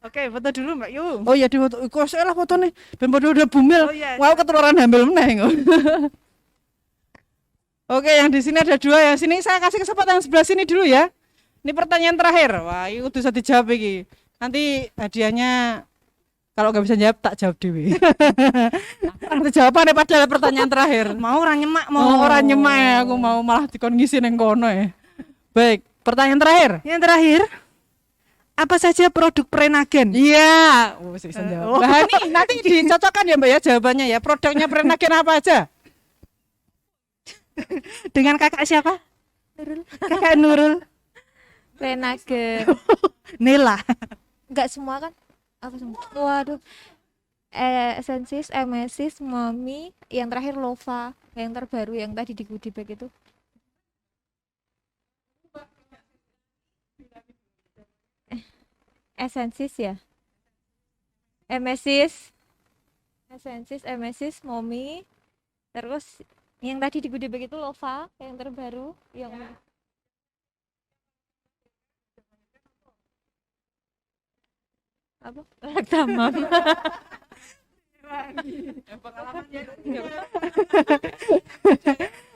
Speaker 1: Oke, foto dulu Mbak Yu.
Speaker 2: Oh iya di foto. Kok salah fotone. Ben padha udah bumil.
Speaker 1: Oh, iya.
Speaker 2: Wow, ketularan hamil meneh. Oke, yang di sini ada 2 ya. Sini saya kasih kesempatan yang sebelah sini dulu ya. Ini pertanyaan terakhir. Wah, ini udah bisa dijawab iki. Nanti hadiahnya kalau nggak bisa jawab tak jawab dewi. Nanti jawabannya padahal pertanyaan terakhir.
Speaker 1: Mau orang nyemak
Speaker 2: mau orang nyemak ya. Aku mau malah dikon ngisi neng kono ya. Baik, pertanyaan terakhir.
Speaker 1: Yang terakhir, apa saja produk Prenagen?
Speaker 2: Iya, bisa jawab. Nah, ini nanti dicocokkan ya Mbak ya jawabannya ya. Produknya Prenagen apa aja?
Speaker 1: Dengan kakak siapa? Nurul. Kakak Nurul.
Speaker 8: Prenagen.
Speaker 1: Nela.
Speaker 8: Enggak semua kan? Apa semua? Waduh. Esensis, Emesis, Mami, yang terakhir Lova, yang terbaru yang tadi di goodie bag itu. Esensis ya? Emesis, Emesis, Momi, terus yang tadi di goodie bag itu Lova, yang terbaru, yang apa? Tamam.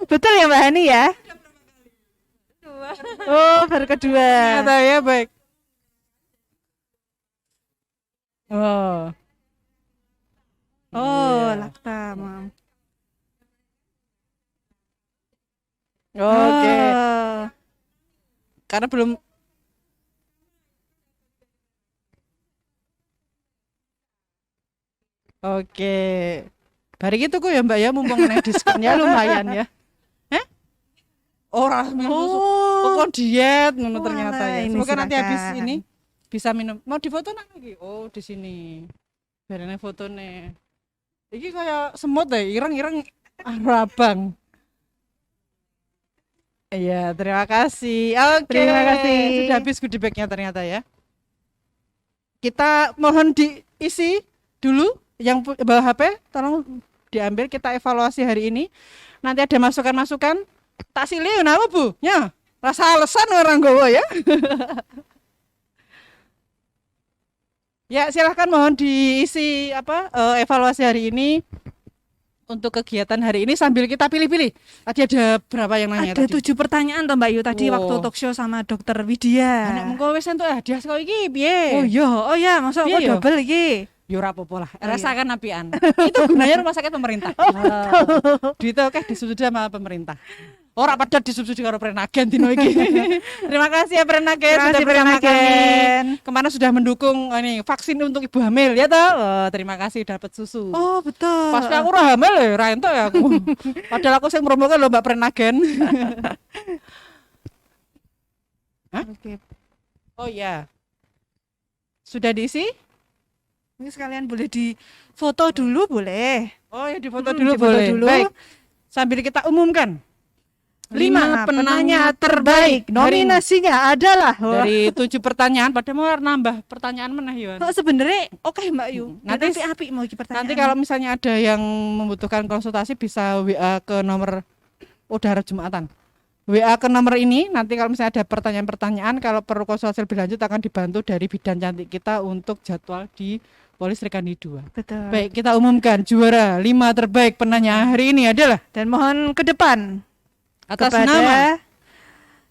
Speaker 1: Betul ya Mbak Hani ya? Oh, baru kedua.
Speaker 2: Ternyata ya, baik. Oh.
Speaker 1: Oh,
Speaker 2: Iya.
Speaker 1: Lactamam.
Speaker 2: Oke.
Speaker 1: Oh.
Speaker 2: Karena belum Oke. Bari gitu kok ya Mbak ya mumpung neng diskonnya lumayan ya. Orang minum susu. Kok diet ngono ternyata ya.
Speaker 1: ini
Speaker 2: Semoga nanti habis
Speaker 1: silakan.
Speaker 2: ini bisa minum. Mau difoto nang lagi? Oh, di sini. Biarane fotone. Iki kayak semut deh, ireng-ireng arabang. Iya, terima kasih. Oke.
Speaker 1: Terima kasih.
Speaker 2: Sudah habis goodie bag-nya ternyata ya. Kita mohon diisi dulu yang bawa HP, tolong diambil, kita evaluasi hari ini. Nanti ada masukan-masukan. Tak silih napa Bu? Ya, rasa alasan orang gowo ya. Ya, silahkan mohon diisi evaluasi hari ini untuk kegiatan hari ini sambil kita pilih-pilih. Tadi ada berapa yang nanya
Speaker 1: Ada
Speaker 2: tadi?
Speaker 1: 7 pertanyaan toh Mbak Yu tadi
Speaker 2: Oh.
Speaker 1: waktu talk show sama Dokter Widya.
Speaker 2: Anak mengko wis entuk hadiah saka iki piye?
Speaker 1: Oh iya, masa
Speaker 2: Piye
Speaker 1: aku
Speaker 2: yo?
Speaker 1: double iki.
Speaker 2: Ya ora apa-apa lah.
Speaker 1: Oh, iya.
Speaker 2: Rasakan apian. Itu gunanya rumah sakit pemerintah. Duit oke disubsidi sama pemerintah. Ora pada disubsidi karo Prenagen dino iki. Terima kasih ya Prenagen
Speaker 1: Terima
Speaker 2: sudah
Speaker 1: kasih,
Speaker 2: bersama
Speaker 1: Prenagen.
Speaker 2: kami. Kemana sudah mendukung ini vaksin untuk ibu hamil ya toh. Oh, terima kasih dapat susu.
Speaker 1: Oh, betul.
Speaker 2: Pas aku ora hamil ya ora entuk ya aku. Padahal aku sing promokan lho Mbak Prenagen. Hah?
Speaker 1: Oke.
Speaker 2: Oh iya. Sudah diisi?
Speaker 1: Ini sekalian boleh di foto dulu boleh.
Speaker 2: Oh ya difoto
Speaker 1: Hmm,
Speaker 2: dulu
Speaker 1: difoto
Speaker 2: boleh.
Speaker 1: dulu.
Speaker 2: Baik. Sambil kita umumkan.
Speaker 1: 5 penanya terbaik. Nominasinya adalah
Speaker 2: dari 7 pertanyaan pada mau nambah pertanyaan mana Yuan?
Speaker 1: Oh, sebenarnya oke Mbak Yu.
Speaker 2: Nanti
Speaker 1: api mau pertanyaan.
Speaker 2: Nanti kalau misalnya ada yang membutuhkan konsultasi bisa WA ke nomor udara Jumatan. WA ke nomor ini, nanti kalau misalnya ada pertanyaan-pertanyaan, kalau perlu konsultasi lebih lanjut akan dibantu dari bidan cantik kita untuk jadwal di Polis Rekani 2.
Speaker 1: Betul.
Speaker 2: Baik, kita umumkan juara 5 terbaik penanya hari ini adalah,
Speaker 1: dan mohon ke depan
Speaker 2: atas
Speaker 1: kepada
Speaker 2: nama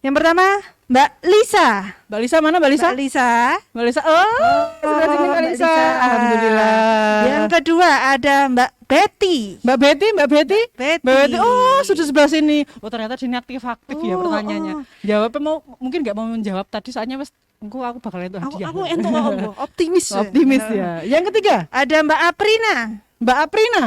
Speaker 1: yang pertama Mbak Lisa.
Speaker 2: Mbak Lisa mana Mbak Lisa?
Speaker 1: Mbak Lisa.
Speaker 2: Mbak Lisa. Oh, sebelah sini Mbak Lisa. Alhamdulillah.
Speaker 1: Yang kedua ada Mbak Betty.
Speaker 2: Mbak Betty.
Speaker 1: Betty.
Speaker 2: Mbak Betty, oh sudah sebelah sini. Oh ternyata sini aktif-aktif ya pertanyaannya. Jawabnya mungkin nggak mau menjawab tadi soalnya wes aku bakal itu hadiah.
Speaker 1: Aku entuk optimis.
Speaker 2: Optimis ya. Yang ketiga
Speaker 1: ada Mbak Aprina.
Speaker 2: Mbak Aprina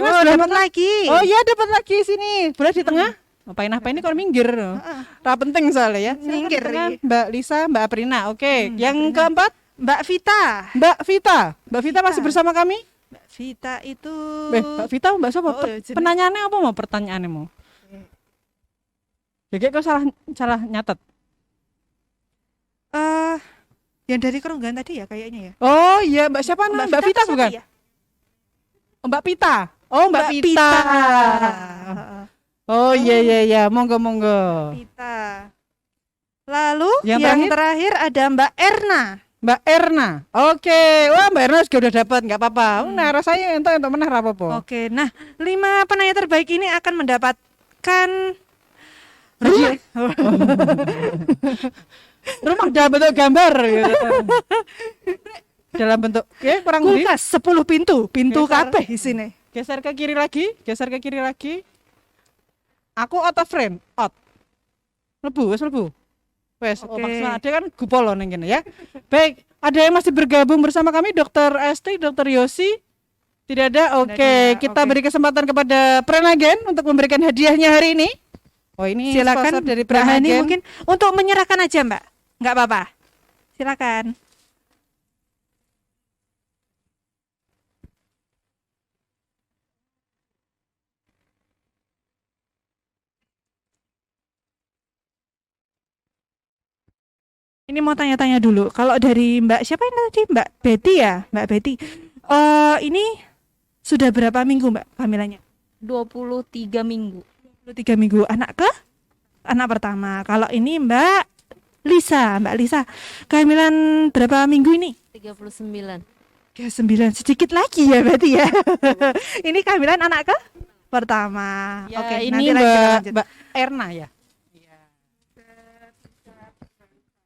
Speaker 1: Oh,
Speaker 2: sudah
Speaker 1: dapat lagi.
Speaker 2: Oh iya dapat lagi sini. Boleh di tengah? Ngapain apa ini kalau minggir? Ra penting soalnya ya.
Speaker 1: Minggir,
Speaker 2: Silakan di tengah,
Speaker 1: iya.
Speaker 2: Mbak Lisa, Mbak Aprina. Oke. Yang keempat
Speaker 1: Mbak Vita.
Speaker 2: Mbak Vita masih bersama kami?
Speaker 1: Mbak Vita itu
Speaker 2: Mbak Vita, Mbak siapa?
Speaker 1: Oh, iya, jenis.
Speaker 2: Penanyaannya apa mau pertanyaannya mau? Ya kayak kau salah nyatet.
Speaker 1: Yang dari Kerunggan tadi ya kayaknya ya.
Speaker 2: Oh iya, Mbak siapa? Mbak Vita
Speaker 1: siapa
Speaker 2: bukan?
Speaker 1: ya?
Speaker 2: Oh, Mbak Pita. Oh, Mbak Pita. Oh iya, monggo.
Speaker 1: Pita. Lalu
Speaker 2: Yang
Speaker 1: yang terakhir ada Mbak Erna.
Speaker 2: Mbak Erna. Oke, wah Mbak Erna juga udah dapat, nggak apa-apa. Nah, rasanya untuk menang apa-apa.
Speaker 1: Oke, nah 5 penanya terbaik ini akan mendapatkan
Speaker 2: Hadiah. Rumah dalam bentuk gambar gitu. Dalam bentuk kurang lebih
Speaker 1: kulkas 10 pintu kabeh isine.
Speaker 2: Geser ke kiri lagi. Aku out of frame, out. Lebu. Wes,
Speaker 1: Oke.
Speaker 2: maksudnya ada kan gupolo ning kene ya. Baik, ada yang masih bergabung bersama kami Dr. Esti, Dr. Yosi? Tidak ada. Oke, kita beri kesempatan kepada Prenagen untuk memberikan hadiahnya hari ini. Oh, ini
Speaker 1: Silakan
Speaker 2: sponsor dari
Speaker 1: Mbak Hani
Speaker 2: Prenagen.
Speaker 1: mungkin untuk menyerahkan aja Mbak. Nggak apa-apa. Silakan. Ini mau tanya-tanya dulu. Kalau dari Mbak siapa ini tadi? Mbak Betty ya? Mbak Betty. Ini sudah berapa minggu Mbak kehamilannya?
Speaker 6: 23 minggu.
Speaker 1: 23 minggu. Anak pertama. Kalau ini Mbak Lisa, kehamilan berapa minggu ini?
Speaker 12: 39.
Speaker 1: 39, sedikit lagi ya berarti ya. Ini kehamilan anak pertama.
Speaker 2: Ya,
Speaker 1: Oke,
Speaker 2: ini
Speaker 1: nanti lanjut.
Speaker 2: Mbak Erna ya.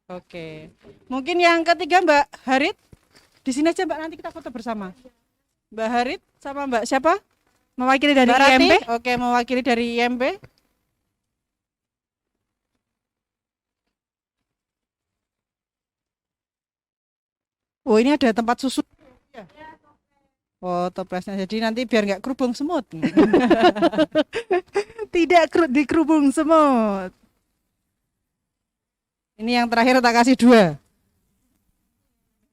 Speaker 2: Oke. Mungkin yang ketiga Mbak Harit. Di sini aja Mbak, nanti kita foto bersama. Mbak Harit sama Mbak siapa?
Speaker 1: Mewakili dari
Speaker 2: Mbak Rati?
Speaker 1: IMP.
Speaker 2: Oke, mewakili dari IMP. Oh, ini ada tempat susu. Oh, toplesnya. Jadi nanti biar nggak kerubung semut.
Speaker 1: Tidak dikerubung semut.
Speaker 2: Ini yang terakhir tak kasih 2.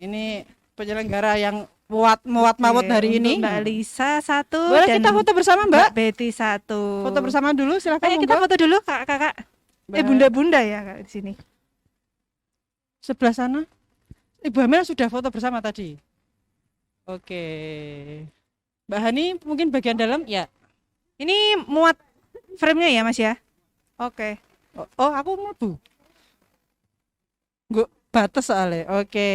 Speaker 2: Ini penyelenggara yang muat mawut hari ini.
Speaker 1: Mbak Lisa 1.
Speaker 2: Boleh
Speaker 1: dan
Speaker 2: kita foto bersama Mbak?
Speaker 1: Betty 1.
Speaker 2: Foto bersama dulu silakan.
Speaker 1: Ayo kita
Speaker 2: monggo.
Speaker 1: foto dulu kakak. Bunda-bunda ya Kak, di sini.
Speaker 2: Sebelah sana. Ibu hamil sudah foto bersama tadi. Oke. Mbak Hani mungkin bagian dalam ya.
Speaker 1: Ini muat frame-nya ya Mas ya? Oke.
Speaker 2: Oh, aku mlebu. Nggak batas soalnya. Oke.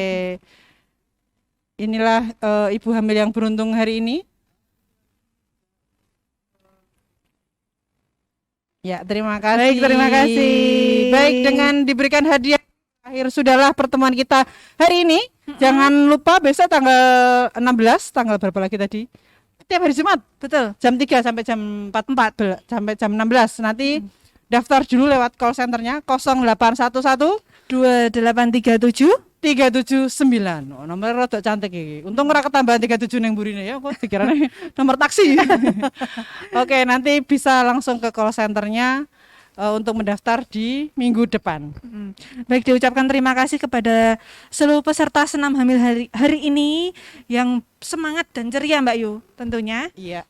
Speaker 2: Inilah ibu hamil yang beruntung hari ini. Ya, terima kasih.
Speaker 1: Baik, terima kasih.
Speaker 2: Baik, dengan diberikan hadiah akhir sudahlah pertemuan kita hari ini. Jangan lupa besok tanggal 16, tanggal berapa lagi tadi? Tiap hari Jumat.
Speaker 1: Betul.
Speaker 2: Jam 3 sampai jam 4 sampai jam 16. Nanti daftar dulu lewat call centernya 0811
Speaker 1: 2837
Speaker 2: 379. Oh, nomor rada cantik iki. Untung ora ketambahan 37 ning burine ya, kok dikirane nomor taksi. Oke, nanti bisa langsung ke call centernya untuk mendaftar di minggu depan.
Speaker 1: Baik, diucapkan terima kasih kepada seluruh peserta senam hamil hari ini yang semangat dan ceria Mbak Yu tentunya.
Speaker 2: Iya.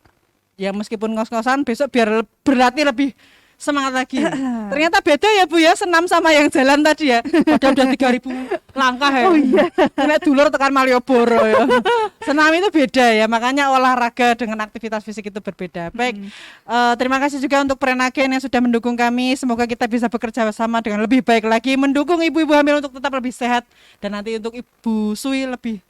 Speaker 2: Ya meskipun ngos-ngosan besok biar berlatih lebih semangat lagi. Ternyata beda ya Bu ya senam sama yang jalan tadi ya. Padahal udah 3000 langkah ya.
Speaker 1: Oh iya.
Speaker 2: Nek dulur tekan Malioboro ya. Senam itu beda ya, makanya olahraga dengan aktivitas fisik itu berbeda. Baik, terima kasih juga untuk Prenagen yang sudah mendukung kami. Semoga kita bisa bekerja sama dengan lebih baik lagi, mendukung ibu-ibu hamil untuk tetap lebih sehat dan nanti untuk ibu sui lebih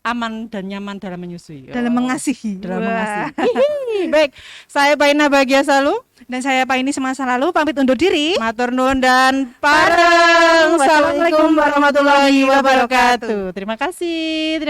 Speaker 2: aman dan nyaman dalam menyusui.
Speaker 1: Dalam mengasihi.
Speaker 2: Dalam mengasihi. Baik, saya Paina Bahagia Selalu
Speaker 1: dan saya Paini Semasa Lalu pamit undur diri.
Speaker 2: Matur nuwun dan pareng. Assalamualaikum warahmatullahi wabarakatuh. Terima kasih.